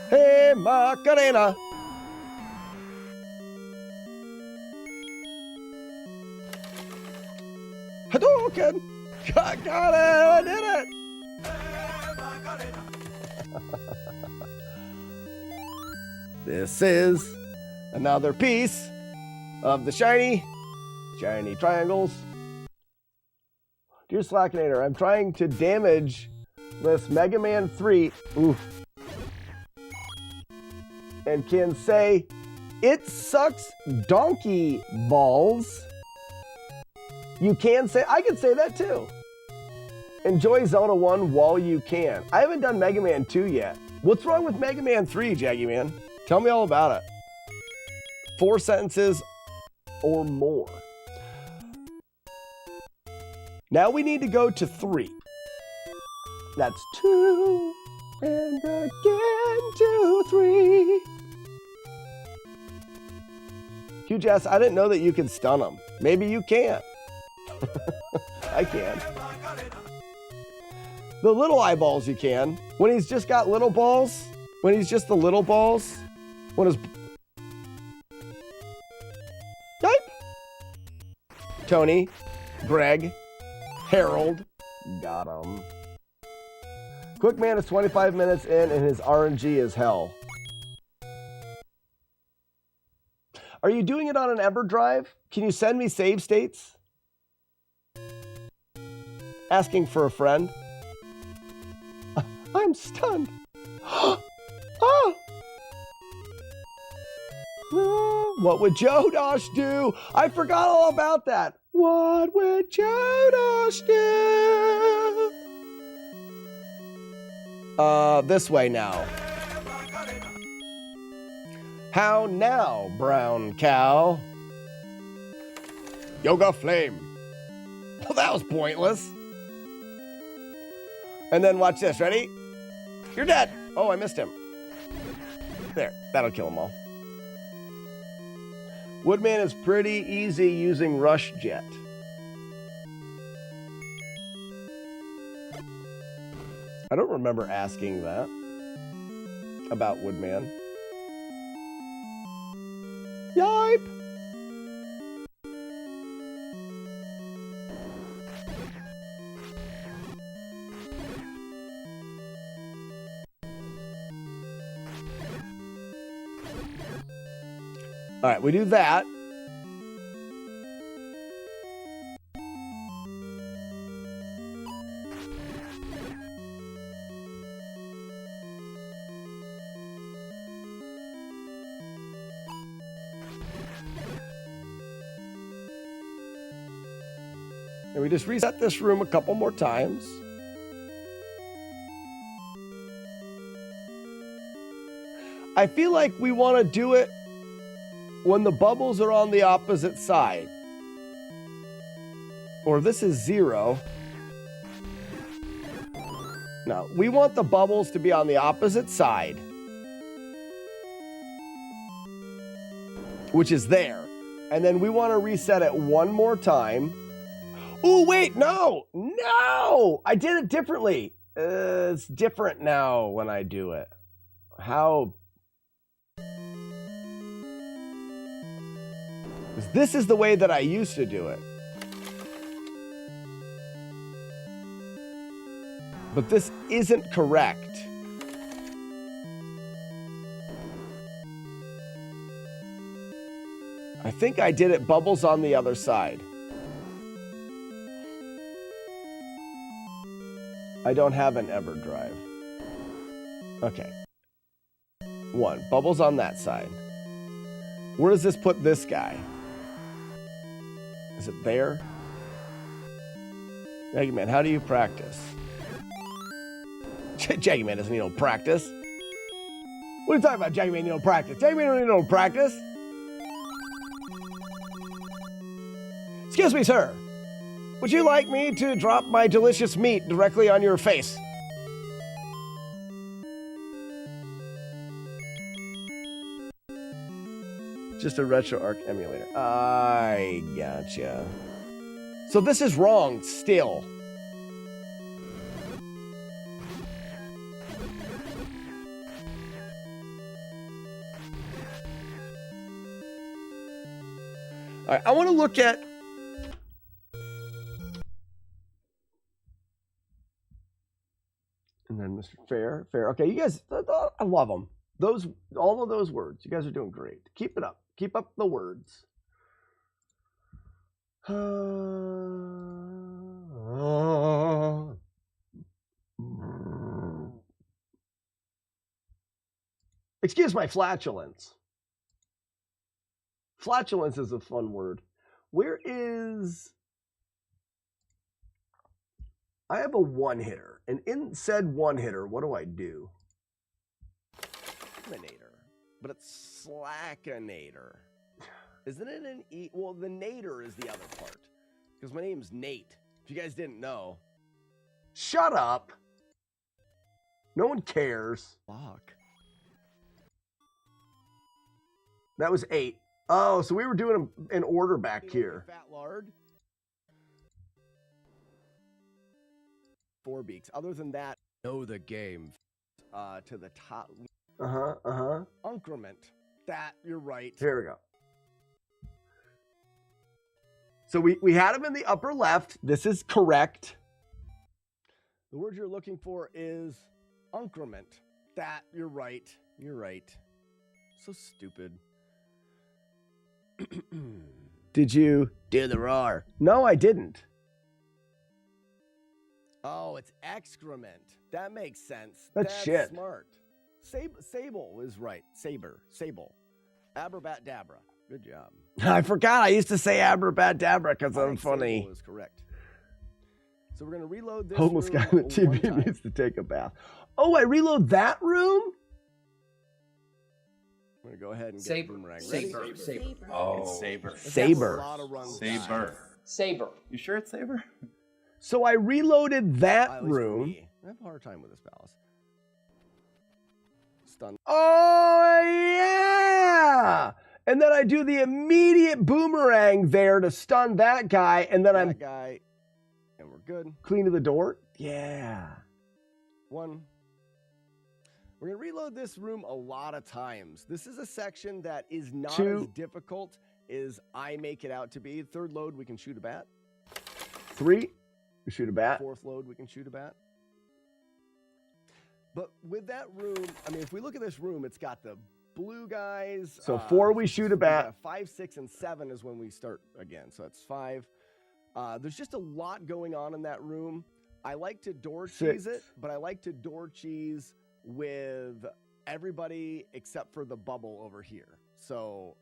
Hey, Macarena. Hadouken. Got it. I did it. This is another piece of the shiny triangles. Dear Slackinator, I'm trying to damage this Mega Man 3. Oof. And can say, it sucks donkey balls. You can say, I can say that too. Enjoy Zelda 1 while you can. I haven't done Mega Man 2 yet. What's wrong with Mega Man 3, Jaggy Man? Tell me all about it. 4 sentences or more. Now we need to go to 3. That's 2, and again 2, 3. Huge ass, I didn't know that you could stun him. Maybe you can. I can. The little eyeballs you can. When he's just got little balls, when he's just the little balls, when his... Yipe! Tony, Greg, Harold, got him. Quickman is 25 minutes in and his RNG is hell. Are you doing it on an EverDrive? Can you send me save states? Asking for a friend. I'm stunned. Oh! What would Jodosh do? I forgot all about that. What would Jodosh do? This way now. How now, brown cow? Yoga flame. Well, that was pointless. And then watch this, ready? You're dead. Oh, I missed him. There, that'll kill them all. Woodman is pretty easy using Rush Jet. I don't remember asking that about Woodman. Yipe! All right, we do that. And we just reset this room a couple more times. I feel like we want to do it when the bubbles are on the opposite side. Or this is 0. No, we want the bubbles to be on the opposite side. Which is there. And then we want to reset it one more time. Oh, wait, no! No! I did it differently. It's different now when I do it. How... This is the way that I used to do it. But this isn't correct. I think I did it. Bubbles on the other side. I don't have an EverDrive. Okay. 1. Bubbles on that side. Where does this put this guy? Is it there? Jaggy Man, how do you practice? Jaggy Man doesn't need no practice. What are you talking about, Jaggy Man? You don't practice. Jaggy Man don't need no practice. Excuse me, sir. Would you like me to drop my delicious meat directly on your face? Just a RetroArch emulator. I gotcha. So this is wrong still. All right, I want to look at... And then Mr. Fair. Okay, you guys, I love them. All of those words. You guys are doing great. Keep it up. Keep up the words. Excuse my flatulence. Flatulence is a fun word. Where is... I have a one-hitter, and in said one-hitter, what do I do? Slackinator, but it's Slackinator. Isn't it an E? Well, the nader is the other part, because my name's Nate, if you guys didn't know. Shut up. No one cares. Fuck. That was 8. Oh, so we were doing them in order back here. Fat lard. 4 beaks. Other than that, know the game. To the top. Increment. That, you're right. Here we go. So we had them in the upper left. This is correct. The word you're looking for is increment. That, you're right. You're right. So stupid. Did you do the roar? No, I didn't. Oh, it's excrement. That makes sense. That's shit. Smart. Sable is right. Sable. Abrabat-dabra. Good job. I forgot. I used to say abrabat-dabra because I'm funny. Sable is correct. So we're going to reload this room. Homeless guy on the TV needs to take a bath. Oh, I reload that room? I'm going to go ahead and get Boomerang ready. Saber. Oh, it's Saber. Saber. Saber. You sure it's Saber? So I reloaded that room. I have a hard time with this palace. Stun. Oh, yeah! And then I do the immediate boomerang there to stun that guy, and then and we're good. Clean to the door. Yeah. 1. We're going to reload this room a lot of times. This is a section that is not as difficult as I make it out to be. 3rd load, we can shoot a bat. 3, we shoot a bat. 4th load, we can shoot a bat. But with that room, I mean, if we look at this room, it's got the blue guys. So 4, we shoot a bat. 5, 6, and 7 is when we start again. So that's 5. There's just a lot going on in that room. I like to door cheese it, but I like to door cheese with everybody except for the bubble over here. So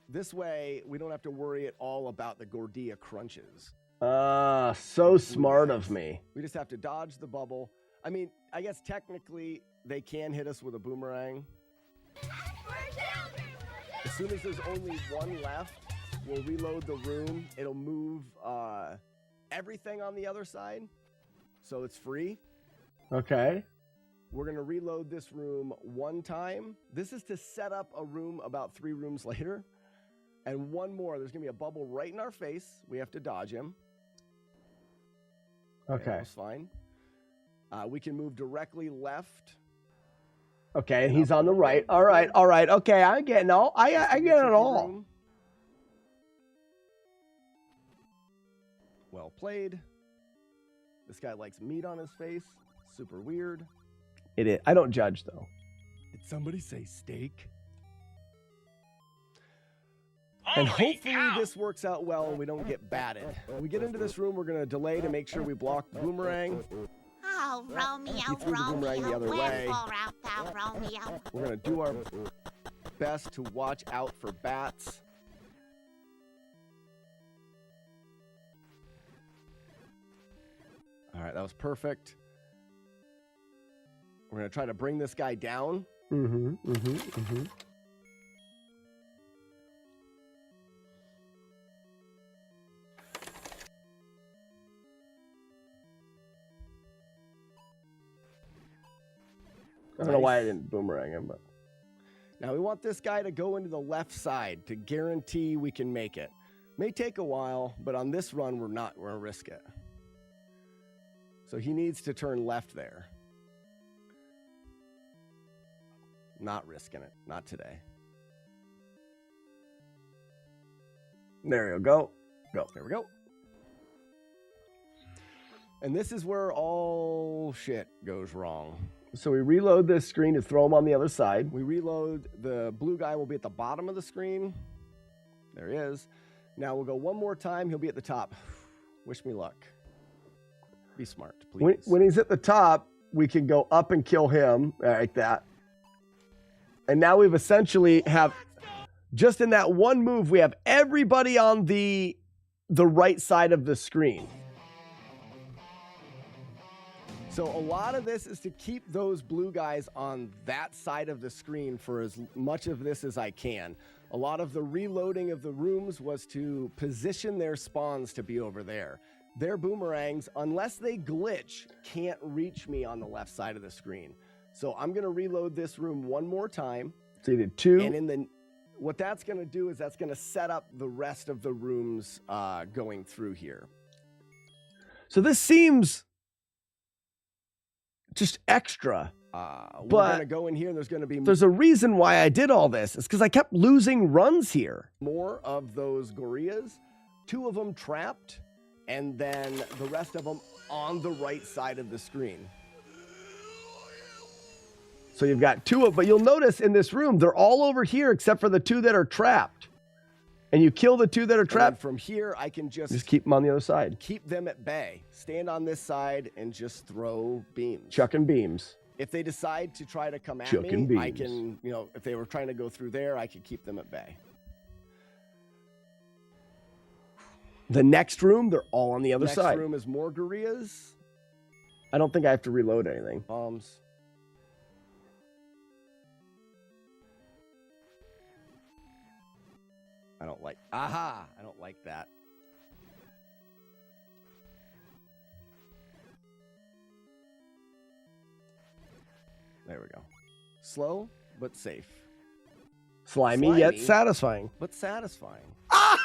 this way, we don't have to worry at all about the Gordia crunches. So smart of me. We just have to dodge the bubble. I mean, I guess technically they can hit us with a boomerang. As soon as there's only 1 left, we'll reload the room. It'll move everything on the other side, so it's free. Okay. We're going to reload this room 1 time. This is to set up a room about 3 rooms later. And 1 more. There's going to be a bubble right in our face. We have to dodge him. Okay. That's fine. We can move directly left. Okay, and he's on the right. All right. Okay, I'm getting all. I get it all. Well played. This guy likes meat on his face. Super weird. It is. I don't judge, though. Did somebody say steak? And hopefully this works out well and we don't get batted. When we get into this room, we're going to delay to make sure we block the boomerang. Oh, Romeo, He threw the boomerang the other way. We're going to do our best to watch out for bats. All right, that was perfect. We're going to try to bring this guy down. I don't know why I didn't boomerang him, but now we want this guy to go into the left side to guarantee we can make it. May take a while, but on this run, we're going to risk it. So he needs to turn left there. Not risking it. Not today. There you go. Go. There we go. And this is where all shit goes wrong. So we reload this screen to throw him on the other side. We reload. The blue guy will be at the bottom of the screen. There he is. Now we'll go one more time. He'll be at the top. Wish me luck. Be smart, please. When he's at the top, we can go up and kill him like that. And now we've essentially have, just in that one move, we have everybody on the right side of the screen. So a lot of this is to keep those blue guys on that side of the screen for as much of this as I can. A lot of the reloading of the rooms was to position their spawns to be over there. Their boomerangs, unless they glitch, can't reach me on the left side of the screen. So I'm going to reload this room one more time. So you did two. And what that's going to do is that's going to set up the rest of the rooms going through here. So this seems just extra. We're going to go in here. There's a reason why I did all this. It's because I kept losing runs here. More of those gorillas, 2 of them trapped, and then the rest of them on the right side of the screen. So you've got 2 but you'll notice in this room, they're all over here except for the 2 that are trapped. And you kill the 2 that are trapped. From here, I can just keep them on the other side. Keep them at bay. Stand on this side and just throw beams. Chucking beams. If they decide to try to come at me, I can, if they were trying to go through there, I could keep them at bay. The next room, they're all on the other side. Next room is more gorillas. I don't think I have to reload anything. Bombs. I don't like that. There we go. Slow, but safe. Slimy yet satisfying. But satisfying. All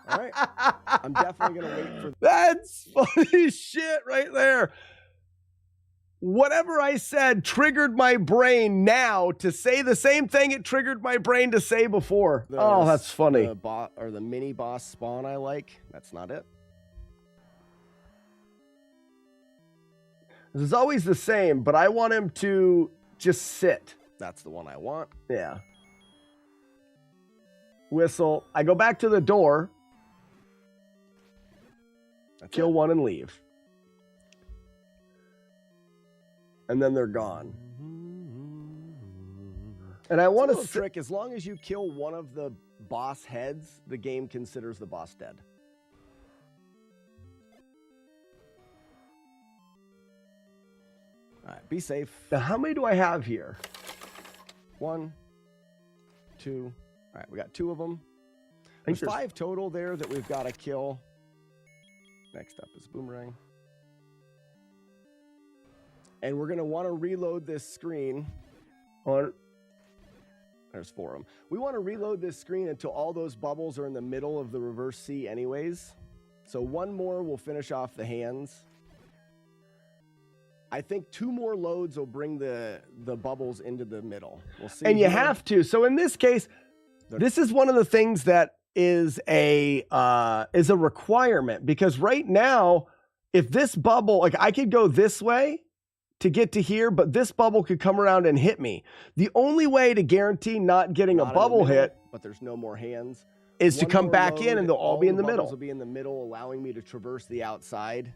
right. I'm definitely going to wait for... That's funny shit right there. Whatever I said triggered my brain now to say the same thing it triggered my brain to say before. Oh, that's funny. The mini boss spawn I like. That's not it. This is always the same, but I want him to just sit. That's the one I want. Yeah. Whistle. I go back to the door. Kill one and leave. And then they're gone. And I want to trick, as long as you kill one of the boss heads, the game considers the boss dead. All right, be safe. Now, how many do I have here? 1, 2. All right, we got 2 of them. There's 5 total there that we've got to kill. Next up is Boomerang. And we're going to want to reload this screen. There's 4 of them. We want to reload this screen until all those bubbles are in the middle of the reverse C anyways. So 1 more will finish off the hands. I think 2 more loads will bring the bubbles into the middle. We'll see. And you have to. So in this case, this is one of the things that is a requirement, because right now, if this bubble, like I could go this way to get to here, but this bubble could come around and hit me. The only way to guarantee not getting a bubble hit but there's no more hands, is to come back in and they'll all be in the middle. Will be in the middle, allowing me to traverse the outside.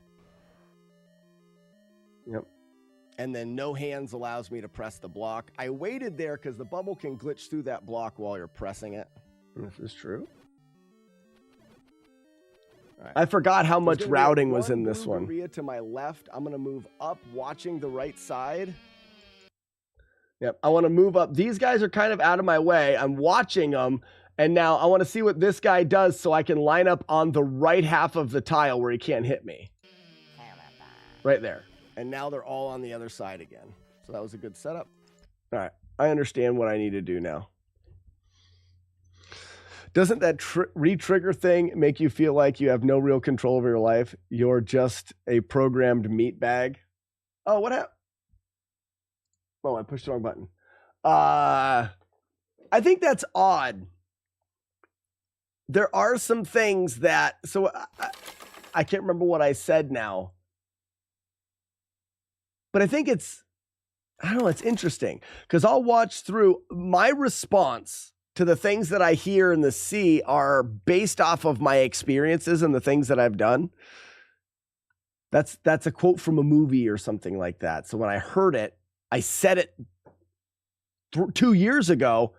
Yep. And then no hands allows me to press the block. I waited there because the bubble can glitch through that block while you're pressing it. This is true. Right. I forgot how much routing was in this one. To my left, I'm going to move up, watching the right side. Yep, I want to move up. These guys are kind of out of my way. I'm watching them, and now I want to see what this guy does so I can line up on the right half of the tile where he can't hit me. Right there. And now they're all on the other side again. So that was a good setup. All right, I understand what I need to do now. Doesn't that re-trigger thing make you feel like you have no real control over your life? You're just a programmed meat bag. Oh, what happened? Oh, I pushed the wrong button. I think that's odd. There are some things that... So I can't remember what I said now. But I think it's... I don't know, it's interesting. Because I'll watch through my response to the things that I hear and see are based off of my experiences and the things that I've done. That's a quote from a movie or something like that. So when I heard it, I said it 2 years ago,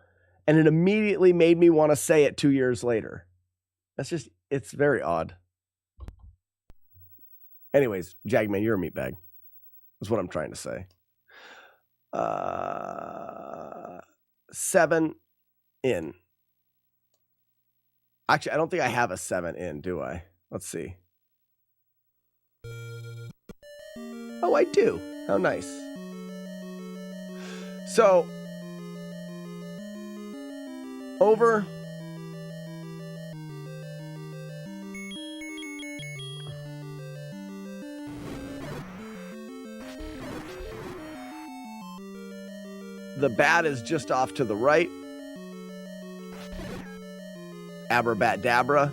and it immediately made me want to say it 2 years later. It's very odd. Anyways, Jagman, you're a meatbag. That's what I'm trying to say. 7 in. Actually, I don't think I have a 7 in, do I? Let's see. Oh, I do. How nice. So, over. The bat is just off to the right. Abrabat Dabra.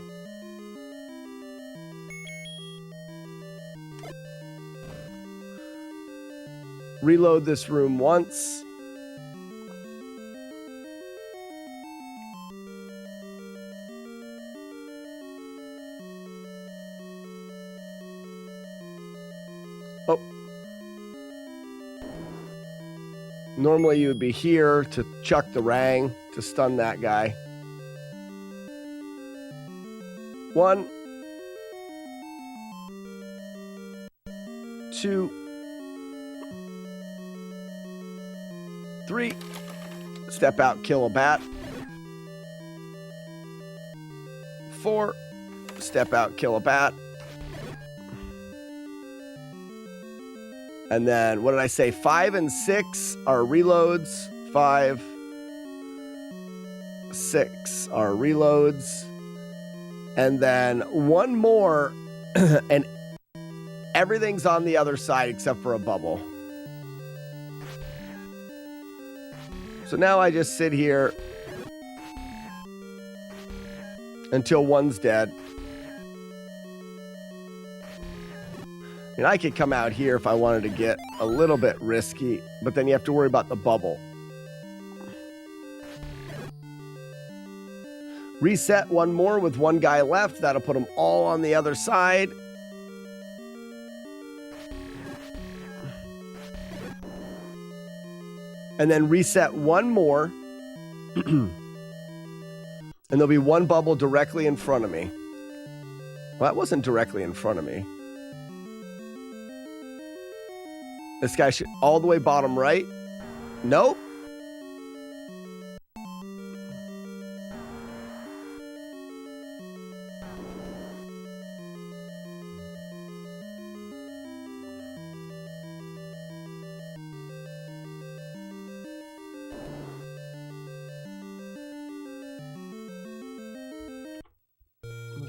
Reload this room once. Oh. Normally you would be here to chuck the rang to stun that guy. 1, 2, 3. Step out, kill a bat. 4. Step out, kill a bat. And then, what did I say? 5 and 6 are reloads. 5, 6 are reloads. And then one more, and everything's on the other side except for a bubble. So now I just sit here until one's dead. And I could come out here if I wanted to get a little bit risky, but then you have to worry about the bubble. Reset one more with one guy left. That'll put them all on the other side. And then reset one more. And there'll be one bubble directly in front of me. Well, that wasn't directly in front of me. This guy should all the way bottom right. Nope.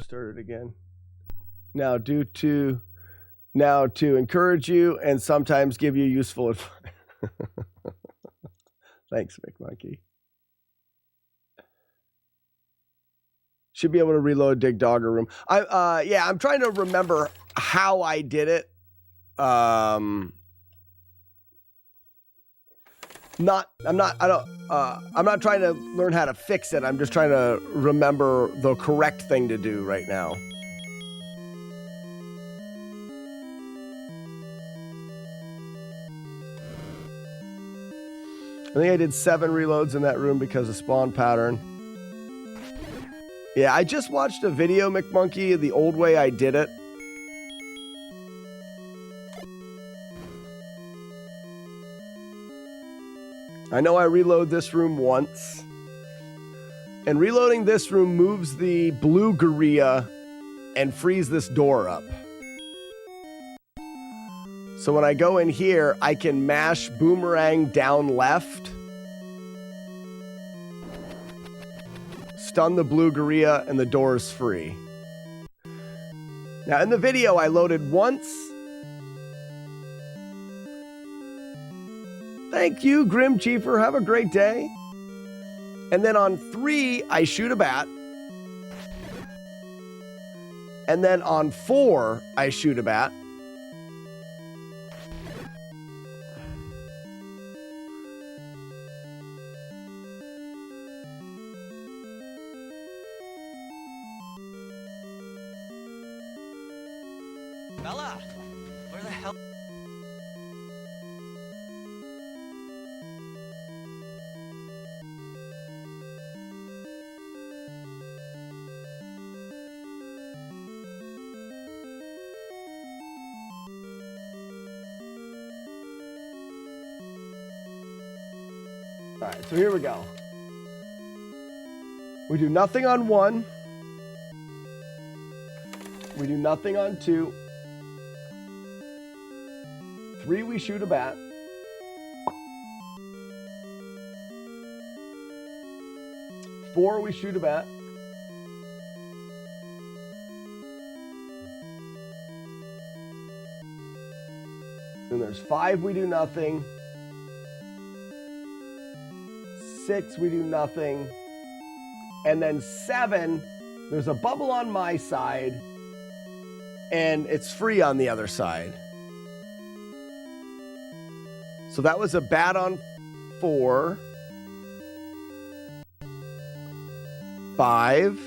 Start it again. Now to encourage you and sometimes give you useful advice. Thanks, McMonkey. Should be able to reload Dig Dogger Room. I'm trying to remember how I did it. I'm not trying to learn how to fix it. I'm just trying to remember the correct thing to do right now. I think I did 7 reloads in that room because of spawn pattern. Yeah, I just watched a video, McMonkey, the old way I did it. I know I reload this room once. And reloading this room moves the blue gorilla and frees this door up. So when I go in here, I can mash boomerang down left, stun the blue gorilla, and the door is free. Now in the video, I loaded once. Thank you, Grim Chiefer. Have a great day. And then on 3, I shoot a bat. And then on 4, I shoot a bat. Bella, where the hell? All right, so here we go. We do nothing on 1. We do nothing on 2. 3, we shoot a bat. 4, we shoot a bat. 5, we do nothing. 6, we do nothing. And then 7, there's a bubble on my side, and it's free on the other side. So that was a bat on 4. 5.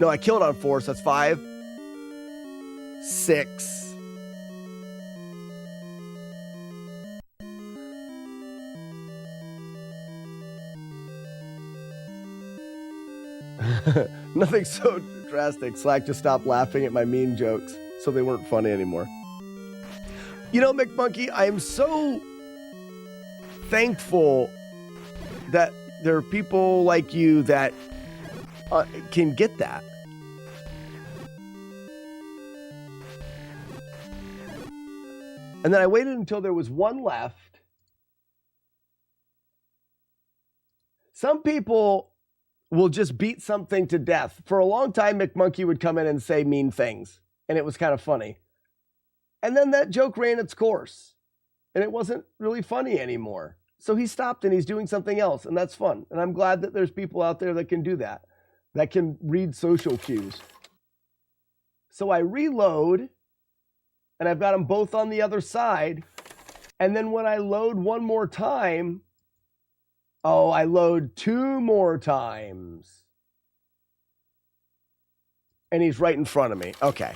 No, I killed on 4, so that's 5. 6. Nothing so drastic. Slack just stopped laughing at my mean jokes, so they weren't funny anymore. You know, McMonkey, I am so thankful that there are people like you that can get that. And then I waited until there was 1 left. Some people will just beat something to death. For a long time, McMonkey would come in and say mean things, and it was kind of funny. And then that joke ran its course, and it wasn't really funny anymore. So he stopped and he's doing something else, and that's fun. And I'm glad that there's people out there that can do that, that can read social cues. So I reload, and I've got them both on the other side. And then when I load one more time, oh, I load 2 more times. And he's right in front of me. Okay.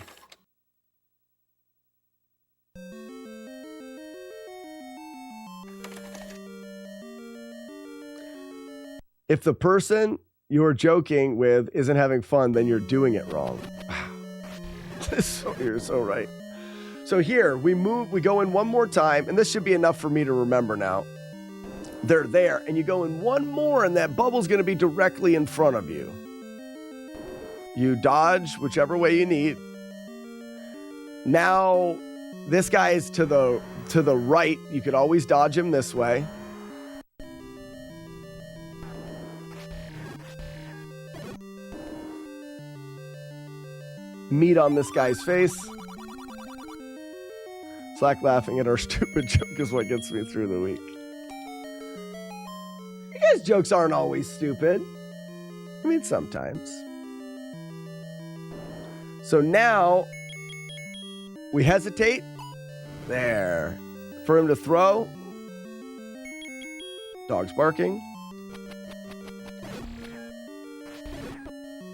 If the person you're joking with isn't having fun, then you're doing it wrong. You're so right. So here, we go in one more time, and this should be enough for me to remember now. They're there, and you go in one more, and that bubble's going to be directly in front of you. You dodge whichever way you need. Now, this guy is to the right. You could always dodge him this way. Meat on this guy's face. Slack laughing at our stupid joke is what gets me through the week. You guys' jokes aren't always stupid. I mean, sometimes. So now we hesitate. There. for him to throw. Dog's barking.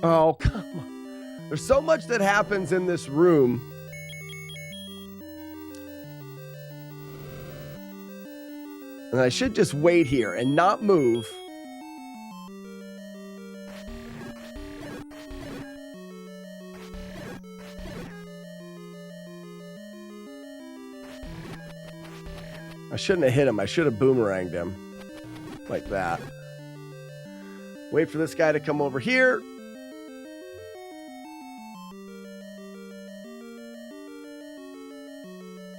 Oh, come on. There's so much that happens in this room. And I should just wait here and not move. I shouldn't have hit him. I should have boomeranged him. Like that. Wait for this guy to come over here.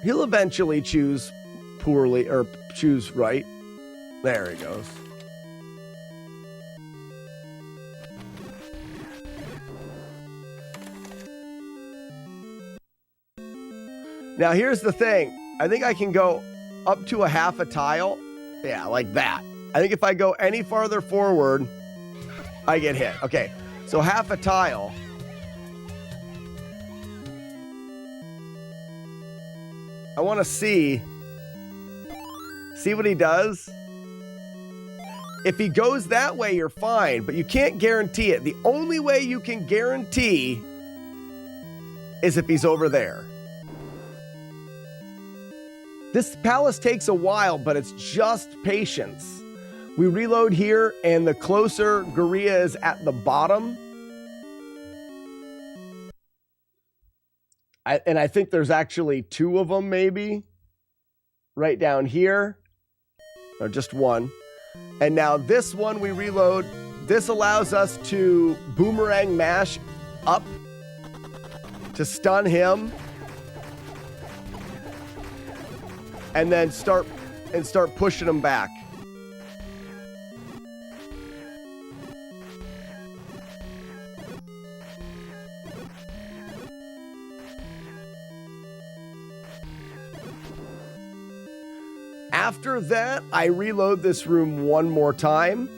He'll eventually choose poorly, or choose right. There he goes. Now here's the thing. I think I can go up to a half a tile. Yeah, like that. I think if I go any farther forward, I get hit. Okay, so half a tile. I want to see what he does. If he goes that way, you're fine, but you can't guarantee it. The only way you can guarantee is if he's over there. This palace takes a while, but it's just patience. We reload here, and the closer Gorilla is at the bottom. I think there's actually 2 of them, maybe. Right down here. Or just 1. And now this one we reload. This allows us to boomerang mash up to stun him. And then start pushing him back. After that, I reload this room one more time.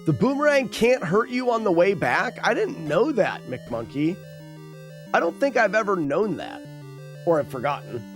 The boomerang can't hurt you on the way back? I didn't know that, McMonkey. I don't think I've ever known that. Or I've forgotten.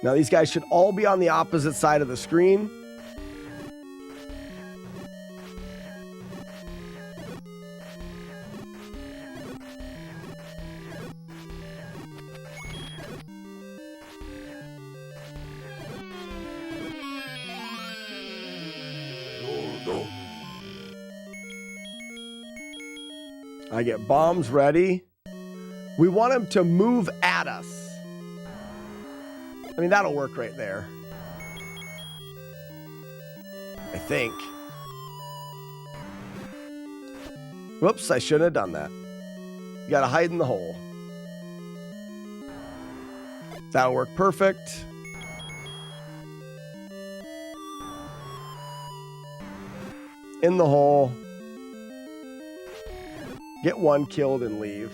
Now these guys should all be on the opposite side of the screen. I get bombs ready. We want him to move at us. I mean, that'll work right there. I think. Whoops, I shouldn't have done that. You gotta hide in the hole. That'll work perfect. In the hole. Get one killed and leave.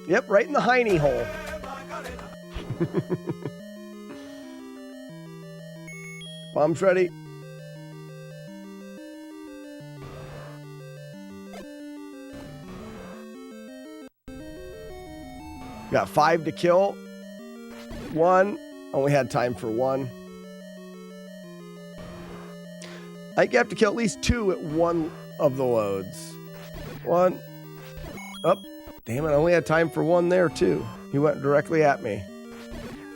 Yep, right in the hiney hole. Bombs ready. Got 5 to kill. 1. Only had time for 1. I think you have to kill at least 2 at one of the loads. 1. Oh, damn it. I only had time for 1 there, too. He went directly at me.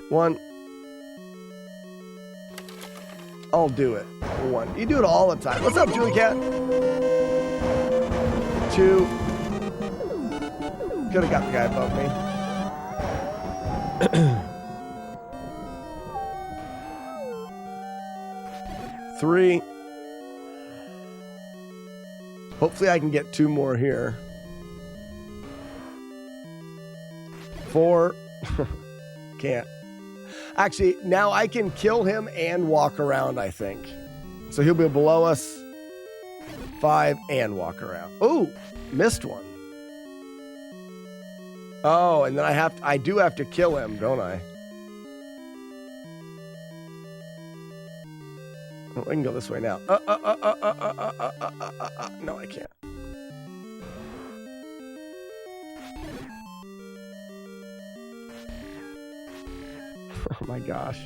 1. I'll do it. 1. You do it all the time. What's up, Julie Cat? 2. Could have got the guy above me. 3. Hopefully I can get 2 more here. 4. can't. Actually, now I can kill him and walk around, I think. So he'll be below us. 5 and walk around. Oh, missed one. Oh, and then I do have to kill him, don't I? Oh, I can go this way now. No, I can't. Oh my gosh.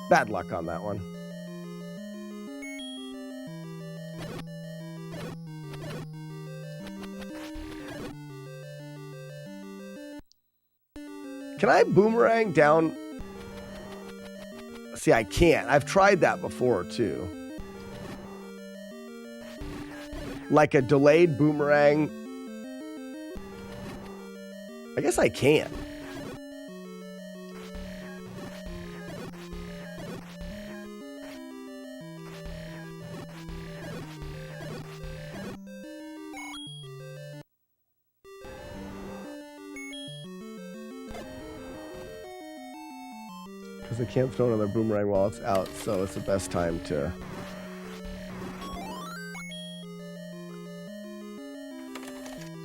Bad luck on that one. Can I boomerang down? See, I can't. I've tried that before, too. Like a delayed boomerang. I guess I can. Because I can't throw another boomerang while it's out, so it's the best time to...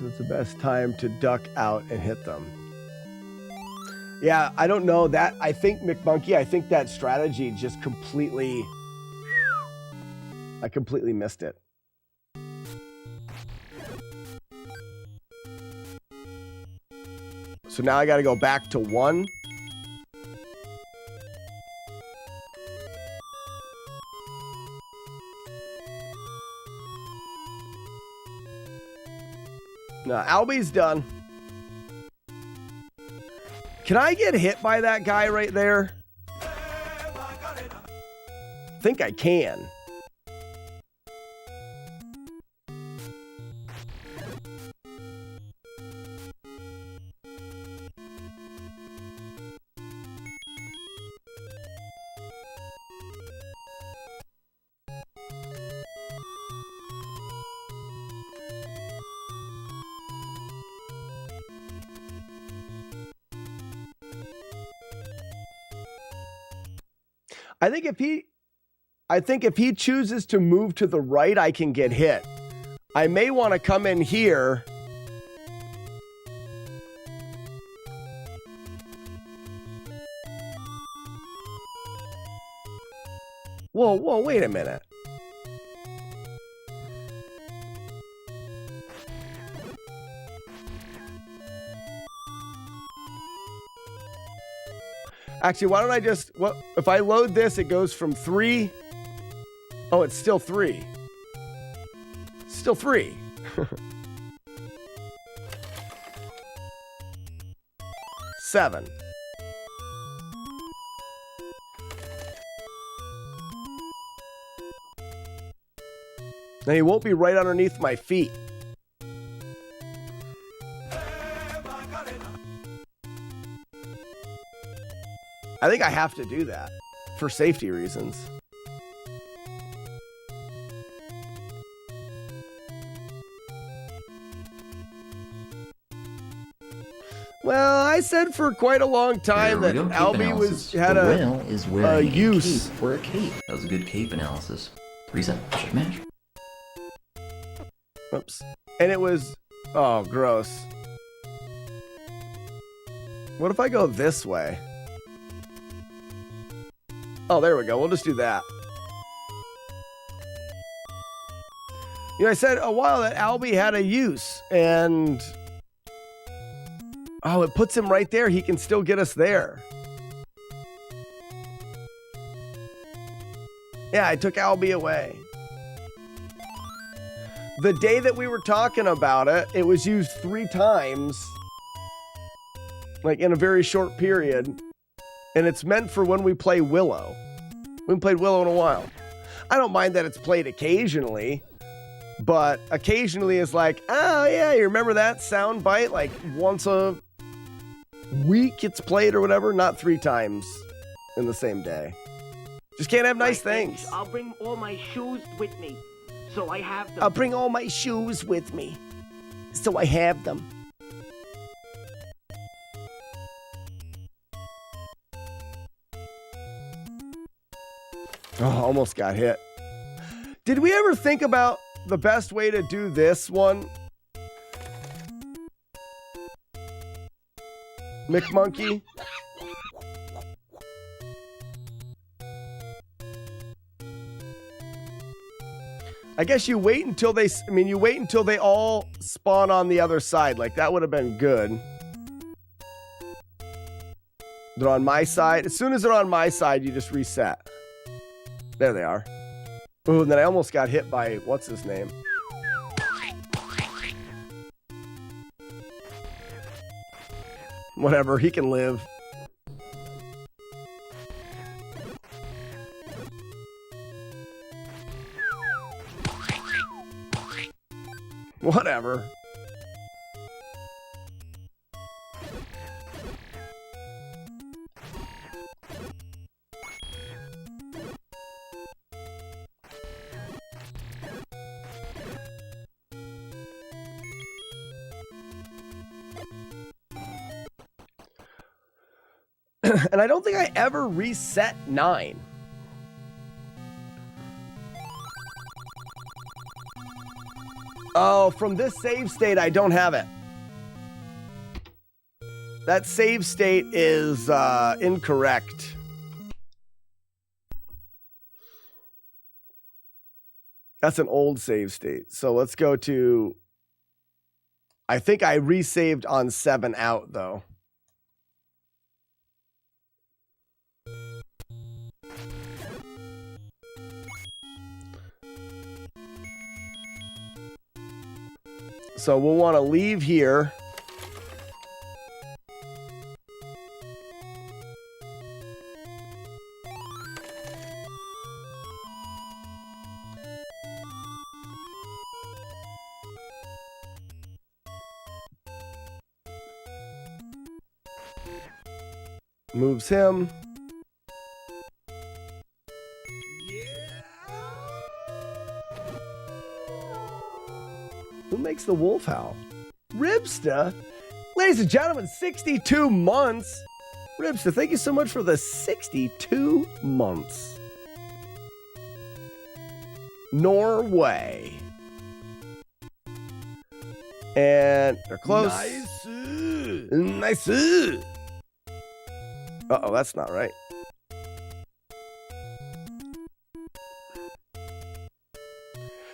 It's the best time to duck out and hit them. Yeah, I don't know that. I think, McMonkey, I think that strategy just completely... I completely missed it. So now I got to go back to 1. No, Albie's done. Can I get hit by that guy right there? I think I can. I think if he chooses to move to the right, I can get hit. I may want to come in here. Whoa, wait a minute. Actually, why don't I just... Well, if I load this, it goes from 3... Oh, it's still 3. Still 3. Seven. Now he won't be right underneath my feet. I think I have to do that for safety reasons. Well, I said for quite a long time that Albie had a use for a cape. That was a good cape analysis. Reset. Mash. Oops. And it was... Oh, gross. What if I go this way? Oh, there we go. We'll just do that. You know, I said a while that Albie had a use, and... Oh, it puts him right there. He can still get us there. Yeah, I took Albie away. The day that we were talking about it, it was used 3 times. Like, in a very short period. And it's meant for when we play Willow. We haven't played Willow in a while. I don't mind that it's played occasionally. But occasionally is like, oh yeah, you remember that sound bite? Like once a week it's played or whatever. Not 3 times in the same day. Just can't have nice things. I'll bring all my shoes with me. So I have them. I'll bring all my shoes with me. So I have them. Oh, almost got hit. Did we ever think about the best way to do this one? McMonkey? I guess you wait until they, you wait until they all spawn on the other side. Like, that would have been good. They're on my side. As soon as they're on my side, you just reset. There they are. Ooh, and then I almost got hit by, what's his name? Whatever, he can live. Whatever. And I don't think I ever reset 9. Oh, from this save state, I don't have it. That save state is incorrect. That's an old save state. So let's go to... I think I resaved on 7 out, though. So we'll want to leave here. Moves him. Who makes the wolf howl? Ribsta? Ladies and gentlemen, 62 months. Ribsta, thank you so much for the 62 months. Norway. And they're close. Nice. Nice. Uh-oh, that's not right.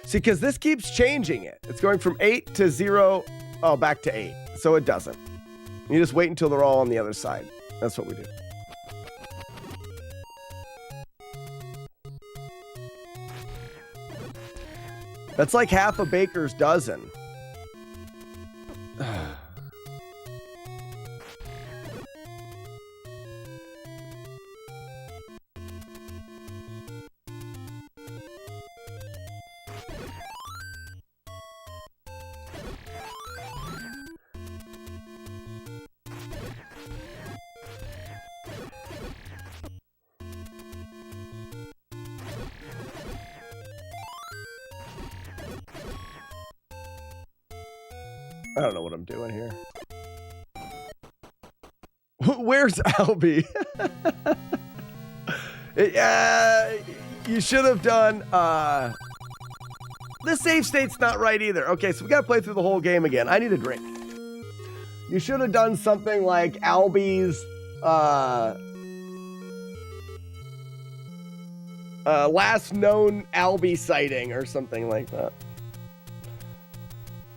See, because this keeps changing it. It's going from 8 to 0. Oh, back to 8. So it doesn't. You just wait until they're all on the other side. That's what we do. That's like half a baker's dozen. I don't know what I'm doing here. Where's Albie? You should have done... This save state's not right either. Okay, so we gotta play through the whole game again. I need a drink. You should have done something like Albie's... last known Albie sighting or something like that.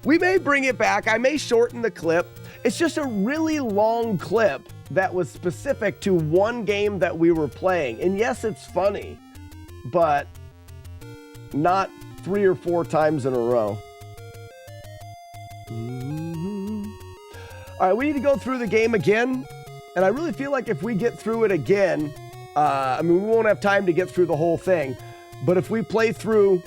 We may bring it back. I may shorten the clip. It's just a really long clip that was specific to one game that we were playing. And yes, it's funny, but not 3 or 4 times in a row. All right, we need to go through the game again. And I really feel like if we get through it again, we won't have time to get through the whole thing. But if we play through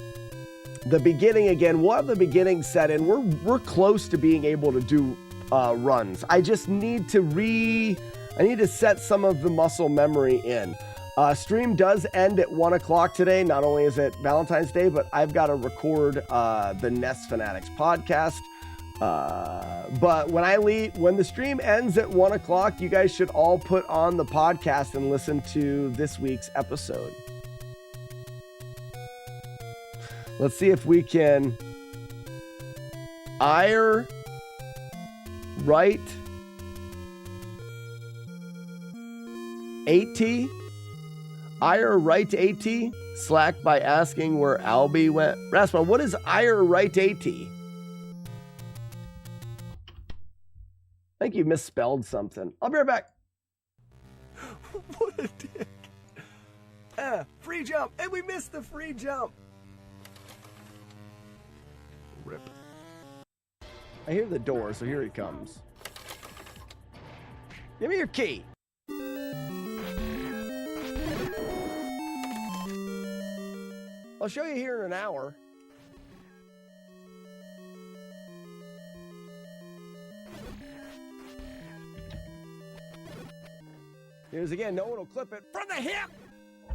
the beginning again, we'll have the beginning set in. We're close to being able to do runs. I just need to I need to set some of the muscle memory in. Stream does end at 1 o'clock today. Not only is it Valentine's Day, but I've got to record the NES Fanatics podcast. But when the stream ends at 1 o'clock, you guys should all put on the podcast and listen to this week's episode. Let's see if we can write write AT Slack by asking where Albie went. Raspa, what is write AT? I think you misspelled something. I'll be right back. What a dick. Free jump. And we missed the free jump. Rip. I hear the door, so here he comes. Give me your key. I'll show you here in an hour. Here's again, no one will clip it. From the hip!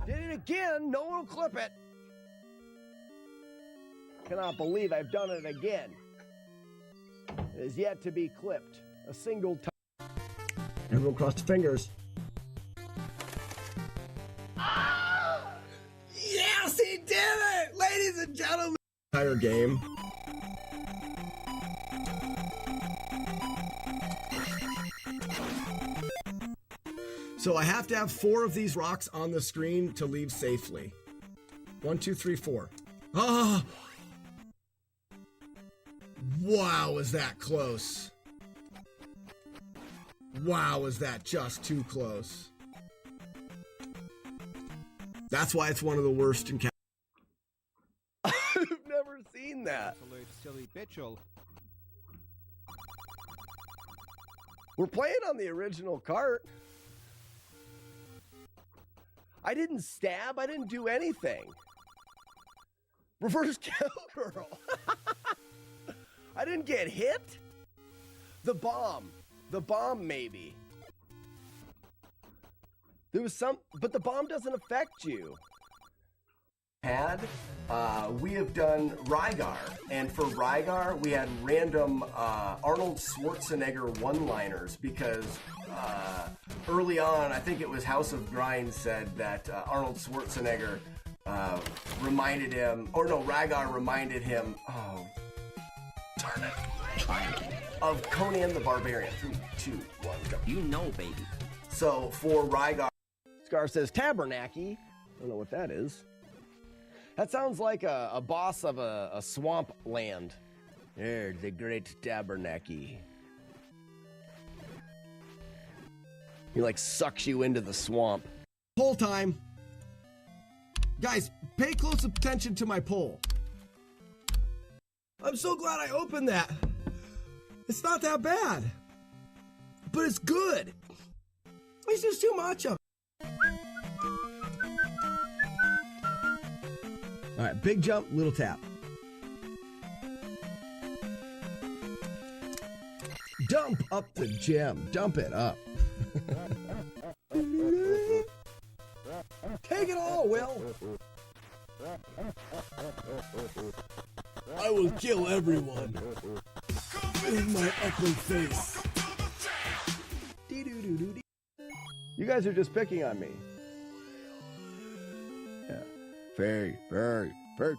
Did it again, no one will clip it. Cannot believe I've done it again. It is yet to be clipped. A single time. Everyone cross fingers. Yes, he did it! Ladies and gentlemen! Entire game. So I have to have 4 of these rocks on the screen to leave safely. 1, 2, 3, 4. Ah! Wow, is that close? Wow, is that just too close? That's why it's one of the worst in I've never seen that. Silly bitchel. We're playing on the original cart. I didn't stab. I didn't do anything. Reverse cowgirl. I didn't get hit. The bomb. The bomb, maybe. There was some, but the bomb doesn't affect you. We have done Rygar, and for Rygar, we had random Arnold Schwarzenegger one-liners because early on, I think it was House of Grind said that Arnold Schwarzenegger reminded him, or no, Rygar reminded him, oh, darn it, of Conan the Barbarian. 3, 2, 1, go. You know, baby. So for Rygar, Scar says Tabernacle. I don't know what that is. That sounds like a boss of a swamp land. There's the great Tabernacle. He like sucks you into the swamp. Poll time. Guys, pay close attention to my poll. I'm so glad I opened that. It's not that bad. But it's good. It's just too much of it. All right, big jump, little tap. Dump up the gem. Dump it up. Take it all, Will. I will kill everyone in my ugly face. You guys are just picking on me. Yeah. Very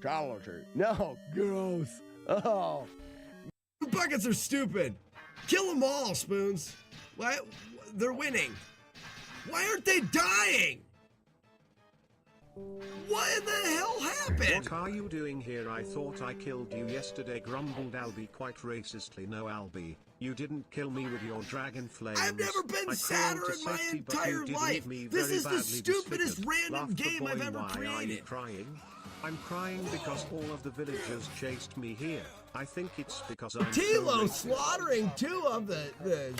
talented. No, gross. Oh. Buckets are stupid. Kill them all, Spoons. Why? They're winning. Why aren't they dying? What in the hell happened? What are you doing here? I thought I killed you yesterday, grumbled Albie quite racistly. No, Albie, you didn't kill me with your dragon flames. I've never been sadder in my entire life. This is the stupidest random game I've ever created. Why are you crying? I'm crying because all of the villagers chased me here. I think it's because I'm Tilo slaughtering 2 of the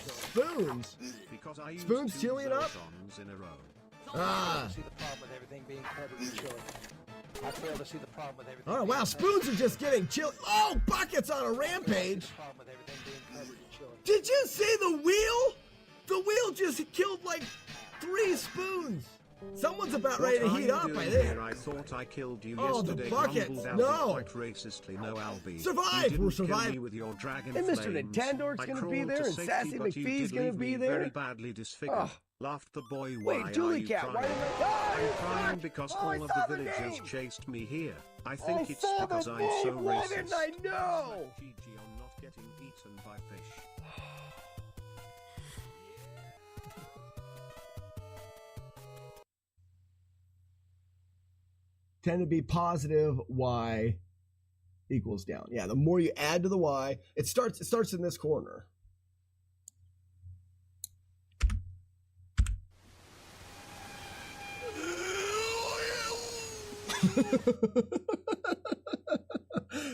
spoons. Because I used Spoons 2 chilling up? Zozons in a row. Ah. See the problem with everything being covered in chili. I fail to see the problem with everything. Oh wow, Spoons are just getting chilly. Oh, Bucket's on a rampage. Did you see the wheel? The wheel just killed like 3 spoons. Someone's about What ready to are heat you up, doing I think. here? I thought I killed you Oh, the yesterday. buckets, Grumbled no. Albie quite racistly. No, Albie. Survive, You didn't we're kill surviving. me with your dragon And Mr. flames. Nintendor's I gonna be crawled there, to and safety, Sassy but you McPhee's did gonna leave be me there. very badly disfigured. Oh. Laughed the boy. Why Wait, are Julie you Cat, crying? why did I... I'm crying because Oh, I all of saw the the villagers name. chased me here. I think it's saw because the I'm so name. Why racist. didn't I know? GG on not getting eaten by fish. Tend to be positive y equals down. Yeah, the more you add to the y, it starts in this corner.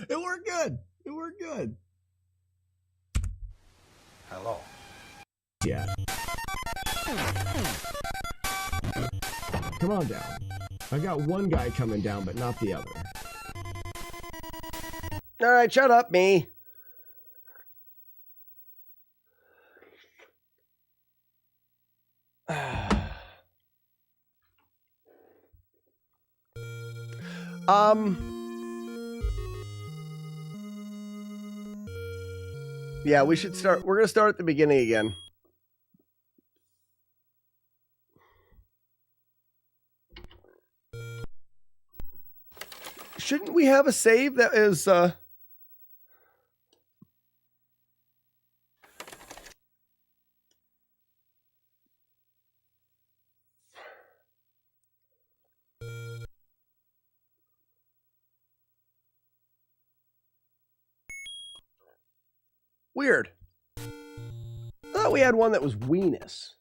It worked good. It worked good. Hello. Yeah. Come on down. I got one guy coming down, but not the other. All right, shut up, me. Yeah, we should start. We're gonna start at the beginning again. Shouldn't we have a save that is weird? I thought we had one that was weenus.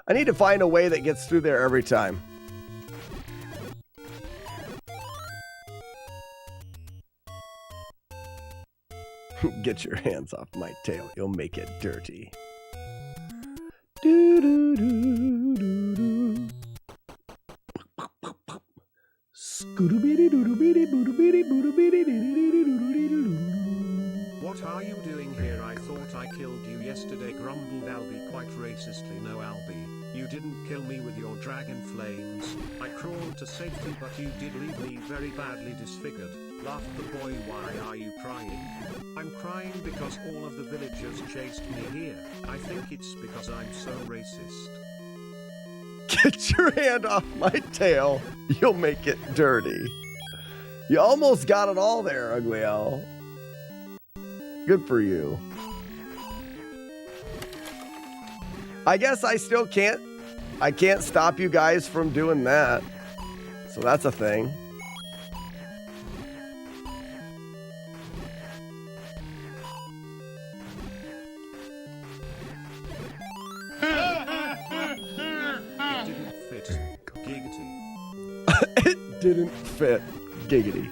I need to find a way that gets through there every time. Get your hands off my tail. You'll make it dirty. What are you doing here? I thought I killed you yesterday. Grumbled Albie quite racistly. No, Albie, you didn't kill me with your dragon flames. I crawled to safety, but you did leave me very badly disfigured. Laughed the boy. Why are you crying? I'm crying because all of the villagers chased me here. I think it's because I'm so racist. Get your hand off my tail. You'll make it dirty. You almost got it all there, Ugly Owl. Good for you. I guess I still can't. I can't stop you guys from doing that. So that's a thing. It didn't fit. Giggity.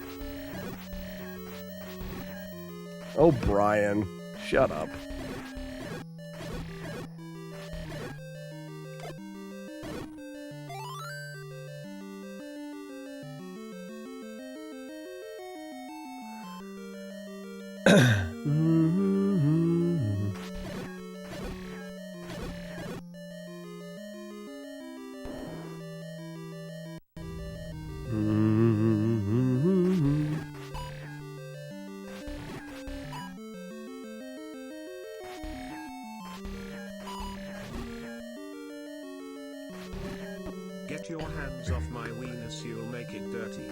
Oh, Brian. Shut up. Get your hands off my weenus, you'll make it dirty.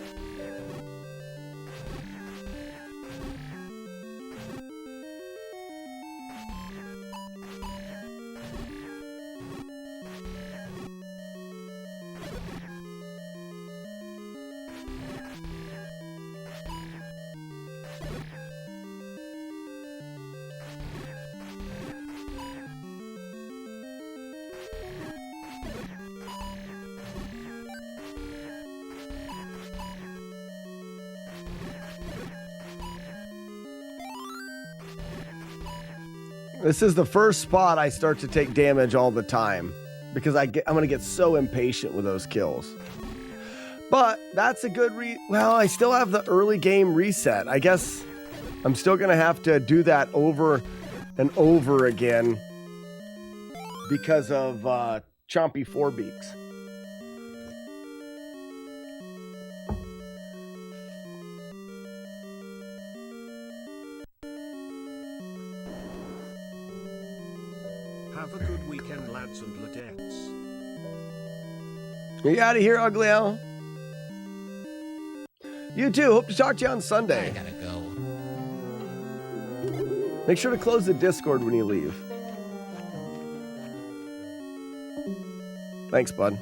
This is the first spot I start to take damage all the time because I'm going to get so impatient with those kills. But that's a good well, I still have the early game reset. I guess I'm still going to have to do that over and over again because of Chompy Fourbeaks. Have a good weekend, lads and ladettes. You out of here, Ugly Owl? You too. Hope to talk to you on Sunday. I gotta go. Make sure to close the Discord when you leave. Thanks, bud.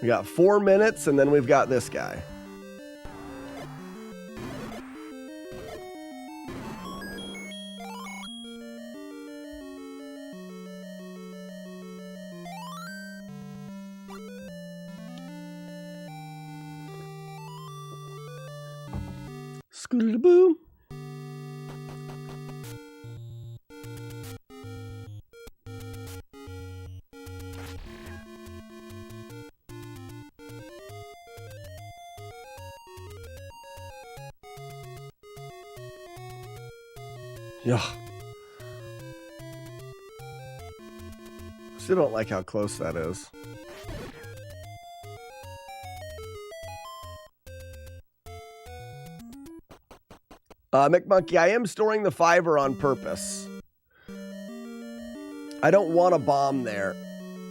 We got 4 minutes, and then we've got this guy. Scooter-boo. Yeah. Still don't like how close that is. McMonkey, I am storing the fiver on purpose. I don't want a bomb there.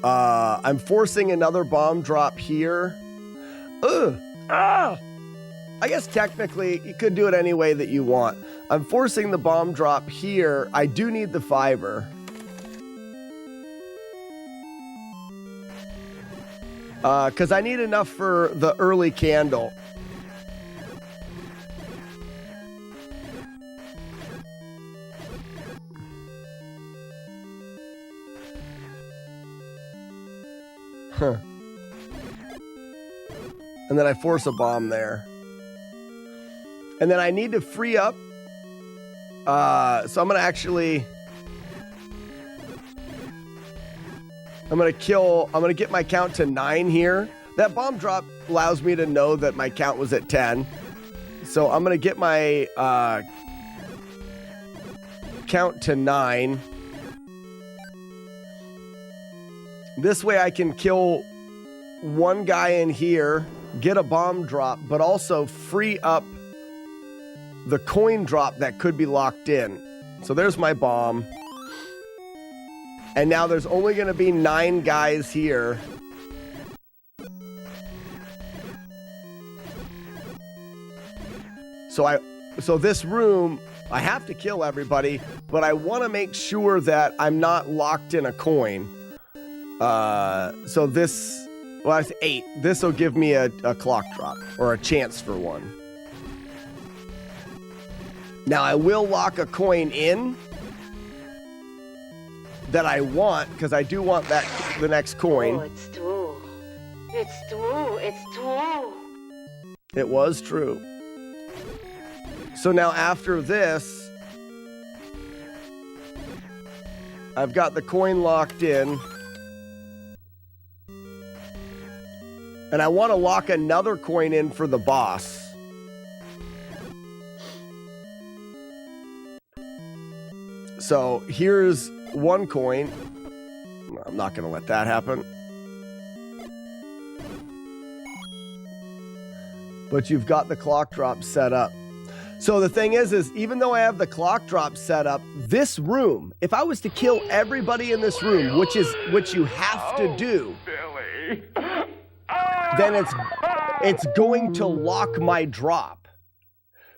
I'm forcing another bomb drop here. Ugh. Ah! I guess technically you could do it any way that you want. I'm forcing the bomb drop here. I do need the fiver. Because I need enough for the early candle. Huh. And then I force a bomb there. And then I need to free up. So I'm going to actually... I'm going to get my count to 9 here. That bomb drop allows me to know that my count was at 10. So I'm going to get my count to 9. This way I can kill one guy in here, get a bomb drop, but also free up the coin drop that could be locked in. So there's my bomb. And now there's only going to be 9 guys here. So this room, I have to kill everybody, but I want to make sure that I'm not locked in a coin. So this, well, that's 8. This will give me a clock drop or a chance for one. Now I will lock a coin in that I want, because I do want that the next coin. Oh, it's true. It's true. It's true. It was true. So now after this, I've got the coin locked in. And I want to lock another coin in for the boss. So here's one coin. I'm not going to let that happen. But you've got the clock drop set up. So the thing is even though I have the clock drop set up, this room, if I was to kill everybody in this room, which you have to do, then it's going to lock my drop.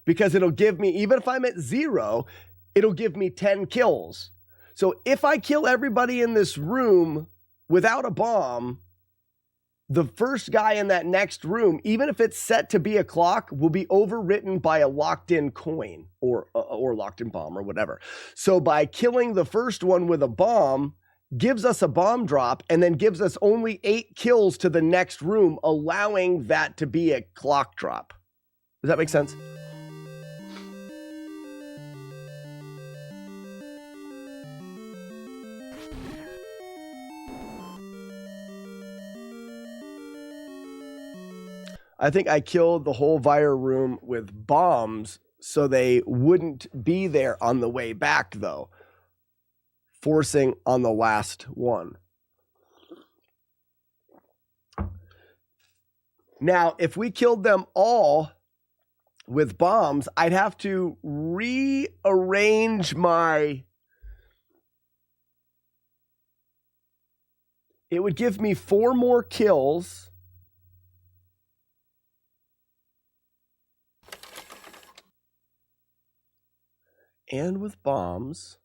Because it'll give me, even if I'm at 0, it'll give me 10 kills. So if I kill everybody in this room without a bomb, the first guy in that next room, even if it's set to be a clock, will be overwritten by a locked-in coin or locked-in bomb or whatever. So by killing the first one with a bomb, gives us a bomb drop and then gives us only 8 kills to the next room, allowing that to be a clock drop. Does that make sense? I think I killed the whole Vire room with bombs so they wouldn't be there on the way back, though. Forcing on the last one. Now, if we killed them all with bombs, I'd have to rearrange my... It would give me 4 more kills. And with bombs.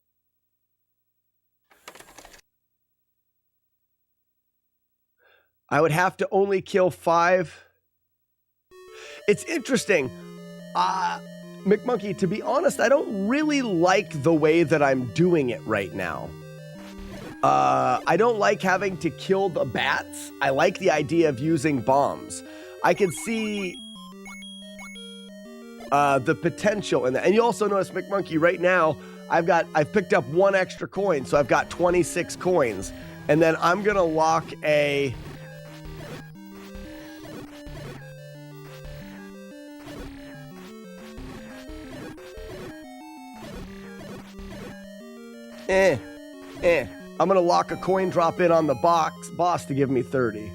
I would have to only kill 5. It's interesting. McMonkey, to be honest, I don't really like the way that I'm doing it right now. I don't like having to kill the bats. I like the idea of using bombs. I can see the potential in that. And you also notice, McMonkey, right now, I've picked up 1 extra coin, so I've got 26 coins. And then I'm gonna lock a... I'm gonna lock a coin drop in on the boss to give me 30.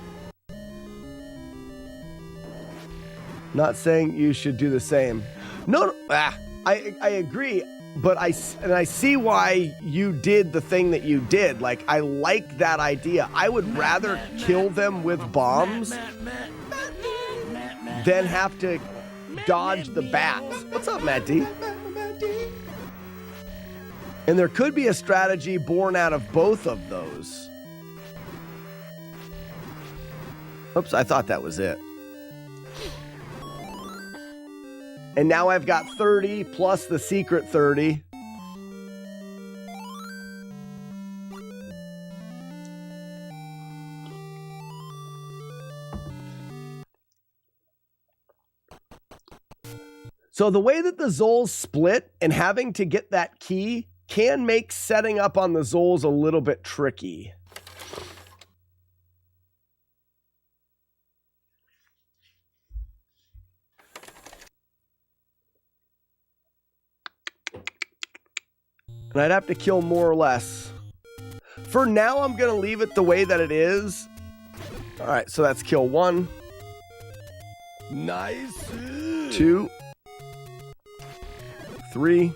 Not saying you should do the same. No, I agree, but I see why you did the thing that you did. Like, I like that idea. I would rather kill them with bombs than have to dodge the bats. What's up, Matt D? And there could be a strategy born out of both of those. Oops, I thought that was it. And now I've got 30 plus the secret 30. So the way that the Zols split and having to get that key can make setting up on the Zols a little bit tricky. And I'd have to kill more or less. For now, I'm going to leave it the way that it is. All right, so that's kill 1. Nice. 2. 3.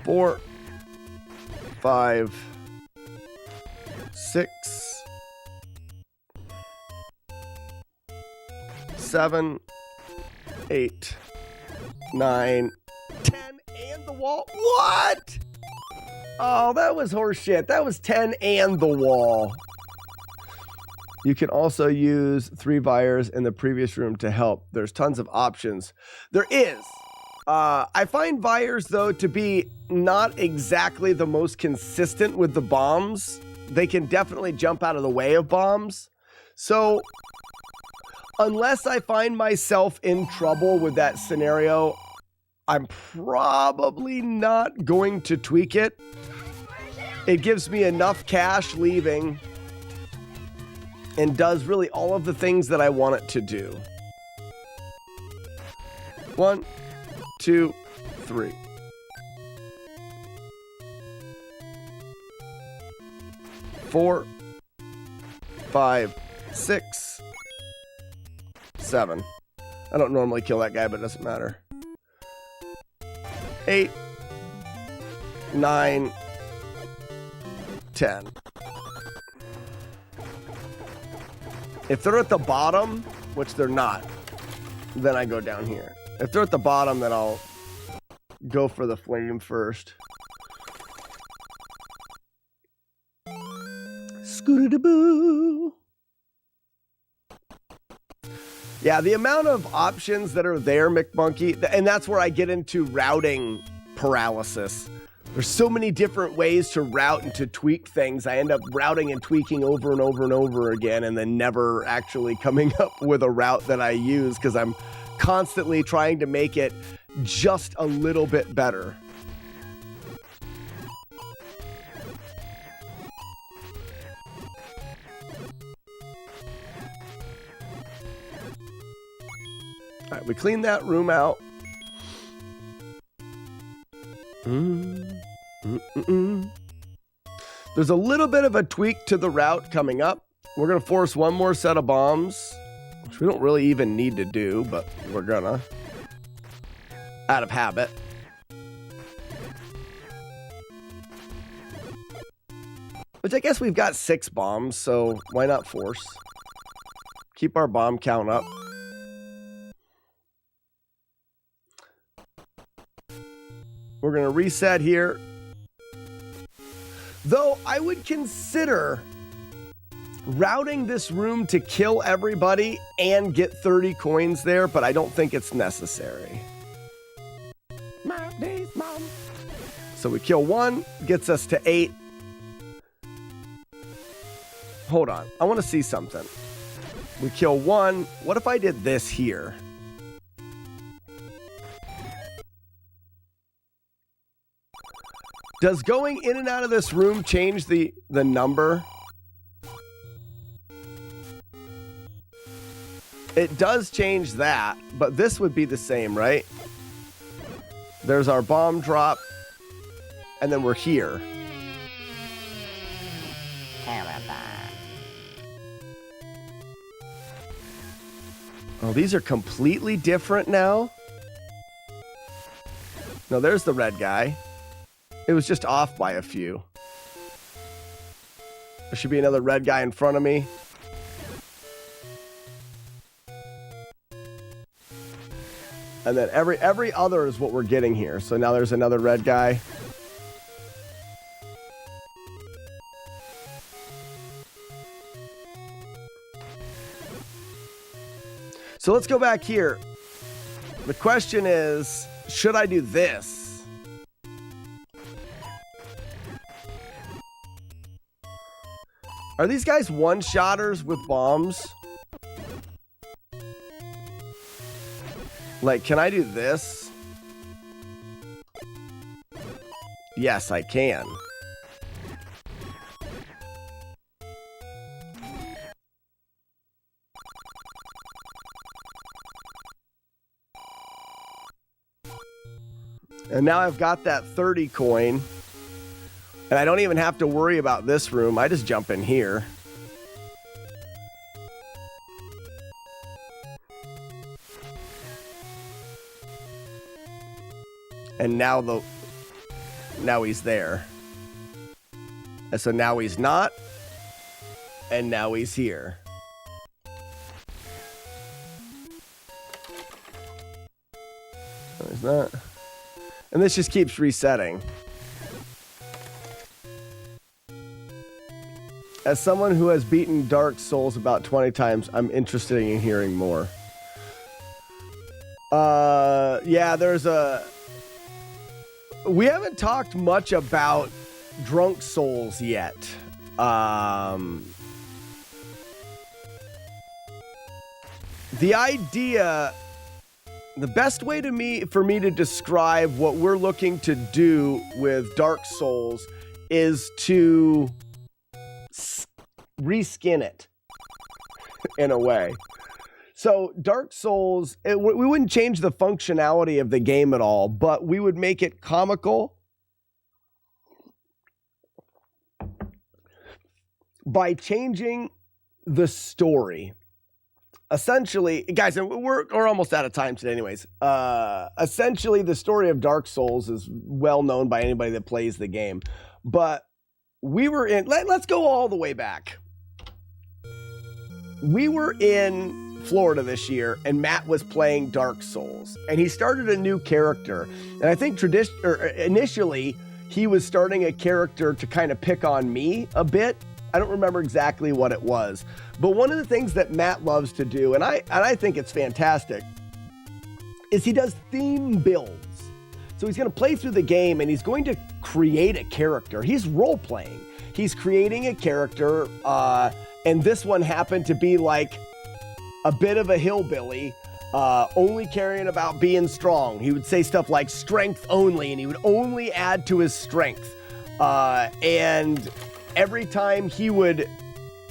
4. 5. 6. 7. 8. 9. 10 and the wall. What? Oh, that was horseshit. That was 10 and the wall. You can also use 3 Vires in the previous room to help. There's tons of options. There is. I find Vires, though, to be not exactly the most consistent with the bombs. They can definitely jump out of the way of bombs. So, unless I find myself in trouble with that scenario, I'm probably not going to tweak it. It gives me enough cash leaving and does really all of the things that I want it to do. 1, 2, 3. Four, 5, 6, 7. I don't normally kill that guy, but it doesn't matter. 8, 9, 10. If they're at the bottom, which they're not, then I go down here. If they're at the bottom, then I'll go for the flame first. Scooter-da-boo. Yeah, the amount of options that are there, McMonkey, and that's where I get into routing paralysis. There's so many different ways to route and to tweak things. I end up routing and tweaking over and over and over again, and then never actually coming up with a route that I use because I'm constantly trying to make it just a little bit better. All right, we cleaned that room out. There's a little bit of a tweak to the route coming up. We're going to force one more set of bombs, which we don't really even need to do, but we're gonna, out of habit. Which I guess we've got 6 bombs, so why not force? Keep our bomb count up. We're going to reset here. Though I would consider routing this room to kill everybody and get 30 coins there, but I don't think it's necessary. So we kill 1, gets us to 8. Hold on, I want to see something. We kill 1. What if I did this here? Does going in and out of this room change the number? It does change that, but this would be the same, right? There's our bomb drop, and then we're here. Oh, these are completely different now? No, there's the red guy. It was just off by a few. There should be another red guy in front of me. And then every other is what we're getting here. So now there's another red guy. So let's go back here. The question is, should I do this? Are these guys one-shotters with bombs? Like, can I do this? Yes, I can. And now I've got that 30 coin. And I don't even have to worry about this room. I just jump in here. And now he's there. And so now he's not. And now he's here. No, he's not. And this just keeps resetting. As someone who has beaten Dark Souls about 20 times, I'm interested in hearing more. Yeah, we haven't talked much about Drunk Souls yet. The idea, the best way for me to describe what we're looking to do with Dark Souls is to reskin it in a way. So Dark Souls, we wouldn't change the functionality of the game at all, but we would make it comical by changing the story. Essentially, guys, we're almost out of time today anyways. Essentially, the story of Dark Souls is well known by anybody that plays the game. But we were in, let's go all the way back. We were in Florida this year, and Matt was playing Dark Souls, and he started a new character. And I think initially, he was starting a character to kind of pick on me a bit. I don't remember exactly what it was, but one of the things that Matt loves to do, and I think it's fantastic, is he does theme builds. So he's going to play through the game and he's going to create a character. He's role-playing. He's creating a character, and this one happened to be like a bit of a hillbilly, only caring about being strong. He would say stuff like strength only, and he would only add to his strength. And every time he would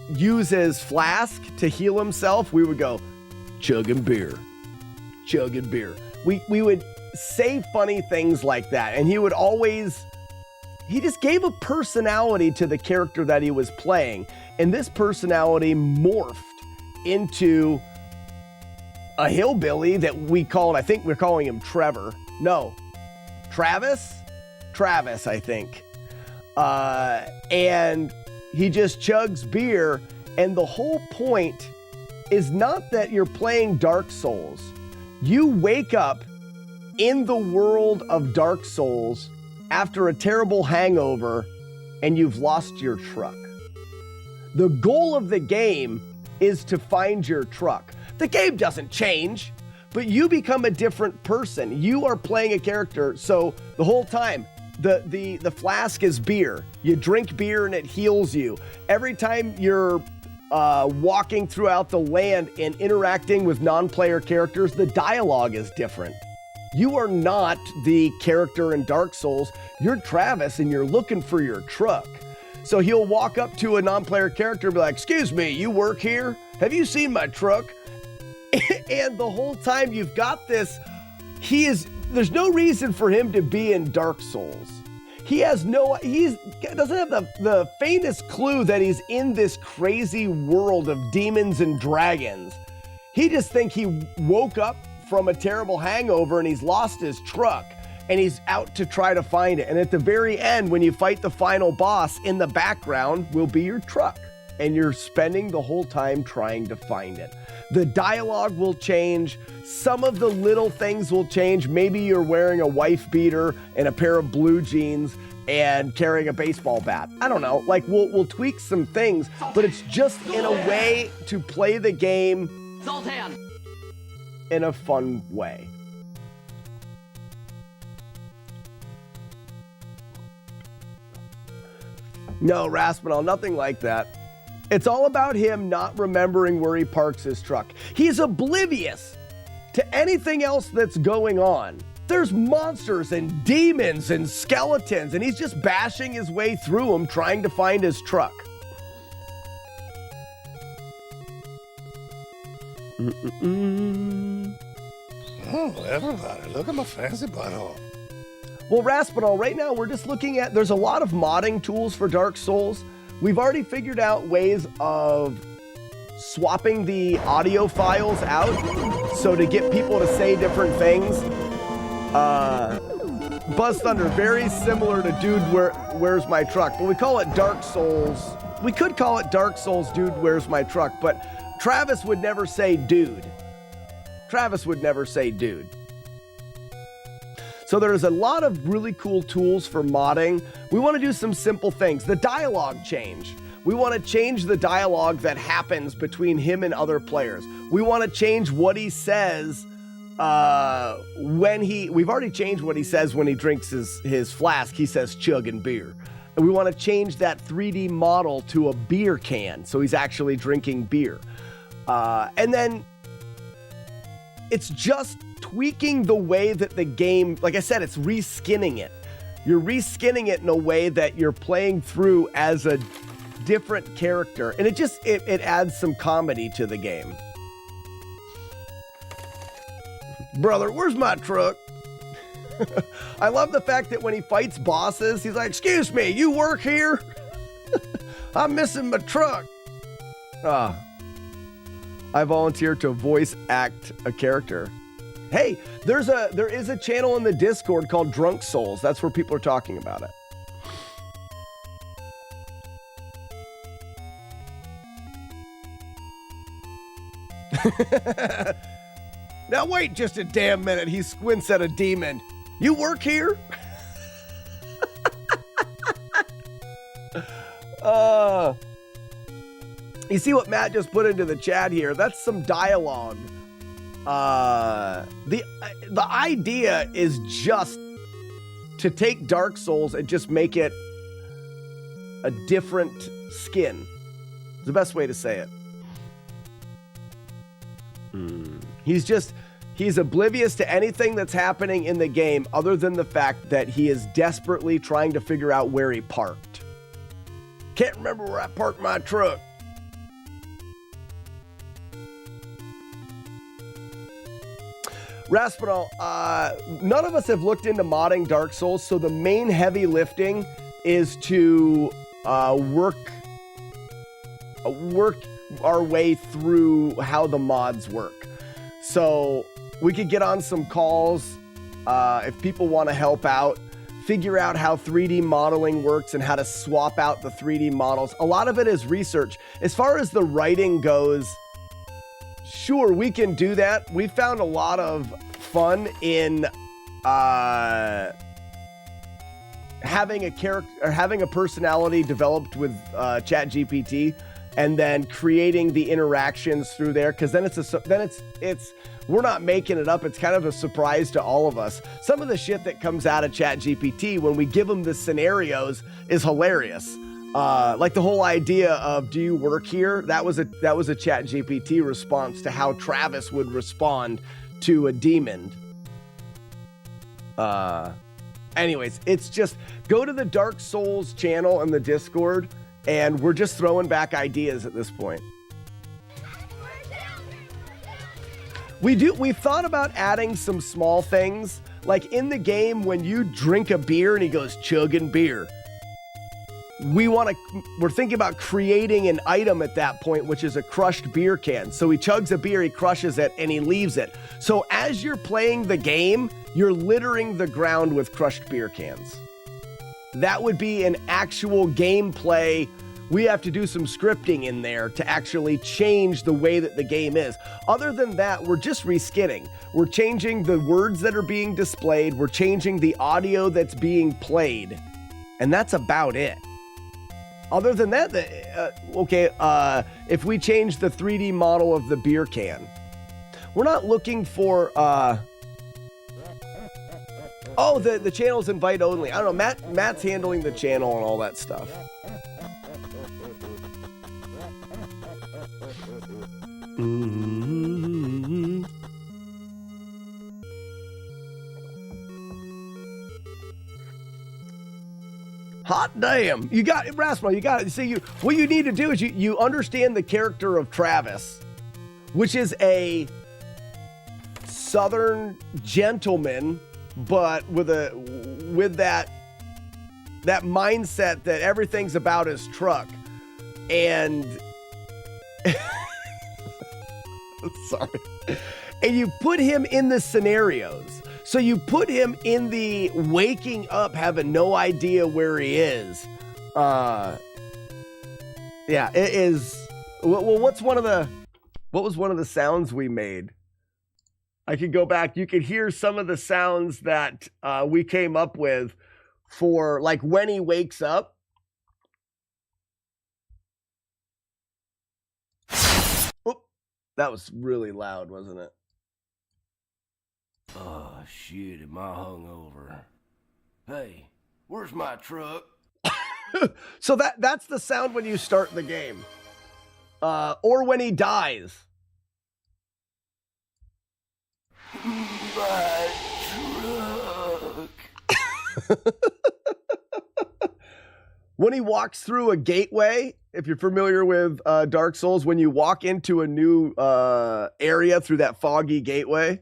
use his flask to heal himself, we would go, chugging beer. We would say funny things like that, and he just gave a personality to the character that he was playing, and this personality morphed into a hillbilly that I think we're calling him Trevor. No, Travis, I think. And he just chugs beer, and the whole point is not that you're playing Dark Souls. You wake up in the world of Dark Souls after a terrible hangover and you've lost your truck. The goal of the game is to find your truck. The game doesn't change, but you become a different person. You are playing a character, so the whole time, the flask is beer. You drink beer and it heals you. Every time you're walking throughout the land and interacting with non-player characters, the dialogue is different. You are not the character in Dark Souls. You're Travis and you're looking for your truck. So he'll walk up to a non-player character and be like, excuse me, you work here? Have you seen my truck? And the whole time you've got this, there's no reason for him to be in Dark Souls. He doesn't have the faintest clue that he's in this crazy world of demons and dragons. He just thinks he woke up from a terrible hangover and he's lost his truck and he's out to try to find it. And at the very end, when you fight the final boss, in the background will be your truck and you're spending the whole time trying to find it. The dialogue will change. Some of the little things will change. Maybe you're wearing a wife beater and a pair of blue jeans and carrying a baseball bat. I don't know. Like we'll tweak some things, but it's just in a way to play the game in a fun way. No, Raspinall, nothing like that. It's all about him not remembering where he parks his truck. He's oblivious to anything else that's going on. There's monsters and demons and skeletons, and he's just bashing his way through them trying to find his truck. Oh, everybody, look at my fancy butthole. Well, Raspinall, right now we're just looking at, there's a lot of modding tools for Dark Souls. We've already figured out ways of swapping the audio files out, so to get people to say different things. Buzz Thunder, very similar to Dude, Where's My Truck? But we call it Dark Souls. We could call it Dark Souls, Dude, Where's My Truck? But Travis would never say dude. Travis would never say dude. So there's a lot of really cool tools for modding. We want to do some simple things. The dialogue change. We want to change the dialogue that happens between him and other players. We want to change what he says we've already changed what he says when he drinks his flask. He says chug and beer. And we want to change that 3D model to a beer can, so he's actually drinking beer. And then it's just tweaking the way that the game, like I said, it's reskinning it. You're reskinning it in a way that you're playing through as a different character. And it adds some comedy to the game. Brother, where's my truck? I love the fact that when he fights bosses, he's like, excuse me, you work here? I'm missing my truck. I volunteer to voice act a character. Hey, there is a channel in the Discord called Drunk Souls. That's where people are talking about it. Now wait just a damn minute. He squints at a demon. You work here? You see what Matt just put into the chat here? That's some dialogue. The idea is just to take Dark Souls and just make it a different skin. It's the best way to say it. He's oblivious to anything that's happening in the game other than the fact that he is desperately trying to figure out where he parked. Can't remember where I parked my truck. Raspinal, none of us have looked into modding Dark Souls, so the main heavy lifting is to work our way through how the mods work. So we could get on some calls if people want to help out, figure out how 3D modeling works and how to swap out the 3D models. A lot of it is research. As far as the writing goes, sure, we can do that. We found a lot of fun in having a character or having a personality developed with ChatGPT, and then creating the interactions through there. Because then it's we're not making it up. It's kind of a surprise to all of us. Some of the shit that comes out of ChatGPT when we give them the scenarios is hilarious. Like the whole idea of "Do you work here?" That was a ChatGPT response to how Travis would respond to a demon. Anyways, it's just go to the Dark Souls channel in the Discord, and we're just throwing back ideas at this point. We've thought about adding some small things, like in the game when you drink a beer and he goes chugging beer. We're thinking about creating an item at that point, which is a crushed beer can. So he chugs a beer, he crushes it, and he leaves it. So as you're playing the game, you're littering the ground with crushed beer cans. That would be an actual gameplay. We have to do some scripting in there to actually change the way that the game is. Other than that, we're just reskinning. We're changing the words that are being displayed. We're changing the audio that's being played. And that's about it. Other than that, if we change the 3D model of the beer can, we're not looking for, the channel's invite only. I don't know, Matt's handling the channel and all that stuff. Mm-hmm. Hot damn. You got it, Rasmus. You got it. See, what you need to do is you understand the character of Travis, which is a southern gentleman, but with that mindset that everything's about his truck. And sorry. And you put him in the scenarios. So you put him in the waking up, having no idea where he is. Yeah, it is. Well, what was one of the sounds we made? I could go back. You could hear some of the sounds that we came up with for like when he wakes up. Oop, that was really loud, wasn't it? Oh, shit, am I hungover? Hey, where's my truck? So that's the sound when you start the game. Or when he dies. My truck. When he walks through a gateway, if you're familiar with Dark Souls, when you walk into a new area through that foggy gateway.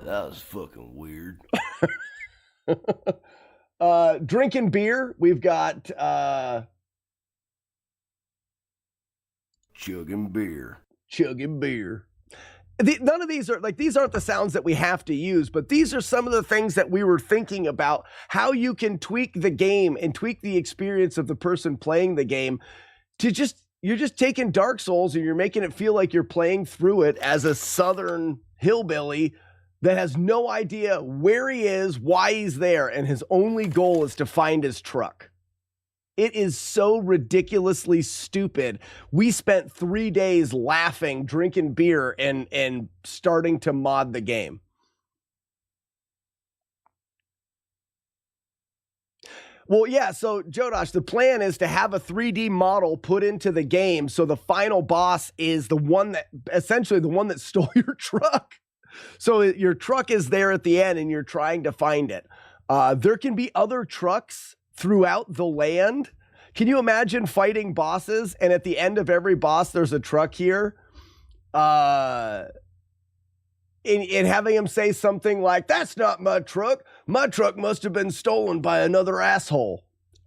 That was fucking weird. Drinking beer, we've got chugging beer. None of these aren't the sounds that we have to use, but these are some of the things that we were thinking about, how you can tweak the game and tweak the experience of the person playing the game to you're just taking Dark Souls and you're making it feel like you're playing through it as a southern hillbilly that has no idea where he is, why he's there, and his only goal is to find his truck. It is so ridiculously stupid. We spent 3 days laughing, drinking beer, and starting to mod the game. Well, yeah, so Jodosh, the plan is to have a 3D model put into the game so the final boss is the one that stole your truck. So your truck is there at the end and you're trying to find it. There can be other trucks throughout the land. Can you imagine fighting bosses and at the end of every boss there's a truck here? And having him say something like, "That's not my truck. My truck must have been stolen by another asshole."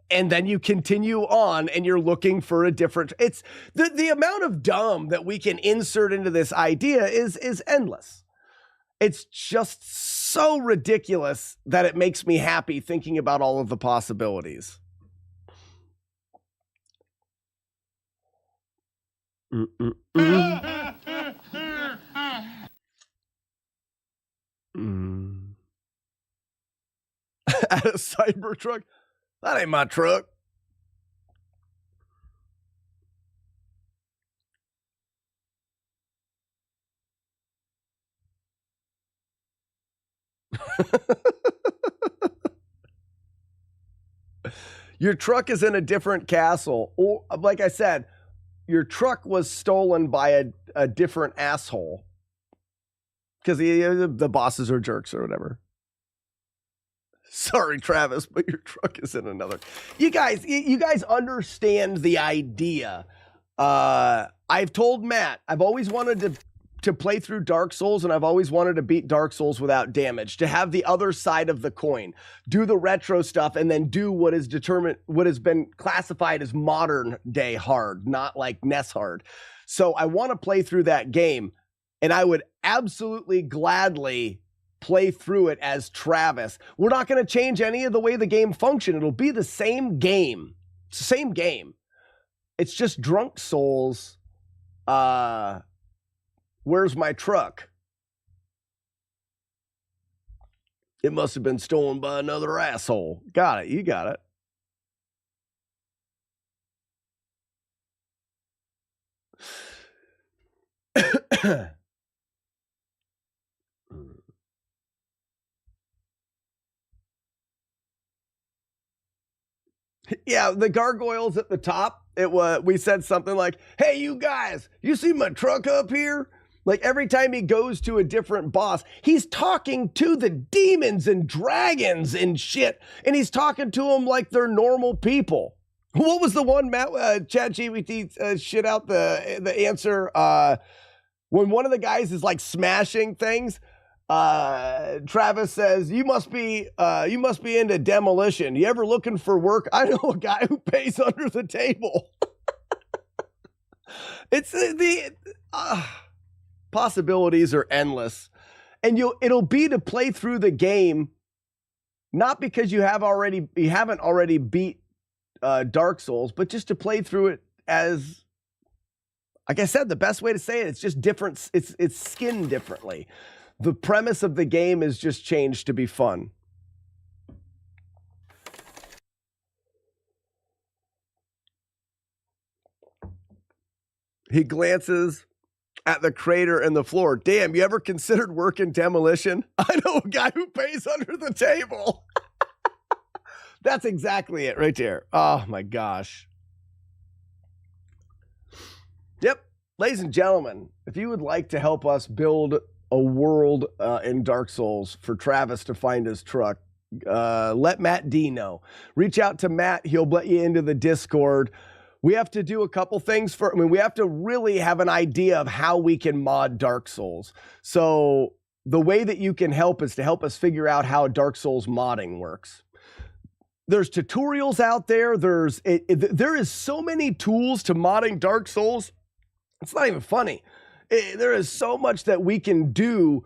And then you continue on and you're looking for a different... It's the amount of dumb that we can insert into this idea is endless. It's just so ridiculous that it makes me happy thinking about all of the possibilities. At a cyber truck? That ain't my truck. Your truck is in a different castle. Or, like I said, your truck was stolen by a different asshole. Because the bosses are jerks or whatever. Sorry, Travis, but your truck is in another. You guys understand the idea. I've told Matt, I've always wanted to play through Dark Souls, and I've always wanted to beat Dark Souls without damage, to have the other side of the coin, do the retro stuff, and then do what has been classified as modern day hard, not like NES hard. So I want to play through that game, and I would absolutely gladly play through it as Travis. We're not going to change any of the way the game functions. It'll be the same game. It's the same game. It's just Drunk Souls. Where's my truck? It must have been stolen by another asshole. Got it. You got it. Yeah, the gargoyles at the top. We said something like, "Hey, you guys, you see my truck up here?" Like every time he goes to a different boss, he's talking to the demons and dragons and shit, and he's talking to them like they're normal people. What was the one, Matt? ChatGPT shit out the answer when one of the guys is like smashing things. Travis says, you must be into demolition. You ever looking for work? I know a guy who pays under the table. It's the possibilities are endless, and it'll be to play through the game, not because you haven't already beat Dark Souls, but just to play through it as, like I said, the best way to say it, it's just different. It's skinned differently. The premise of the game is just changed to be fun. He glances at the crater in the floor. Damn, you ever considered working demolition? I know a guy who pays under the table. That's exactly it right there. Oh my gosh. Yep. Ladies and gentlemen, if you would like to help us build a world in Dark Souls for Travis to find his truck, let Matt D know. Reach out to Matt. He'll let you into the Discord. We have to do a couple things we have to really have an idea of how we can mod Dark Souls. So the way that you can help is to help us figure out how Dark Souls modding works. There's tutorials out there. There is so many tools to modding Dark Souls. It's not even funny. There is so much that we can do,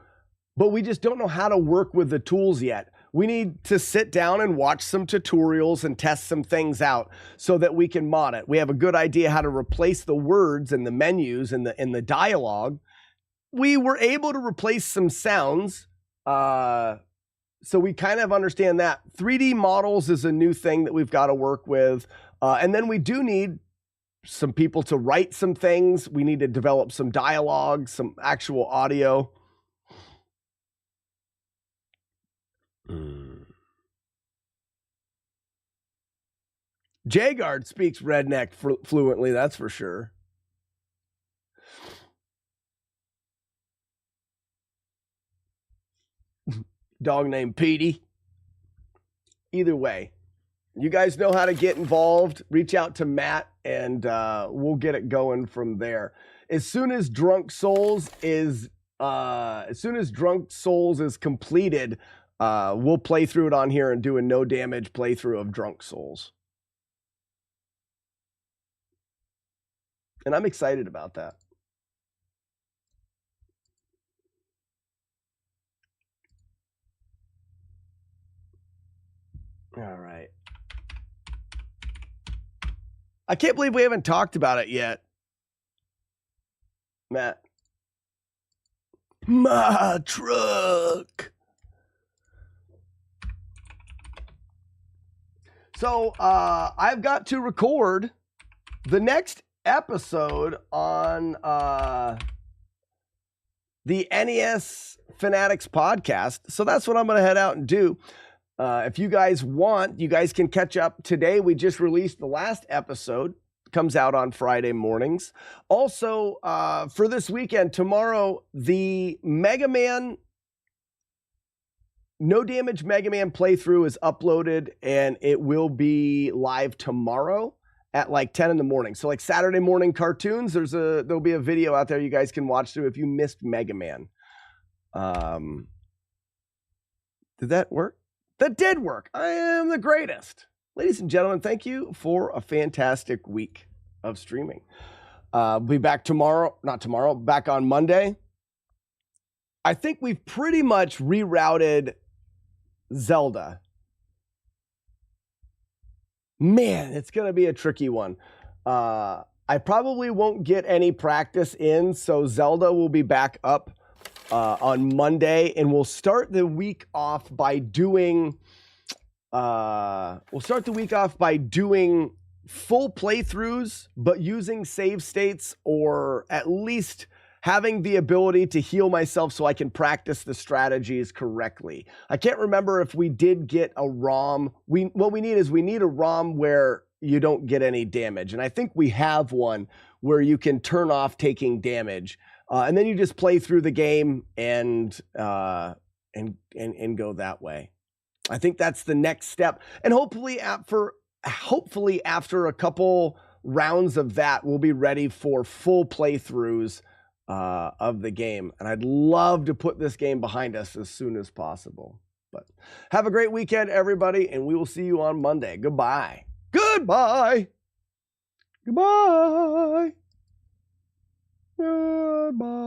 but we just don't know how to work with the tools yet. We need to sit down and watch some tutorials and test some things out so that we can mod it. We have a good idea how to replace the words and the menus and the dialogue. We were able to replace some sounds, so we kind of understand that. 3D models is a new thing that we've got to work with, and then we do need some people to write some things. We need to develop some dialogue, some actual audio. Jagard speaks redneck fluently, that's for sure. Dog named Petey. Either way, you guys know how to get involved. Reach out to Matt, and we'll get it going from there. As soon as Drunk Souls is completed, we'll play through it on here and do a no damage playthrough of Drunk Souls. And I'm excited about that. All right. I can't believe we haven't talked about it yet. Matt. My truck. So I've got to record the next episode on the NES Fanatics podcast. So that's what I'm going to head out and do. If you guys want, you guys can catch up today. We just released the last episode. Comes out on Friday mornings. Also, for this weekend, tomorrow, the Mega Man, No Damage Mega Man playthrough is uploaded, and it will be live tomorrow at like 10 in the morning. So like Saturday morning cartoons, there'll be a video out there you guys can watch through if you missed Mega Man. Did that work? That did work. I am the greatest. Ladies and gentlemen, thank you for a fantastic week of streaming. We'll be back back on Monday. I think we've pretty much rerouted Zelda. Man, it's going to be a tricky one. I probably won't get any practice in, so Zelda will be back up on Monday, and we'll start the week off by doing full playthroughs, but using save states, or at least having the ability to heal myself so I can practice the strategies correctly. I can't remember if we did get a ROM. What we need a ROM where you don't get any damage, and I think we have one where you can turn off taking damage, and then you just play through the game and go that way. I think that's the next step, and hopefully after a couple rounds of that, we'll be ready for full playthroughs of the game. And I'd love to put this game behind us as soon as possible. But have a great weekend, everybody, and we will see you on Monday. Goodbye. Goodbye. Goodbye. Goodbye.